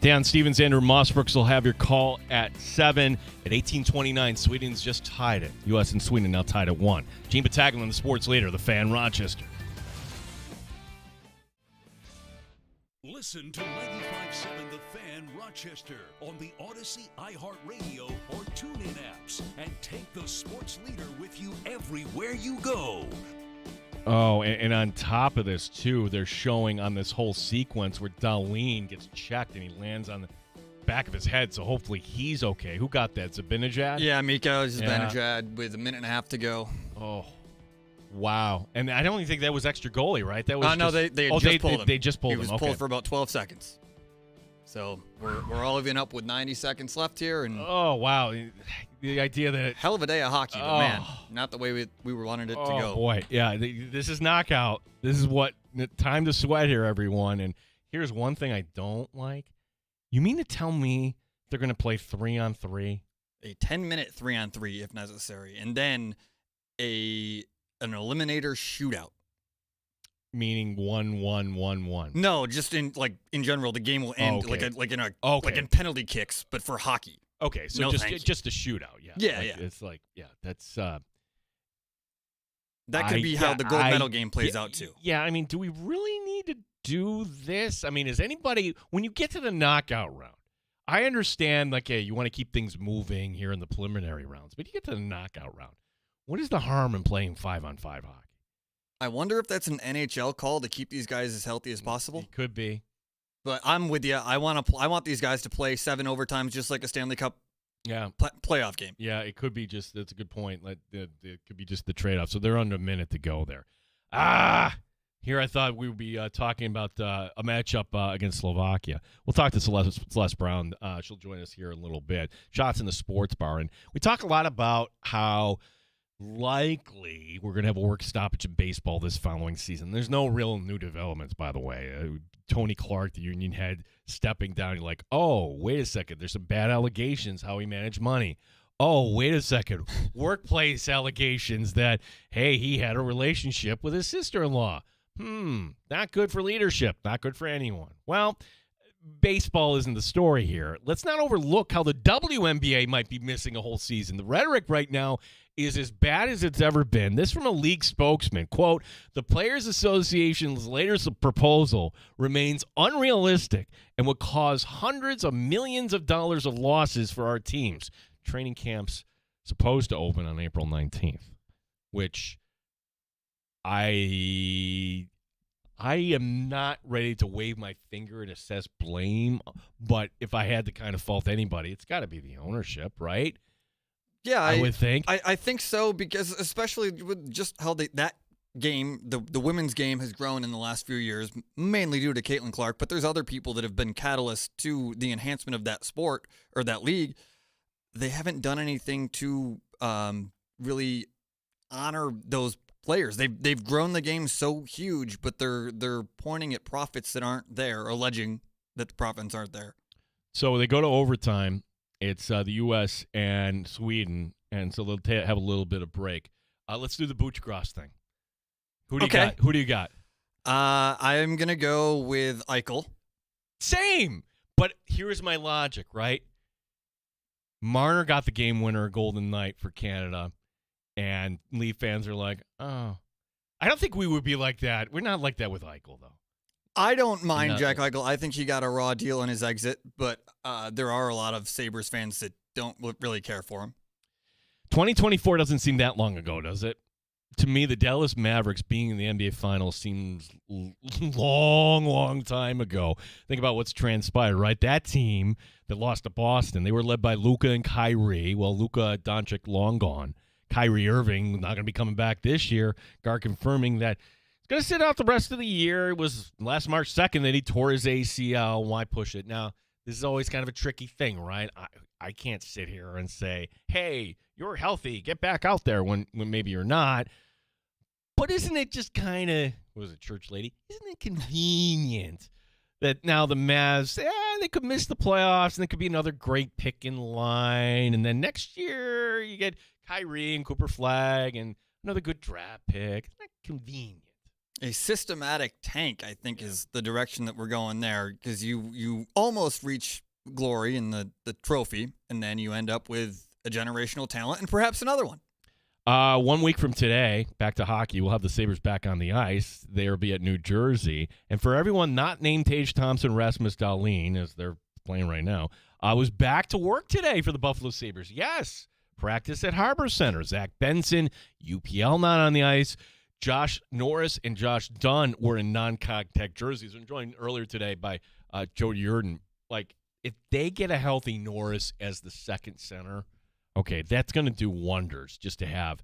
Dan Stevens, Andrew Mossbrooks will have your call at 7. At 18:29, Sweden's just tied it. U.S. and Sweden now tied at 1. Gene Battaglia, the sports leader, the Fan, Rochester. Listen to 95.7 The Fan Rochester on the Odyssey, iHeartRadio, or TuneIn apps, and take the sports leader with you everywhere you go. Oh, and on top of this, too, they're showing on this whole sequence where Darlene gets checked and he lands on the back of his head, so hopefully he's okay. Who got that? Zibanejad? Yeah, Miko Zibanejad with a minute and a half to go. Oh, wow. And I don't even think that was extra goalie, right? That was no, they just pulled him. They just pulled him. He was pulled for about 12 seconds. So we're all even up with 90 seconds left here. And oh, wow. The idea that... Hell of a day of hockey, but man, not the way we wanted it to go. Oh, boy. Yeah, this is knockout. This is what... Time to sweat here, everyone. And here's one thing I don't like. You mean to tell me they're going to play 3-on-3? A 10-minute 3-on-3 if necessary. And then an eliminator shootout. Meaning 1-1-1-1. No, just in general, the game will end like in penalty kicks, but for hockey. Okay, so no, just a shootout, yeah. Yeah, It's like, that's that could be how the gold medal game plays out too. Yeah, I mean, do we really need to do this? I mean, is anybody, when you get to the knockout round, I understand, you want to keep things moving here in the preliminary rounds, but you get to the knockout round. What is the harm in playing 5-on-5 hockey? I wonder if that's an NHL call to keep these guys as healthy as possible. It could be. But I'm with you. I want these guys to play 7 overtimes just like a Stanley Cup playoff game. Yeah, it could be just, that's a good point. It could be just the trade-off. So they're under a minute to go there. Here I thought we would be talking about a matchup against Slovakia. We'll talk to Celeste Brown. She'll join us here in a little bit. Shots in the Sports Bar. And we talk a lot about how likely we're going to have a work stoppage in baseball this following season. There's no real new developments, by the way. Tony Clark, the union head, stepping down. You're like, oh, wait a second. There's some bad allegations how he managed money. Oh, wait a second. Workplace allegations that, hey, he had a relationship with his sister-in-law. Not good for leadership. Not good for anyone. Well, baseball isn't the story here. Let's not overlook how the WNBA might be missing a whole season. The rhetoric right now is as bad as it's ever been. This from a league spokesman. Quote, the Players Association's latest proposal remains unrealistic and would cause hundreds of millions of dollars of losses for our teams. Training camp's supposed to open on April 19th, which I am not ready to wave my finger and assess blame, but if I had to kind of fault anybody, it's got to be the ownership, right? Yeah, I would think. I think so, because especially with just how that game, the women's game has grown in the last few years, mainly due to Caitlin Clark, but there's other people that have been catalysts to the enhancement of that sport or that league. They haven't done anything to really honor those players. They've grown the game so huge, but they're pointing at profits that aren't there, alleging that the profits aren't there. So they go to overtime. It's the U.S. and Sweden, and so they'll have a little bit of break. Let's do the Butchgrass thing. Who do you got? Who do you got? I am gonna go with Eichel. Same, but here's my logic, right? Marner got the game winner, Golden Knight for Canada, and Leaf fans are like, oh. I don't think we would be like that. We're not like that with Eichel, though. I don't mind Jack Eichel. I think he got a raw deal on his exit, but there are a lot of Sabres fans that don't really care for him. 2024 doesn't seem that long ago, does it? To me, the Dallas Mavericks being in the NBA Finals seems long time ago. Think about what's transpired, right? That team that lost to Boston, they were led by Luka and Kyrie. Well, Luka Doncic long gone. Kyrie Irving not going to be coming back this year. Gar confirming that he's going to sit out the rest of the year. It was last March 2nd that he tore his ACL. Why push it? Now, this is always kind of a tricky thing, right? I can't sit here and say, hey, you're healthy, get back out there when maybe you're not. But isn't it just kind of, what was it, church lady? Isn't it convenient that now the Mavs, they could miss the playoffs and it could be another great pick in line. And then next year you get Kyrie and Cooper Flag and another good draft pick. Isn't that convenient? A systematic tank, I think, is the direction that we're going there, because you almost reach glory in the trophy, and then you end up with a generational talent and perhaps another one. 1 week from today, back to hockey, we'll have the Sabres back on the ice. They'll be at New Jersey. And for everyone not named Tage Thompson, Rasmus Dahlin, as they're playing right now, was back to work today for the Buffalo Sabres. Yes, practice at Harbor Center. Zach Benson, UPL not on the ice. Josh Norris and Josh Dunn were in non-contact jerseys. And joined earlier today by Joe Yurden. Like, if they get a healthy Norris as the second center, okay, that's going to do wonders just to have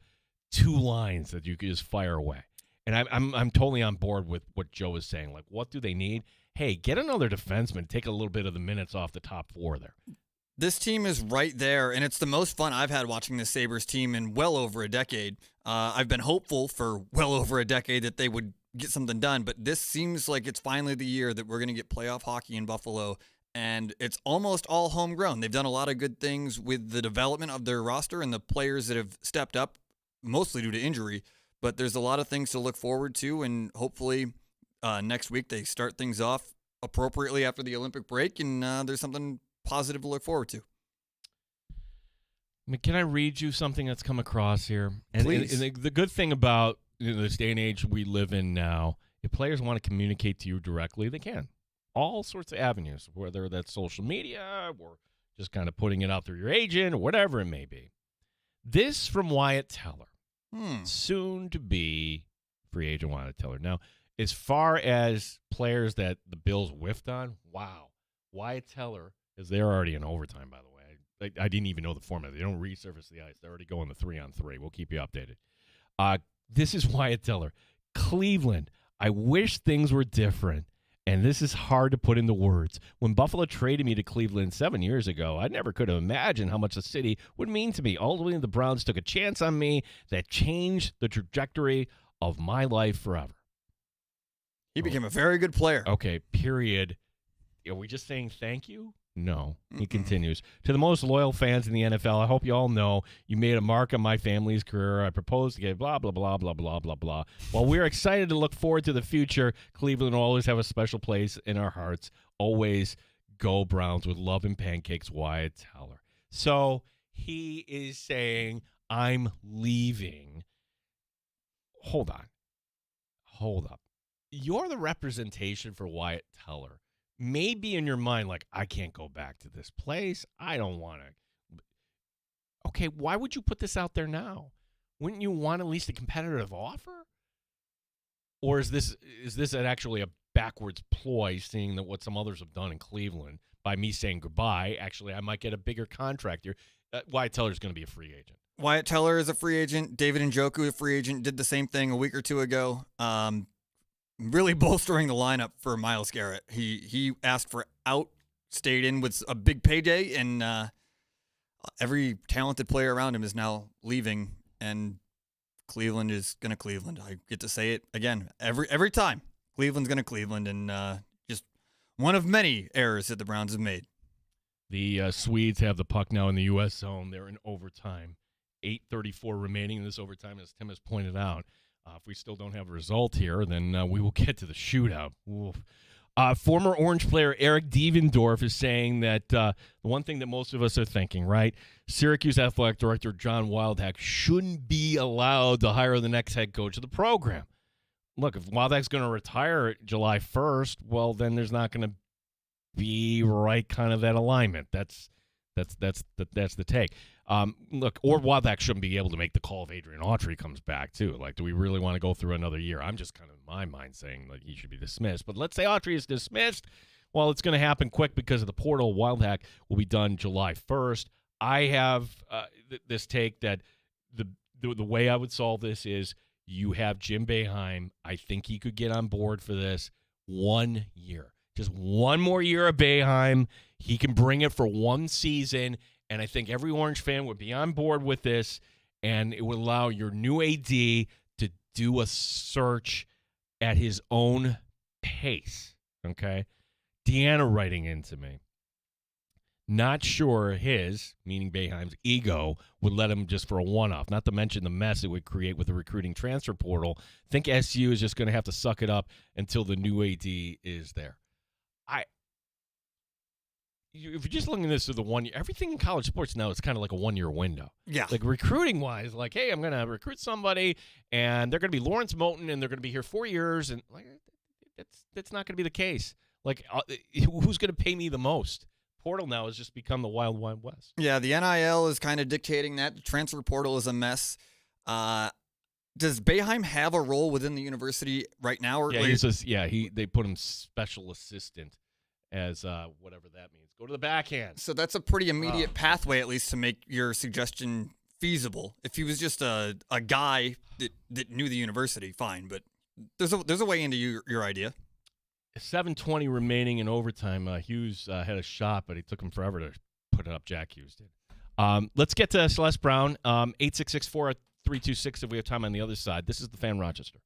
two lines that you can just fire away. And I'm totally on board with what Joe is saying. Like, what do they need? Hey, get another defenseman. Take a little bit of the minutes off the top four there. This team is right there, and it's the most fun I've had watching the Sabres team in well over a decade. I've been hopeful for well over a decade that they would get something done, but this seems like it's finally the year that we're going to get playoff hockey in Buffalo, and it's almost all homegrown. They've done a lot of good things with the development of their roster and the players that have stepped up, mostly due to injury, but there's a lot of things to look forward to, and hopefully next week they start things off appropriately after the Olympic break, and there's something positive to look forward to. Can I read you something that's come across here? And, Please. And the good thing about this day and age we live in now, if players want to communicate to you directly, they can. All sorts of avenues, whether that's social media or just kind of putting it out through your agent or whatever it may be. This from Wyatt Teller, soon to be free agent Wyatt Teller. Now, as far as players that the Bills whiffed on, wow, Wyatt Teller, because they're already in overtime, by the way. I didn't even know the format. They don't resurface the ice. They're already going the 3-on-3. We'll keep you updated. This is Wyatt Teller. Cleveland, I wish things were different. And this is hard to put into words. When Buffalo traded me to Cleveland 7 years ago, I never could have imagined how much the city would mean to me. Ultimately, the Browns took a chance on me that changed the trajectory of my life forever. He became a very good player. Okay, period. Are we just saying thank you? No. He continues. To the most loyal fans in the NFL, I hope you all know you made a mark on my family's career. I propose to get blah, blah, blah, blah, blah, blah, blah. While we're excited to look forward to the future, Cleveland will always have a special place in our hearts. Always go Browns with love and pancakes, Wyatt Teller. So he is saying, I'm leaving. Hold on. Hold up. You're the representation for Wyatt Teller. Maybe in your mind, like, I can't go back to this place. I don't want to. Okay, why would you put this out there now? Wouldn't you want at least a competitive offer? Or is this actually a backwards ploy, seeing that what some others have done in Cleveland by me saying goodbye? Actually, I might get a bigger contract here. Wyatt Teller's going to be a free agent. Wyatt Teller is a free agent. David Njoku, a free agent, did the same thing a week or two ago. Really bolstering the lineup for Myles Garrett. He asked for out, stayed in with a big payday, and every talented player around him is now leaving, and Cleveland is going to Cleveland. I get to say it again every time. Cleveland's going to Cleveland, and just one of many errors that the Browns have made. The Swedes have the puck now in the U.S. zone. They're in overtime. 8:34 remaining in this overtime, as Tim has pointed out. If we still don't have a result here, then we will get to the shootout. Former Orange player Eric Devendorf is saying that the one thing that most of us are thinking, right? Syracuse athletic director John Wildhack shouldn't be allowed to hire the next head coach of the program. Look, if Wildhack's going to retire July 1st, well, then there's not going to be right kind of that alignment. That's the take. Look, or Wildhack shouldn't be able to make the call if Adrian Autry comes back, too. Like, do we really want to go through another year? I'm just kind of in my mind saying that he should be dismissed. But let's say Autry is dismissed. Well, it's going to happen quick because of the portal. Wildhack will be done July 1st. I have this take that the way I would solve this is you have Jim Boeheim. I think he could get on board for this 1 year. Just one more year of Boeheim. He can bring it for one season, And I think every Orange fan would be on board with this, and it would allow your new AD to do a search at his own pace. Okay? Deanna writing into me. Not sure his, meaning Boeheim's, ego would let him just for a one-off, not to mention the mess it would create with the recruiting transfer portal. Think SU is just going to have to suck it up until the new AD is there. If you're just looking at this through the 1 year, everything in college sports now is kind of like a 1 year window. Yeah. Like recruiting wise, like, hey, I'm going to recruit somebody and they're going to be Lawrence Moulton and they're going to be here 4 years. And like, that's not going to be the case. Like, who's going to pay me the most? Portal now has just become the wild, wild west. Yeah, the NIL is kind of dictating that. The transfer portal is a mess. Does Boeheim have a role within the university right now? Or Yeah, they put him special assistant as whatever that means. Go to the backhand. So that's a pretty immediate pathway, at least, to make your suggestion feasible. If he was just a guy that knew the university, fine. But there's a way into your idea. 7:20 remaining in overtime. Hughes had a shot, but it took him forever to put it up. Jack Hughes did. Let's get to Celeste Brown. 866-4326 if we have time on the other side. This is the Fan Rochester.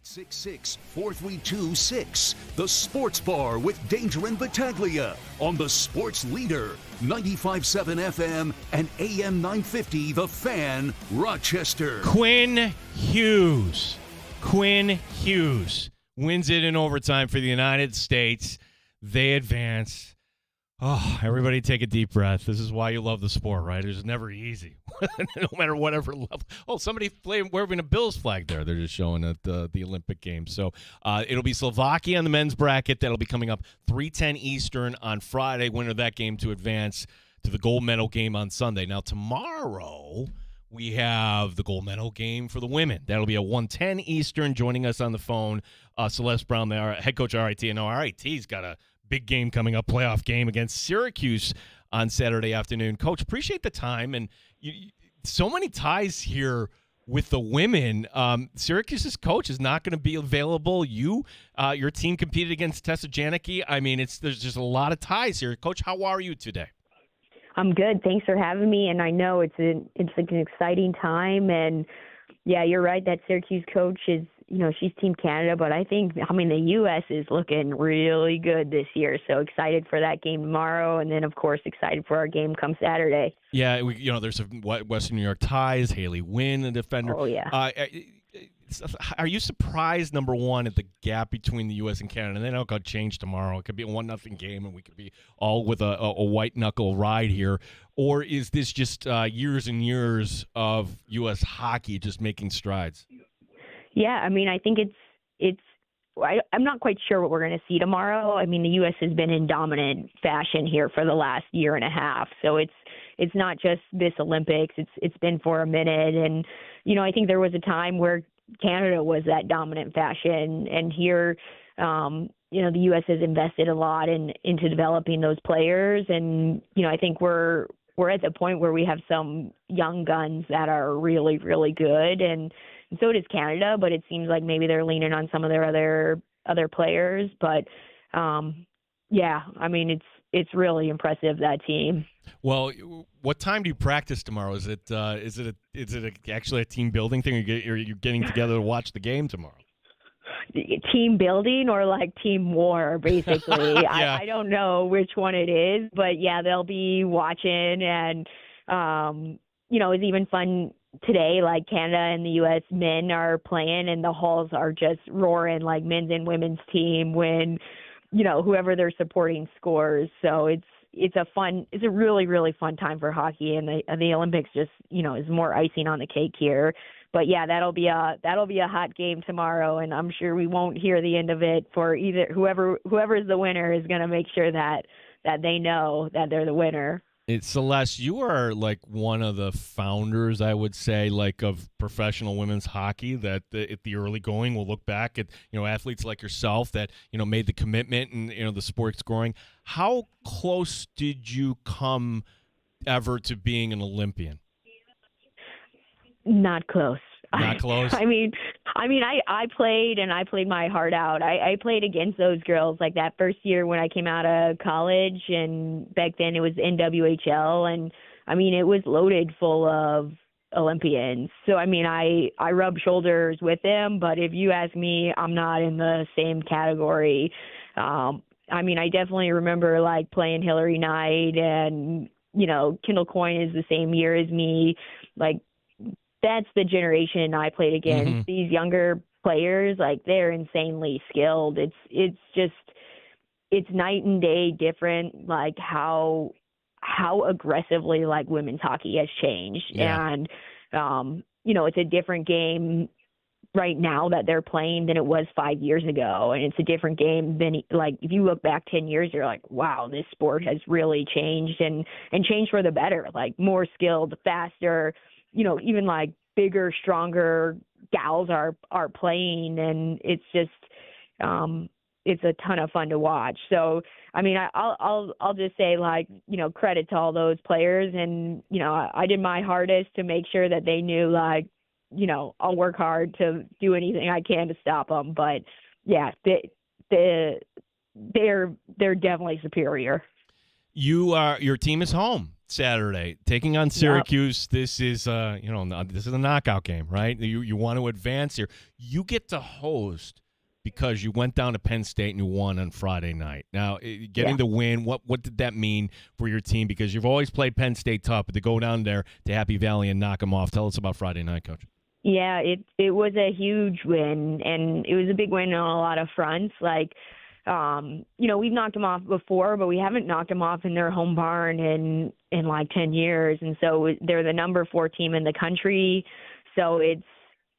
866-432-6. The Sports Bar with Danger and Battaglia on the Sports Leader, 95.7 FM and AM 950, The Fan, Rochester. Quinn Hughes wins it in overtime for the United States. They advance. Oh, everybody take a deep breath. This is why you love the sport, right? It's never easy, no matter whatever level. Oh, somebody wearing a Bills flag there. They're just showing at the Olympic Games. So it'll be Slovakia on the men's bracket. That'll be coming up 3:10 Eastern on Friday. Winner of that game to advance to the gold medal game on Sunday. Now, tomorrow we have the gold medal game for the women. That'll be at 1:10 Eastern. Joining us on the phone, Celeste Brown, the head coach of RIT. And RIT's got a big game coming up, playoff game against Syracuse on Saturday afternoon. Coach, appreciate the time. And so many ties here with the women. Syracuse's coach is not going to be available. Your team competed against Tessa Janicki. I mean, there's just a lot of ties here. Coach, how are you today? I'm good. Thanks for having me. And I know it's like an exciting time. And yeah, you're right. That Syracuse coach is, she's Team Canada, but the U.S. is looking really good this year. So excited for that game tomorrow. And then, of course, excited for our game come Saturday. Yeah, there's some Western New York ties. Haley Wynn, the defender. Oh, yeah. Are you surprised, number one, at the gap between the U.S. and Canada? And then it could change tomorrow. It could be a 1-0 game, and we could be all with a white-knuckle ride here. Or is this just years and years of U.S. hockey just making strides? Yeah, I think I'm not quite sure what we're going to see tomorrow. The U.S. has been in dominant fashion here for the last year and a half. So it's not just this Olympics. It's been for a minute. And, I think there was a time where Canada was that dominant fashion. And here, the U.S. has invested a lot into developing those players. And, I think we're at the point where we have some young guns that are really, really good. And so does Canada, but it seems like maybe they're leaning on some of their other players. But it's really impressive, that team. Well, what time do you practice tomorrow? Is it actually a team building thing? Or you're getting together to watch the game tomorrow? Team building or like team war, basically. Yeah. I don't know which one it is, but yeah, they'll be watching. And it's even fun today, like Canada and the U.S. men are playing and the halls are just roaring like men's and women's team when, whoever they're supporting scores. So it's a really, really fun time for hockey, and the Olympics just, is more icing on the cake here. But yeah, that'll be a hot game tomorrow, and I'm sure we won't hear the end of it for either whoever's the winner is going to make sure that they know that they're the winner. Celeste, you are like one of the founders, I would say, like of professional women's hockey that at the early going will look back at, athletes like yourself that, made the commitment and, the sport's growing. How close did you come ever to being an Olympian? Not close. Not close? I played my heart out. I played against those girls like that first year when I came out of college, and back then it was NWHL, and it was loaded full of Olympians. So I rub shoulders with them, but if you ask me, I'm not in the same category. I definitely remember like playing Hillary Knight, and Kendall Coyne is the same year as me. Like, that's the generation I played against. Mm-hmm. These younger players, like, they're insanely skilled. It's night and day different, like how aggressively like women's hockey has changed. Yeah. And it's a different game right now that they're playing than it was 5 years ago. And it's a different game than, like, if you look back 10 years, you're like, wow, this sport has really changed and changed for the better, like more skilled, faster, even like bigger, stronger gals are playing, and it's just it's a ton of fun to watch. So I'll just say, like, credit to all those players, and I did my hardest to make sure that they knew, like, I'll work hard to do anything I can to stop them. But yeah, they're definitely superior. Your team is home Saturday, taking on Syracuse. This is this is a knockout game, right? You want to advance here. You get to host because you went down to Penn State and you won on Friday night. Now, getting the win, what did that mean for your team? Because you've always played Penn State tough, but to go down there to Happy Valley and knock them off. Tell us about Friday night, Coach. Yeah, it was a huge win, and it was a big win on a lot of fronts. Like, we've knocked them off before, but we haven't knocked them off in their home barn in like 10 years. And so they're the number 4 team in the country. So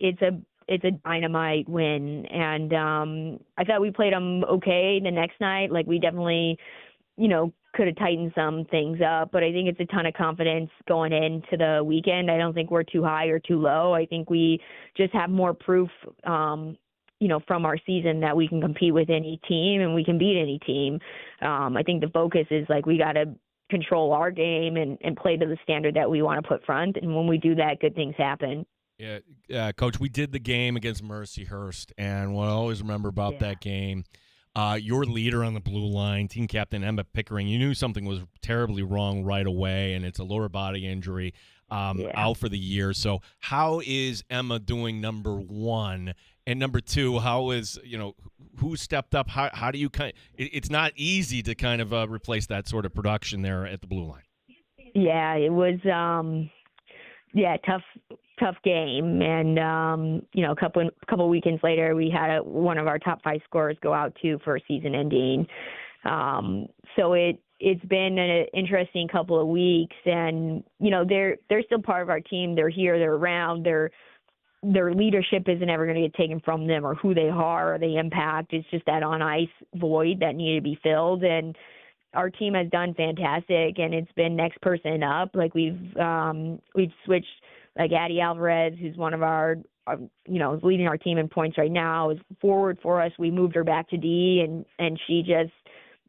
it's a dynamite win. And I thought we played them okay the next night. Like, we definitely, could have tightened some things up, but I think it's a ton of confidence going into the weekend. I don't think we're too high or too low. I think we just have more proof, from our season that we can compete with any team and we can beat any team. I think the focus is like we got to control our game and play to the standard that we want to put front. And when we do that, good things happen. Yeah, Coach, we did the game against Mercyhurst, and what I always remember about that game, your leader on the blue line, team captain Emma Pickering, you knew something was terribly wrong right away, and it's a lower body injury, out for the year. So how is Emma doing, number one? And number two, how is, who stepped up? How do you it's not easy to kind of replace that sort of production there at the blue line. Yeah, it was, tough game. And, a couple weekends later, we had one of our top 5 scorers go out too for a season ending. So it's been an interesting couple of weeks, and, they're still part of our team. They're here, they're around, their leadership isn't ever going to get taken from them, or who they are or the impact. It's just that on ice void that needed to be filled. And our team has done fantastic, and it's been next person up. Like we've switched, like Addie Alvarez, who's one of our is leading our team in points right now, is forward for us. We moved her back to D, and she just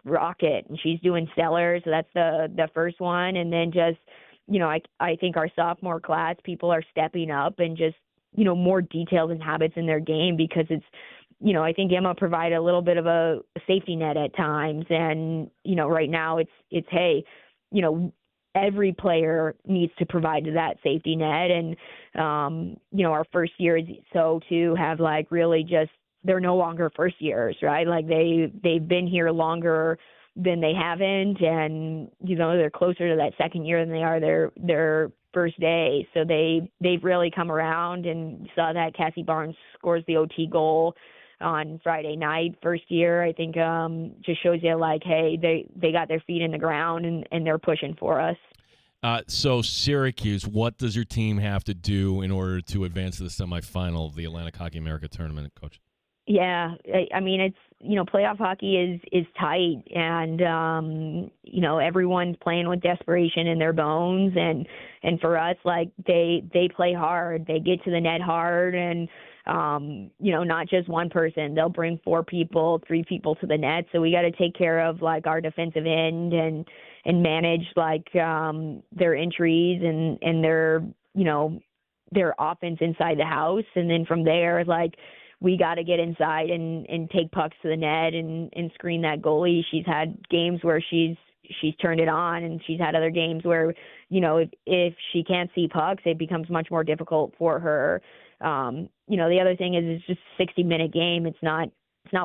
rocket, and she's doing stellar. So that's the first one. And then just, I think our sophomore class, people are stepping up and just, more details and habits in their game, because it's, I think Emma provided a little bit of a safety net at times. And, right now it's, hey, every player needs to provide that safety net. And, our first year is so to have like really just, they're no longer first years, right? Like they've been here longer than they haven't. And, they're closer to that second year than they are their first day. So they've really come around, and saw that Cassie Barnes scores the OT goal on Friday night. First year, I think, just shows you like, hey, they got their feet in the ground, and they're pushing for us. So Syracuse, what does your team have to do in order to advance to the semifinal of the Atlantic Hockey America Tournament, Coach? Yeah, I mean, it's, playoff hockey is tight, and, everyone's playing with desperation in their bones. And for us, like they play hard, they get to the net hard, and, not just one person, they'll bring 4 people, 3 people to the net. So we got to take care of like our defensive end and manage like, their entries and their, their offense inside the house. And then from there, like, we got to get inside and take pucks to the net and screen that goalie. She's had games where she's turned it on, and she's had other games where, if she can't see pucks, it becomes much more difficult for her. The other thing is it's just a 60-minute game. It's not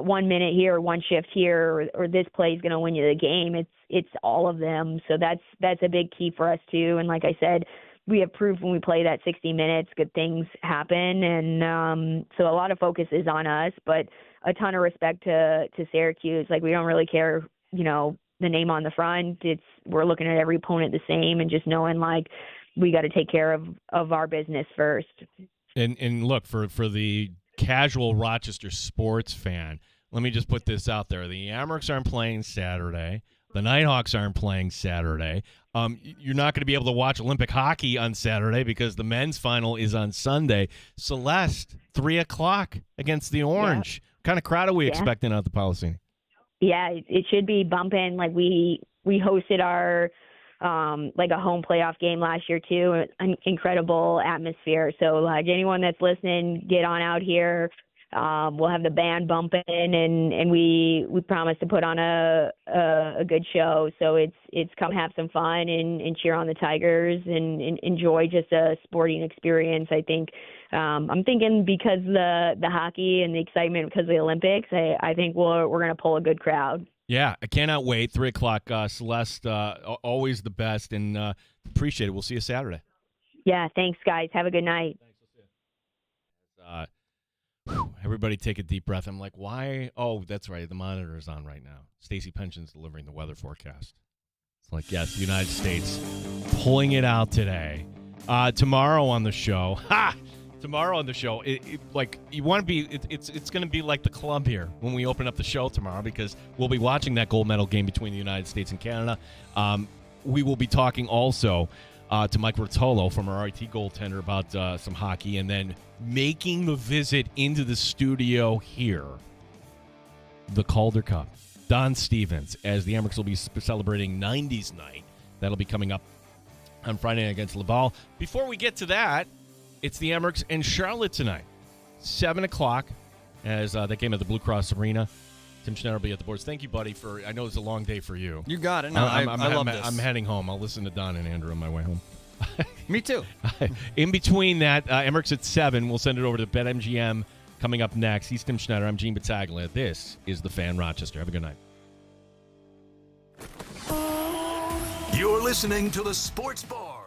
1 minute here or one shift here or this play is going to win you the game. It's all of them. So that's a big key for us too. And like I said, we have proof when we play that 60 minutes, good things happen. And so a lot of focus is on us, but a ton of respect to Syracuse. Like, we don't really care, the name on the front. We're looking at every opponent the same, and just knowing like we got to take care of our business first. And look, for the casual Rochester sports fan, let me just put this out there. The Amerks aren't playing Saturday. The Nighthawks aren't playing Saturday. You're not going to be able to watch Olympic hockey on Saturday because the men's final is on Sunday. Celeste, 3 o'clock against the Orange. What kind of crowd are we expecting out the Policini? Yeah, it should be bumping. Like we hosted our like a home playoff game last year too. An incredible atmosphere. So like anyone that's listening, get on out here. We'll have the band bumping, and we promise to put on a good show. So it's come have some fun and cheer on the Tigers and enjoy just a sporting experience. I think I'm thinking because the hockey and the excitement because of the Olympics, I think we're going to pull a good crowd. Yeah, I cannot wait. 3 o'clock, Celeste, always the best, and appreciate it. We'll see you Saturday. Yeah, thanks, guys. Have a good night. Everybody take a deep breath. I'm like, why? Oh, that's right. The monitor is on right now. Stacey Pension's delivering the weather forecast. It's like, yes, the United States pulling it out today. Tomorrow on the show. Tomorrow on the show, like you want to be, it's going to be like the club here when we open up the show tomorrow, because we'll be watching that gold medal game between the United States and Canada. We will be talking also to Mike Rotolo from our RIT goaltender about some hockey, and then making the visit into the studio here, the Calder Cup. Don Stevens, as the Amerks will be celebrating 90s night. That'll be coming up on Friday night against Laval. Before we get to that, it's the Amerks and Charlotte tonight, 7 o'clock, as that game at the Blue Cross Arena. Tim Schneider will be at the boards. Thank you, buddy, for, I know it's a long day for you. You got it. No, I love this. I'm heading home. I'll listen to Don and Andrew on my way home. Me too. In between that, Amerks at 7. We'll send it over to BetMGM coming up next. He's Tim Schneider. I'm Gene Battaglia. This is The Fan Rochester. Have a good night. You're listening to The Sports Bar.